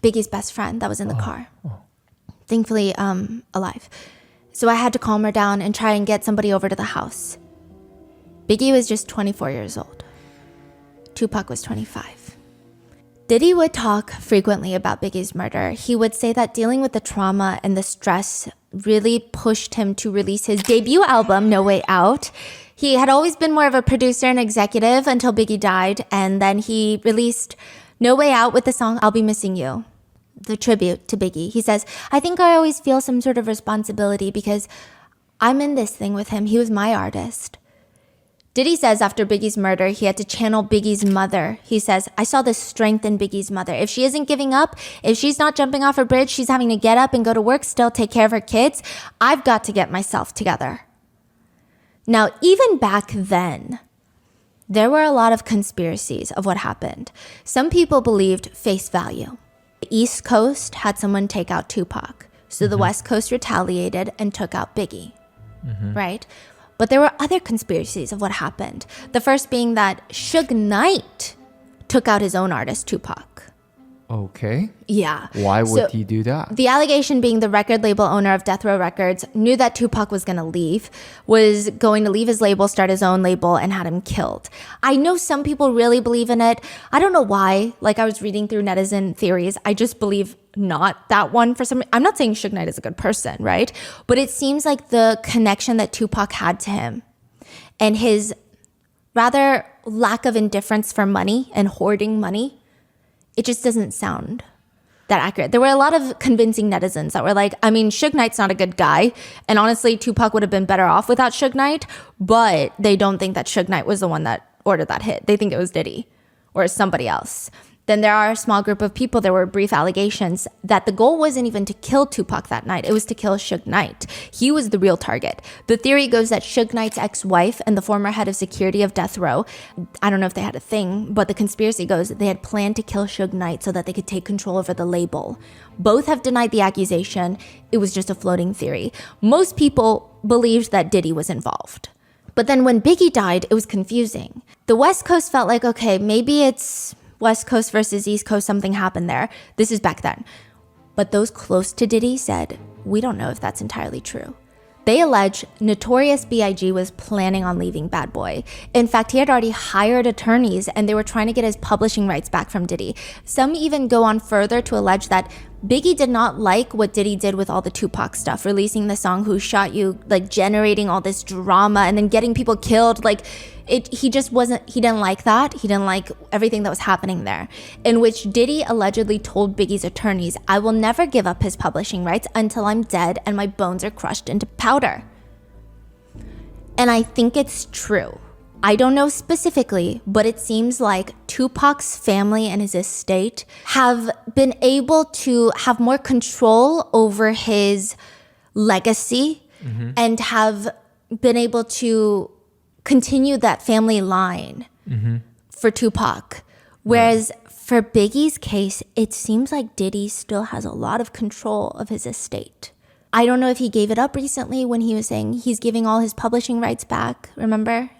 Biggie's best friend that was in the car. Thankfully, alive. So I had to calm her down and try and get somebody over to the house. Biggie was just 24 years old. Tupac was 25. Diddy would talk frequently about Biggie's murder. He would say that dealing with the trauma and the stress really pushed him to release his debut album, No Way Out. He had always been more of a producer and executive until Biggie died, and then he released No Way Out with the song I'll Be Missing You, the tribute to Biggie. He says, I think I always feel some sort of responsibility because I'm in this thing with him. He was my artist. Diddy says after Biggie's murder, he had to channel Biggie's mother. He says, I saw the strength in Biggie's mother. If she isn't giving up, if she's not jumping off a bridge, she's having to get up and go to work, still take care of her kids. I've got to get myself together. Now, even back then, there were a lot of conspiracies of what happened. Some people believed face value. The East Coast had someone take out Tupac. So the West Coast retaliated and took out Biggie, right? But there were other conspiracies of what happened. The first being that Suge Knight took out his own artist, Tupac. Okay. Yeah. Why would he do that? The allegation being the record label owner of Death Row Records knew that Tupac was going to leave his label, start his own label, and had him killed. I know some people really believe in it. I don't know why. Like, I was reading through netizen theories. I just believe not that one for some reason. I'm not saying Suge Knight is a good person, right? But it seems like the connection that Tupac had to him and his rather lack of indifference for money and hoarding money, it just doesn't sound that accurate. There were a lot of convincing netizens that were like, I mean, Suge Knight's not a good guy. And honestly, Tupac would have been better off without Suge Knight. But they don't think that Suge Knight was the one that ordered that hit. They think it was Diddy or somebody else. Then there are a small group of people, there were brief allegations that the goal wasn't even to kill Tupac that night. It was to kill Suge Knight. He was the real target. The theory goes that Suge Knight's ex-wife and the former head of security of Death Row, I don't know if they had a thing, but the conspiracy goes that they had planned to kill Suge Knight so that they could take control over the label. Both have denied the accusation. It was just a floating theory. Most people believed that Diddy was involved. But then when Biggie died, it was confusing. The West Coast felt like, okay, maybe it's West Coast versus East Coast, something happened there. This is back then. But those close to Diddy said, we don't know if that's entirely true. They allege Notorious B.I.G. was planning on leaving Bad Boy. In fact, he had already hired attorneys and they were trying to get his publishing rights back from Diddy. Some even go on further to allege that Biggie did not like what Diddy did with all the Tupac stuff, releasing the song Who Shot You, like generating all this drama and then getting people killed. Like he didn't like that. He didn't like everything that was happening there, in which Diddy allegedly told Biggie's attorneys, I will never give up his publishing rights until I'm dead and my bones are crushed into powder. And I think it's true. I don't know specifically, but it seems like Tupac's family and his estate have been able to have more control over his legacy and have been able to continue that family line for Tupac. Whereas for Biggie's case, it seems like Diddy still has a lot of control of his estate. I don't know if he gave it up recently when he was saying he's giving all his publishing rights back, remember?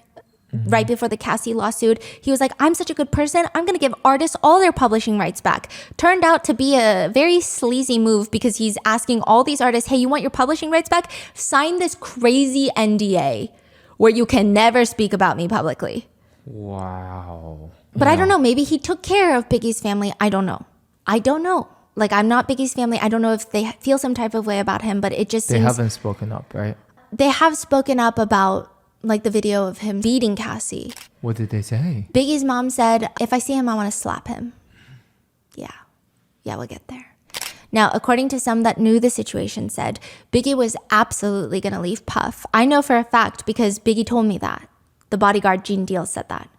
Right before the Cassie lawsuit, he was like, I'm such a good person, I'm gonna give artists all their publishing rights back. Turned out to be a very sleazy move because he's asking all these artists, hey, you want your publishing rights back? Sign this crazy NDA where you can never speak about me publicly. Wow. But I don't know, maybe he took care of Biggie's family. I don't know. Like, I'm not Biggie's family. I don't know if they feel some type of way about him, but it just seems... They haven't spoken up, right? They have spoken up about like the video of him beating Cassie. What did they say? Biggie's mom said, if I see him, I want to slap him. Yeah, we'll get there. Now, according to some that knew the situation, said Biggie was absolutely going to leave Puff. I know for a fact because Biggie told me that. The bodyguard, Gene Deal, said that.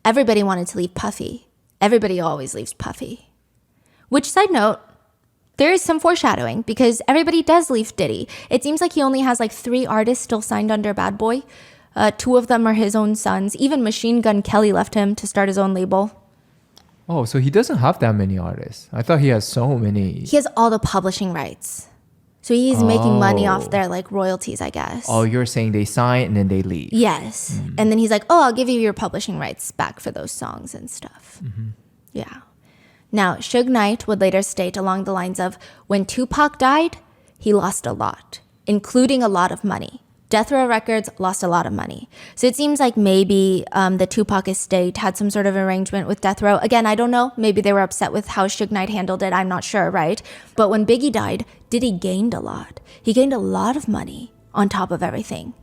Everybody wanted to leave Puffy. Everybody always leaves Puffy. Which, side note, there is some foreshadowing because everybody does leave Diddy. It seems like he only has like 3 artists still signed under Bad Boy. 2 of them are his own sons. Even Machine Gun Kelly left him to start his own label. Oh, so he doesn't have that many artists. I thought he has so many. He has all the publishing rights. So he's making money off their like royalties, I guess. Oh, you're saying they sign and then they leave. Yes. And then he's like, oh, I'll give you your publishing rights back for those songs and stuff. Yeah. Now, Suge Knight would later state along the lines of, when Tupac died, he lost a lot, including a lot of money. Death Row Records lost a lot of money. So it seems like maybe the Tupac estate had some sort of arrangement with Death Row. Again, I don't know. Maybe they were upset with how Suge Knight handled it. I'm not sure, right? But when Biggie died, Diddy gained a lot. He gained a lot of money on top of everything.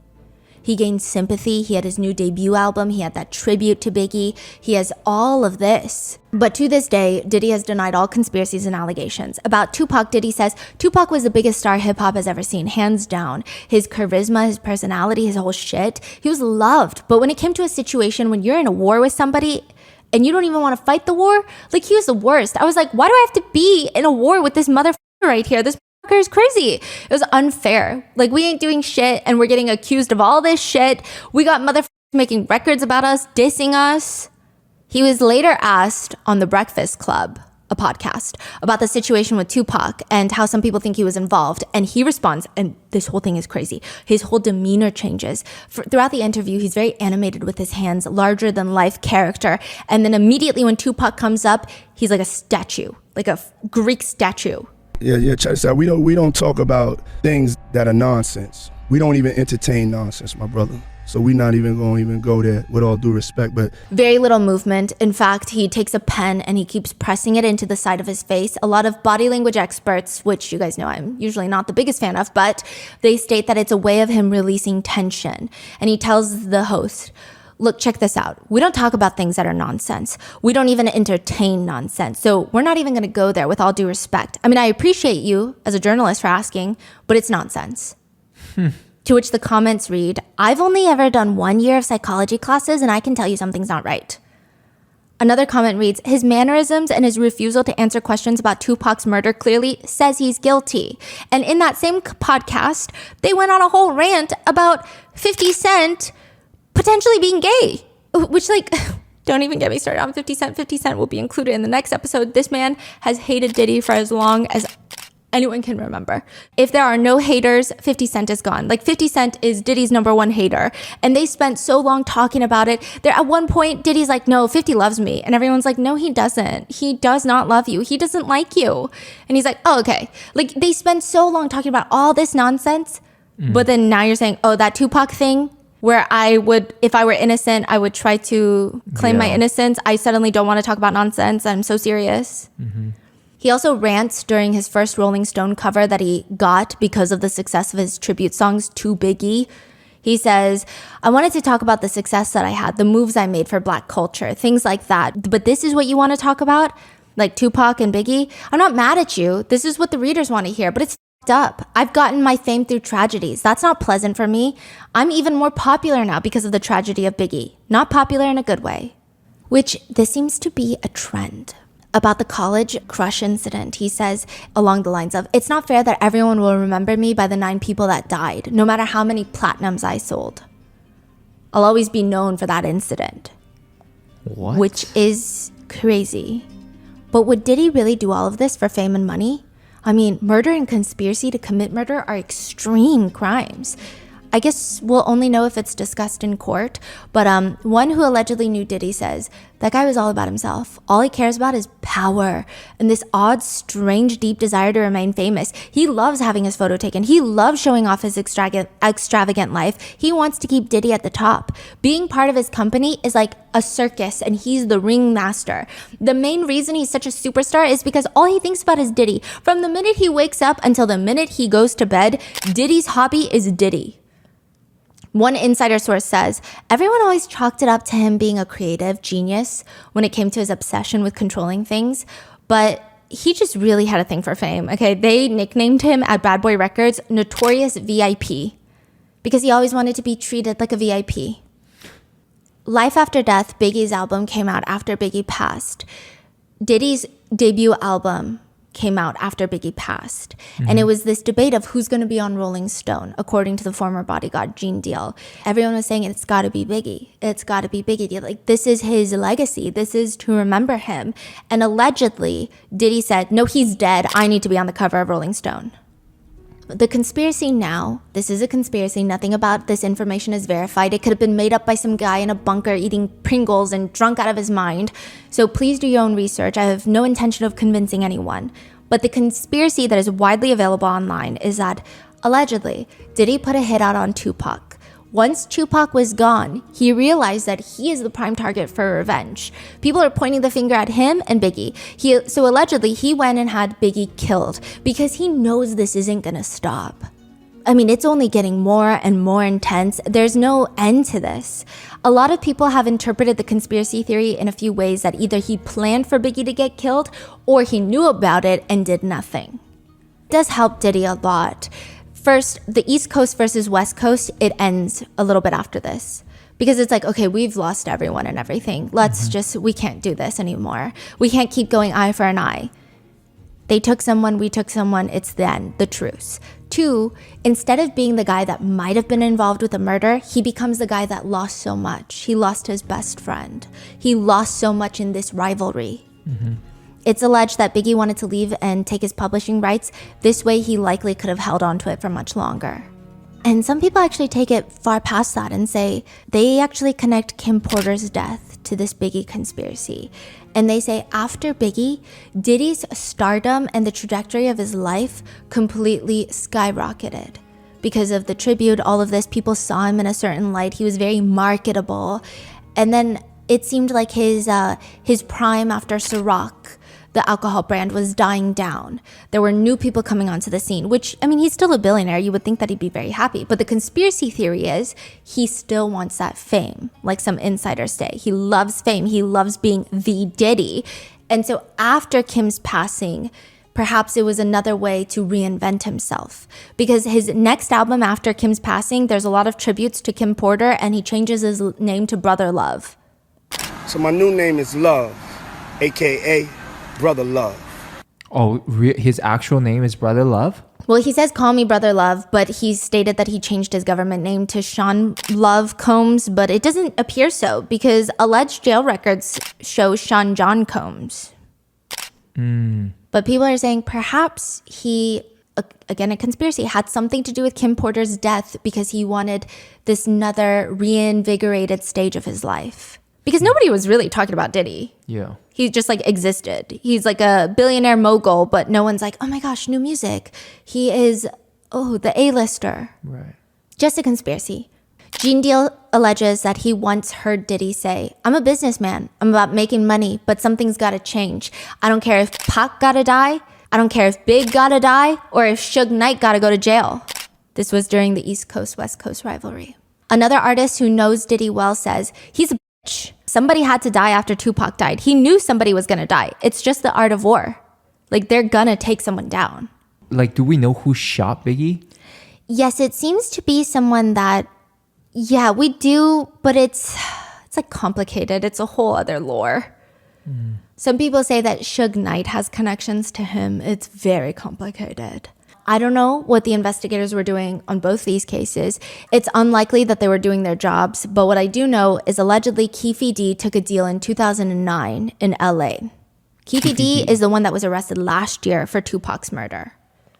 He gained sympathy. He had his new debut album. He had that tribute to Biggie. He has all of this. But to this day, Diddy has denied all conspiracies and allegations. About Tupac, Diddy says, Tupac was the biggest star hip-hop has ever seen, hands down. His charisma, his personality, his whole shit. He was loved. But when it came to a situation when you're in a war with somebody and you don't even want to fight the war, like, he was the worst. I was like, why do I have to be in a war with this motherfucker right here? This is crazy. It was unfair. Like, we ain't doing shit and we're getting accused of all this shit. We got motherfuckers making records about us, dissing us. He was later asked on The Breakfast Club, a podcast, about the situation with Tupac and how some people think he was involved. And he responds, and this whole thing is crazy. His whole demeanor changes. Throughout the interview, he's very animated with his hands, larger than life character. And then immediately when Tupac comes up, he's like a statue, like a Greek statue. Yeah, check this out. We don't talk about things that are nonsense. We don't even entertain nonsense, my brother. So we're not even going to go there, with all due respect. But very little movement. In fact, he takes a pen and he keeps pressing it into the side of his face. A lot of body language experts, which you guys know I'm usually not the biggest fan of, but they state that it's a way of him releasing tension. And he tells the host, look, check this out. We don't talk about things that are nonsense. We don't even entertain nonsense. So we're not even going to go there, with all due respect. I mean, I appreciate you as a journalist for asking, but it's nonsense. To which the comments read, I've only ever done 1 year of psychology classes and I can tell you something's not right. Another comment reads, his mannerisms and his refusal to answer questions about Tupac's murder clearly says he's guilty. And in that same podcast, they went on a whole rant about 50 Cent potentially being gay, which, like, don't even get me started on 50 Cent. 50 Cent will be included in the next episode. This man has hated Diddy for as long as anyone can remember. If there are no haters, 50 Cent is gone. Like, 50 Cent is Diddy's #1 hater. And they spent so long talking about it. There, at one point, Diddy's like, no, 50 loves me. And everyone's like, no, he doesn't. He does not love you. He doesn't like you. And he's like, oh, okay. Like, they spend so long talking about all this nonsense But then now you're saying, oh, that Tupac thing where I would, if I were innocent, I would try to claim my innocence. I suddenly don't want to talk about nonsense. I'm so serious. He also rants during his first Rolling Stone cover that he got because of the success of his tribute songs to Biggie. He says, I wanted to talk about the success that I had, the moves I made for Black culture, things like that. But this is what you want to talk about? Like Tupac and Biggie? I'm not mad at you. This is what the readers want to hear, but it's up. I've gotten my fame through tragedies. That's not pleasant for me. I'm even more popular now because of the tragedy of Biggie. Not popular in a good way. Which this seems to be a trend. About the college crush incident, he says along the lines of, it's not fair that everyone will remember me by the 9 people that died, no matter how many platinums I sold. I'll always be known for that incident. What? Which is crazy. But would Diddy really do all of this for fame and money? I mean, murder and conspiracy to commit murder are extreme crimes. I guess we'll only know if it's discussed in court, but one who allegedly knew Diddy says, that guy was all about himself. All he cares about is power and this odd, strange, deep desire to remain famous. He loves having his photo taken. He loves showing off his extravagant life. He wants to keep Diddy at the top. Being part of his company is like a circus, and he's the ringmaster. The main reason he's such a superstar is because all he thinks about is Diddy. From the minute he wakes up until the minute he goes to bed, Diddy's hobby is Diddy. One insider source says, everyone always chalked it up to him being a creative genius when it came to his obsession with controlling things, but he just really had a thing for fame, okay? They nicknamed him at Bad Boy Records Notorious VIP because he always wanted to be treated like a VIP. Life After Death, Biggie's album, came out after Biggie passed. Diddy's debut album came out after Biggie passed. And it was this debate of who's going to be on Rolling Stone, according to the former bodyguard, Gene Deal. Everyone was saying, it's got to be Biggie. It's got to be Biggie. Like, this is his legacy. This is to remember him. And allegedly, Diddy said, no, he's dead. I need to be on the cover of Rolling Stone. The conspiracy now, this is a conspiracy. Nothing about this information is verified. It could have been made up by some guy in a bunker eating Pringles and drunk out of his mind. So please do your own research. I have no intention of convincing anyone. But the conspiracy that is widely available online is that, allegedly, Diddy put a hit out on Tupac. Once Tupac was gone, he realized that he is the prime target for revenge. People are pointing the finger at him and Biggie. So allegedly, he went and had Biggie killed because he knows this isn't gonna stop. I mean, it's only getting more and more intense. There's no end to this. A lot of people have interpreted the conspiracy theory in a few ways, that either he planned for Biggie to get killed or he knew about it and did nothing. It does help Diddy a lot. First, the East Coast versus West Coast, it ends a little bit after this. Because it's like, okay, we've lost everyone and everything. We can't do this anymore. We can't keep going eye for an eye. They took someone, we took someone, it's then the truce. 2, instead of being the guy that might have been involved with a murder, he becomes the guy that lost so much. He lost his best friend. He lost so much in this rivalry. It's alleged that Biggie wanted to leave and take his publishing rights. This way, he likely could have held on to it for much longer. And some people actually take it far past that and say they actually connect Kim Porter's death to this Biggie conspiracy. And they say after Biggie, Diddy's stardom and the trajectory of his life completely skyrocketed. Because of the tribute, all of this, people saw him in a certain light. He was very marketable. And then it seemed like his prime after Ciroc, the alcohol brand, was dying down. There were new people coming onto the scene, which, I mean, he's still a billionaire. You would think that he'd be very happy. But the conspiracy theory is he still wants that fame, like some insiders say. He loves fame. He loves being the Diddy. And so after Kim's passing, perhaps it was another way to reinvent himself. Because his next album after Kim's passing, there's a lot of tributes to Kim Porter, and he changes his name to Brother Love. So my new name is Love, a.k.a. Brother Love. Oh, his actual name is Brother Love? Well, he says, call me Brother Love, but he stated that he changed his government name to Sean Love Combs, but it doesn't appear so because alleged jail records show Sean John Combs. But people are saying perhaps he, again, a conspiracy, had something to do with Kim Porter's death because he wanted this another reinvigorated stage of his life. Because nobody was really talking about Diddy. Yeah. He just like existed. He's like a billionaire mogul, but no one's like, oh my gosh, new music. He is Oh, the A-lister. Right. Just a conspiracy. Gene Deal alleges that he once heard Diddy say, I'm a businessman. I'm about making money, but something's got to change. I don't care if Pac got to die. I don't care if Big got to die or if Suge Knight got to go to jail. This was during the East Coast, West Coast rivalry. Another artist who knows Diddy well says, he's a bitch. Somebody had to die after Tupac died. He knew somebody was going to die. It's just the art of war. Like, they're going to take someone down. Like, do we know who shot Biggie? Yes, it seems to be someone that, yeah, we do, but it's like complicated. It's a whole other lore. Some people say that Suge Knight has connections to him. It's very complicated. I don't know what the investigators were doing on both these cases. It's unlikely that they were doing their jobs, but what I do know is allegedly Keefe D took a deal in 2009 in LA. Keefe D is the one that was arrested last year for Tupac's murder.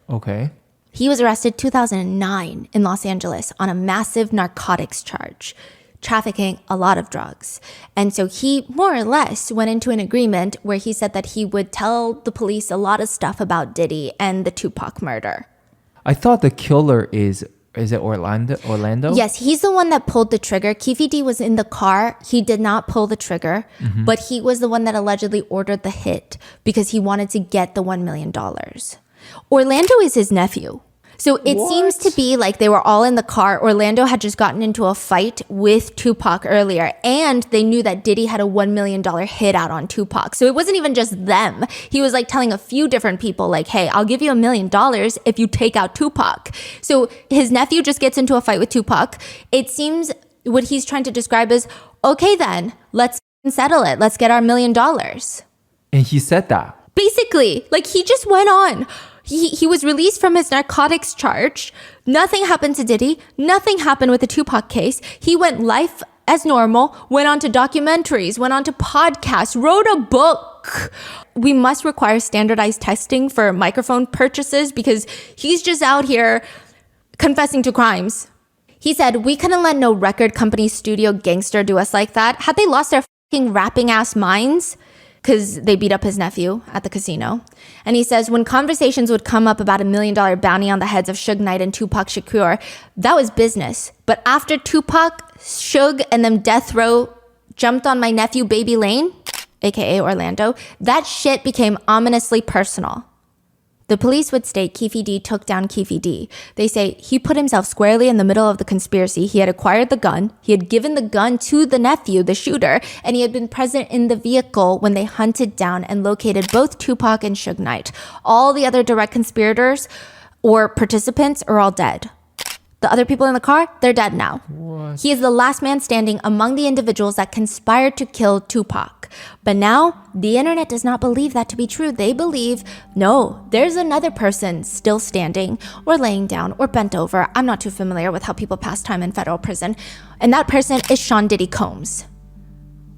Okay. He was arrested 2009 in Los Angeles on a massive narcotics charge, trafficking a lot of drugs. And so he more or less went into an agreement where he said that he would tell the police a lot of stuff about Diddy and the Tupac murder. I thought the killer is it Orlando? Yes, he's the one that pulled the trigger. Keefe D was in the car. He did not pull the trigger, but he was the one that allegedly ordered the hit because he wanted to get the $1 million. Orlando is his nephew. So it seems to be like they were all in the car. Orlando had just gotten into a fight with Tupac earlier, and they knew that Diddy had a $1 million hit out on Tupac. So it wasn't even just them. He was like telling a few different people like, hey, I'll give you $1 million if you take out Tupac. So his nephew just gets into a fight with Tupac. It seems what he's trying to describe is, okay then, let's settle it. Let's get our $1 million. And he said that. Basically, like he just went on. He was released from his narcotics charge. Nothing happened to Diddy. Nothing happened with the Tupac case. He went life as normal, went on to documentaries, went on to podcasts, wrote a book. We must require standardized testing for microphone purchases because he's just out here confessing to crimes. He said, we couldn't let no record company studio gangster do us like that. Had they lost their fucking rapping ass minds? Because they beat up his nephew at the casino. And he says, when conversations would come up about $1 million bounty on the heads of Suge Knight and Tupac Shakur, that was business. But after Tupac, Suge, and them Death Row jumped on my nephew Baby Lane, aka Orlando, that shit became ominously personal. The police would state Keefe D took down Keefe D. They say he put himself squarely in the middle of the conspiracy. He had acquired the gun. He had given the gun to the nephew, the shooter, and he had been present in the vehicle when they hunted down and located both Tupac and Suge Knight. All the other direct conspirators or participants are all dead. The other people in the car, they're dead now. What? He is the last man standing among the individuals that conspired to kill Tupac. But now, the internet does not believe that to be true. They believe, no, there's another person still standing or laying down or bent over. I'm not too familiar with how people pass time in federal prison. And that person is Sean Diddy Combs.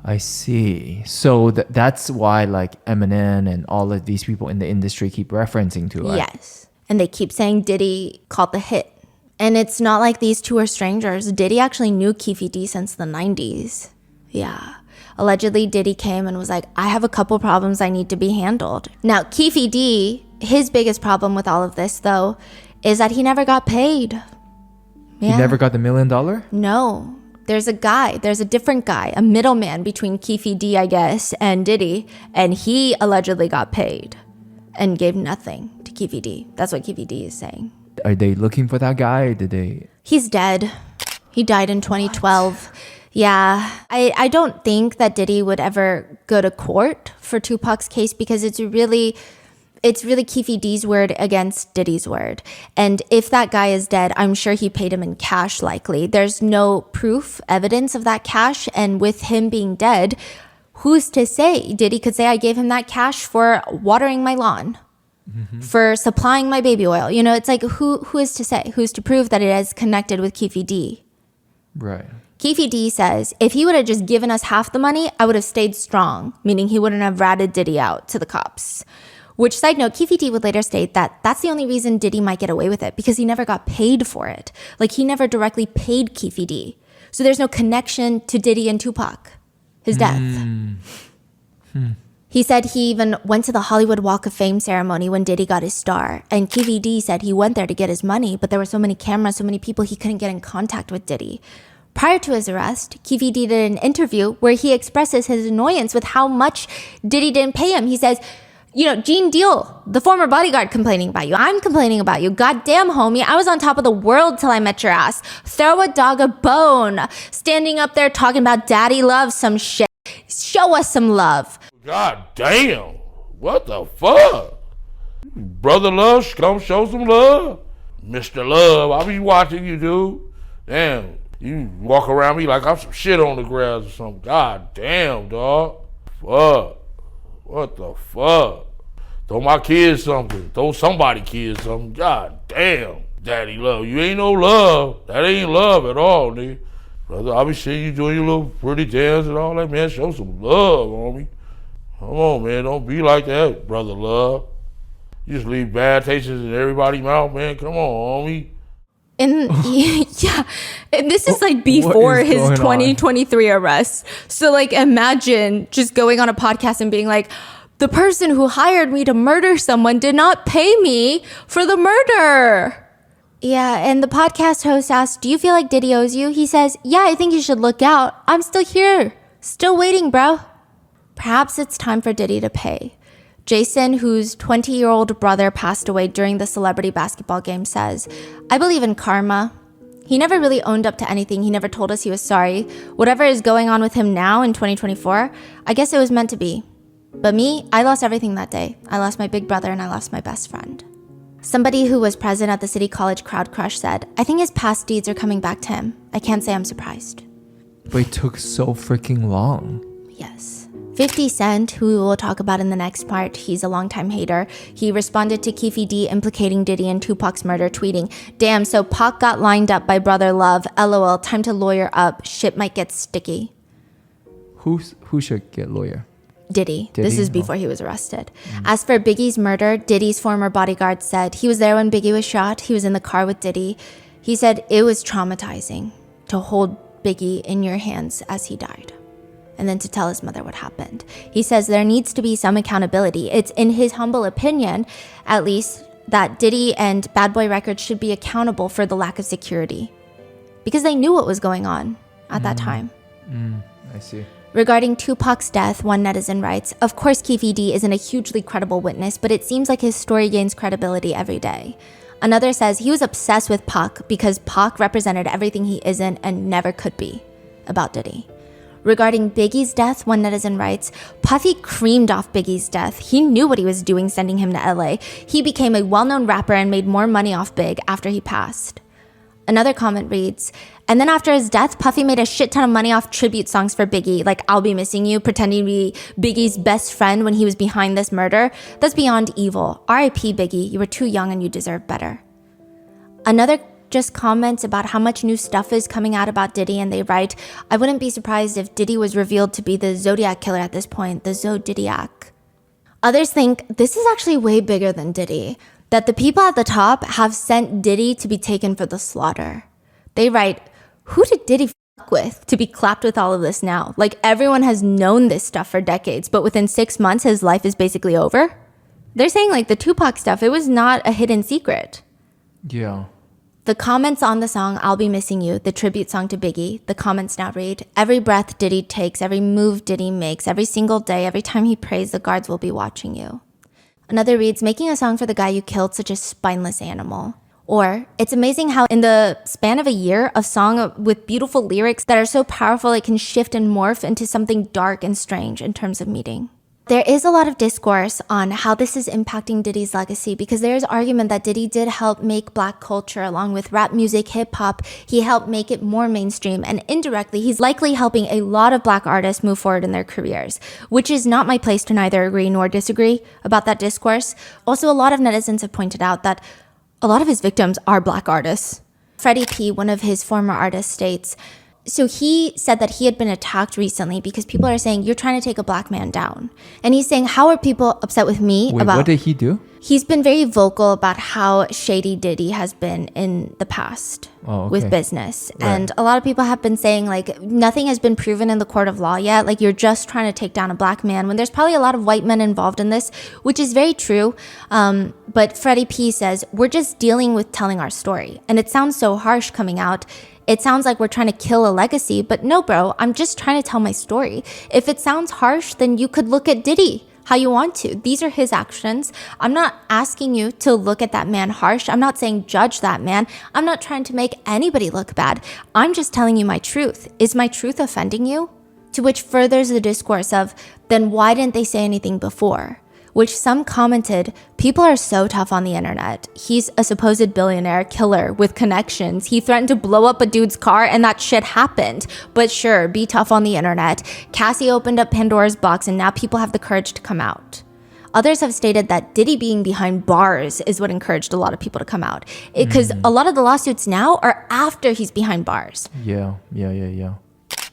I see. So that's why like Eminem and all of these people in the industry keep referencing to it. Yes. And they keep saying Diddy called the hit. And it's not like these two are strangers. Diddy actually knew Keefe D since the 90s. Yeah. Allegedly, Diddy came and was like, I have a couple problems I need to be handled. Now, Keefe D, his biggest problem with all of this, though, is that he never got paid. Yeah. He never got the $1 million? No. There's a different guy, a middleman between Keefe D, I guess, and Diddy, and he allegedly got paid and gave nothing to Keefe D. That's what Keefe D is saying. Are they looking for that guy? Or did they? He's dead. He died in 2012. What? Yeah. I don't think that Diddy would ever go to court for Tupac's case because it's really Keefe D's word against Diddy's word. And if that guy is dead, I'm sure he paid him in cash likely. There's no proof, evidence of that cash. And with him being dead, who's to say? Diddy could say, I gave him that cash for watering my lawn. Mm-hmm. For supplying my baby oil. You know, it's like, who is to say? Who's to prove that it is connected with Keefe D? Right. Keefe D says, if he would have just given us half the money, I would have stayed strong, meaning he wouldn't have ratted Diddy out to the cops. Which, side note, Keefe D would later state that that's the only reason Diddy might get away with it, because he never got paid for it. Like, he never directly paid Keefe D. So there's no connection to Diddy and Tupac, his death. He said he even went to the Hollywood Walk of Fame ceremony when Diddy got his star. And Keefe D said he went there to get his money, but there were so many cameras, so many people, he couldn't get in contact with Diddy. Prior to his arrest, Keefe D did an interview where he expresses his annoyance with how much Diddy didn't pay him. He says, Gene Deal, the former bodyguard, complaining about you. I'm complaining about you. Goddamn, homie. I was on top of the world till I met your ass. Throw a dog a bone. Standing up there talking about daddy love, some shit. Show us some love. God damn. What the fuck? Brother Love, come show some love. Mr. Love, I'll be watching you, dude. Damn, you walk around me like I'm some shit on the grass or something. God damn, dog. Fuck. What the fuck? Throw my kids something. Throw somebody kids something. God damn. Daddy love. You ain't no love. That ain't love at all, nigga. Brother, I'll be seeing you doing your little pretty dance and all that, man. Show some love, homie. Come on, man. Don't be like that, brother love. You just leave bad tastes in everybody's mouth, man. Come on, homie. And and this is like before his 2023 arrest. So like imagine just going on a podcast and being like, the person who hired me to murder someone did not pay me for the murder. Yeah, and the podcast host asked, do you feel like Diddy owes you? He says, yeah, I think you should look out. I'm still here. Still waiting, bro. Perhaps it's time for Diddy to pay. Jason, whose 20-year-old brother passed away during the celebrity basketball game, says, I believe in karma. He never really owned up to anything. He never told us he was sorry. Whatever is going on with him now in 2024, I guess it was meant to be. But me, I lost everything that day. I lost my big brother and I lost my best friend. Somebody who was present at the City College crowd crush said, I think his past deeds are coming back to him. I can't say I'm surprised. But it took so freaking long. Yes. 50 Cent, who we'll talk about in the next part, he's a longtime hater. He responded to Keefe D implicating Diddy in Tupac's murder, tweeting, damn, so Pac got lined up by Brother Love. LOL, time to lawyer up. Shit might get sticky. Who should get lawyer? Diddy. This is before he was arrested. As for Biggie's murder, Diddy's former bodyguard said he was there when Biggie was shot. He was in the car with Diddy. He said it was traumatizing to hold Biggie in your hands as he died, and then to tell his mother what happened. He says there needs to be some accountability. It's in his humble opinion, at least, that Diddy and Bad Boy Records should be accountable for the lack of security because they knew what was going on at that time. I see. Regarding Tupac's death, one netizen writes, of course Keefe D isn't a hugely credible witness, but it seems like his story gains credibility every day. Another says he was obsessed with Pac because Pac represented everything he isn't and never could be about Diddy. Regarding Biggie's death, one netizen writes, Puffy creamed off Biggie's death. He knew what he was doing sending him to LA. He became a well-known rapper and made more money off Big after he passed. Another comment reads, and then after his death, Puffy made a shit ton of money off tribute songs for Biggie, like I'll Be Missing You, pretending to be Biggie's best friend when he was behind this murder. That's beyond evil. R.I.P. Biggie, you were too young and you deserve better. Another just comments about how much new stuff is coming out about Diddy, and they write, I wouldn't be surprised if Diddy was revealed to be the Zodiac killer at this point, the Zodiac. Others think this is actually way bigger than Diddy, that the people at the top have sent Diddy to be taken for the slaughter. They write, who did Diddy fuck with to be clapped with all of this now? Like everyone has known this stuff for decades, but within 6 months, his life is basically over? They're saying like the Tupac stuff, it was not a hidden secret. Yeah. The comments on the song, I'll Be Missing You, the tribute song to Biggie, the comments now read, every breath Diddy takes, every move Diddy makes, every single day, every time he prays, the guards will be watching you. Another reads, making a song for the guy you killed, such a spineless animal. Or, it's amazing how in the span of a year, a song with beautiful lyrics that are so powerful it can shift and morph into something dark and strange in terms of meaning. There is a lot of discourse on how this is impacting Diddy's legacy because there is argument that Diddy did help make Black culture along with rap music, hip hop. He helped make it more mainstream, and indirectly, he's likely helping a lot of Black artists move forward in their careers, which is not my place to neither agree nor disagree about that discourse. Also, a lot of netizens have pointed out that a lot of his victims are Black artists. Freddie P., one of his former artists, states, So he said that he had been attacked recently because people are saying, you're trying to take a black man down. And he's saying, how are people upset with me about... What did he do? He's been very vocal about how shady Diddy has been in the past with business. Right. And a lot of people have been saying, like, nothing has been proven in the court of law yet. Like, you're just trying to take down a black man when there's probably a lot of white men involved in this, which is very true. But Freddie P says, we're just dealing with telling our story. And it sounds so harsh coming out. It sounds like we're trying to kill a legacy. But no, bro, I'm just trying to tell my story. If it sounds harsh, then you could look at Diddy how you want to. These are his actions. I'm not asking you to look at that man harsh. I'm not saying judge that man. I'm not trying to make anybody look bad. I'm just telling you my truth. Is my truth offending you? To which furthers the discourse of, then why didn't they say anything before? Which some commented, people are so tough on the internet. He's a supposed billionaire killer with connections. He threatened to blow up a dude's car and that shit happened. But sure, be tough on the internet. Cassie opened up Pandora's box and now people have the courage to come out. Others have stated that Diddy being behind bars is what encouraged a lot of people to come out. Because a lot of the lawsuits now are after he's behind bars. Yeah.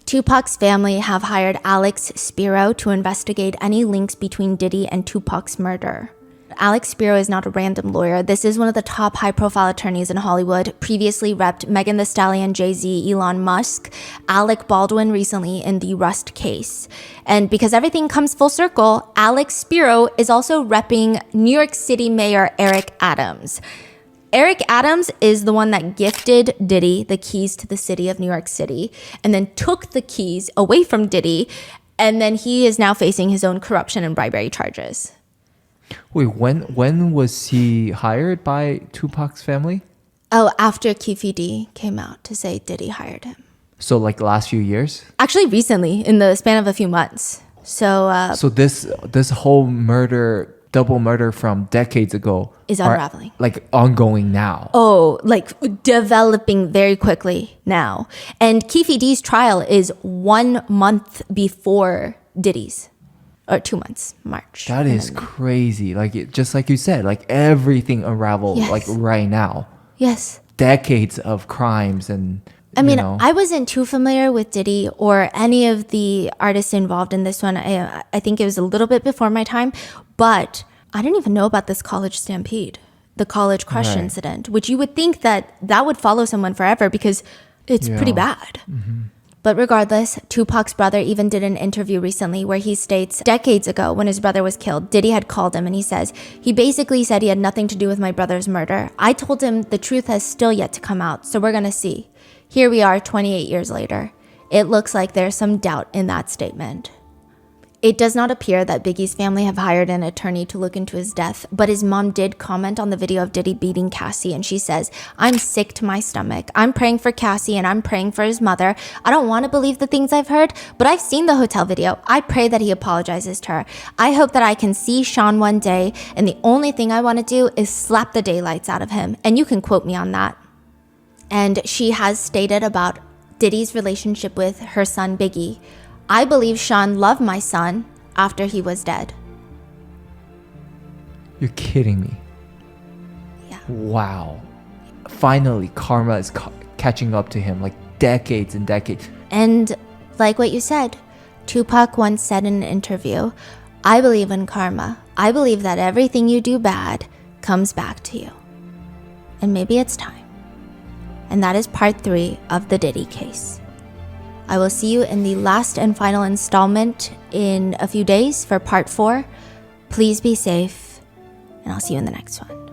Tupac's family have hired Alex Spiro to investigate any links between Diddy and Tupac's murder. Alex Spiro is not a random lawyer. This is one of the top high-profile attorneys in Hollywood, previously repped Megan Thee Stallion, Jay-Z, Elon Musk, Alec Baldwin recently in the Rust case. And because everything comes full circle, Alex Spiro is also repping New York City Mayor Eric Adams. Eric Adams is the one that gifted Diddy the keys to the city of New York City and then took the keys away from Diddy, and then he is now facing his own corruption and bribery charges. Wait, when was he hired by Tupac's family? Oh, after Keefe D came out to say Diddy hired him. So like the last few years? Actually, recently, in the span of a few months. So this whole double murder from decades ago is unraveling. Like ongoing now. Oh, like developing very quickly now. And Keefe D's trial is 1 month before Diddy's. Or 2 months, March. That is crazy. Like just like you said, like everything unraveled like right now. Yes. Decades of crimes and I mean, I wasn't too familiar with Diddy or any of the artists involved in this one. I think it was a little bit before my time, but I didn't even know about this college stampede, the college crush incident, which you would think that would follow someone forever because it's pretty bad. Mm-hmm. But regardless, Tupac's brother even did an interview recently where he states decades ago when his brother was killed, Diddy had called him and he says, he basically said he had nothing to do with my brother's murder. I told him the truth has still yet to come out, so we're going to see. Here we are 28 years later. It looks like there's some doubt in that statement. It does not appear that Biggie's family have hired an attorney to look into his death, but his mom did comment on the video of Diddy beating Cassie, and she says, I'm sick to my stomach. I'm praying for Cassie and I'm praying for his mother. I don't want to believe the things I've heard, but I've seen the hotel video. I pray that he apologizes to her. I hope that I can see Sean one day, and the only thing I want to do is slap the daylights out of him, and you can quote me on that. And she has stated about Diddy's relationship with her son Biggie. I believe Sean loved my son after he was dead. You're kidding me. Yeah. Wow. Finally, karma is catching up to him, like decades and decades. And like what you said, Tupac once said in an interview, I believe in karma. I believe that everything you do bad comes back to you. And maybe it's time. And that is part 3 of the Diddy case. I will see you in the last and final installment in a few days for part 4. Please be safe, and I'll see you in the next one.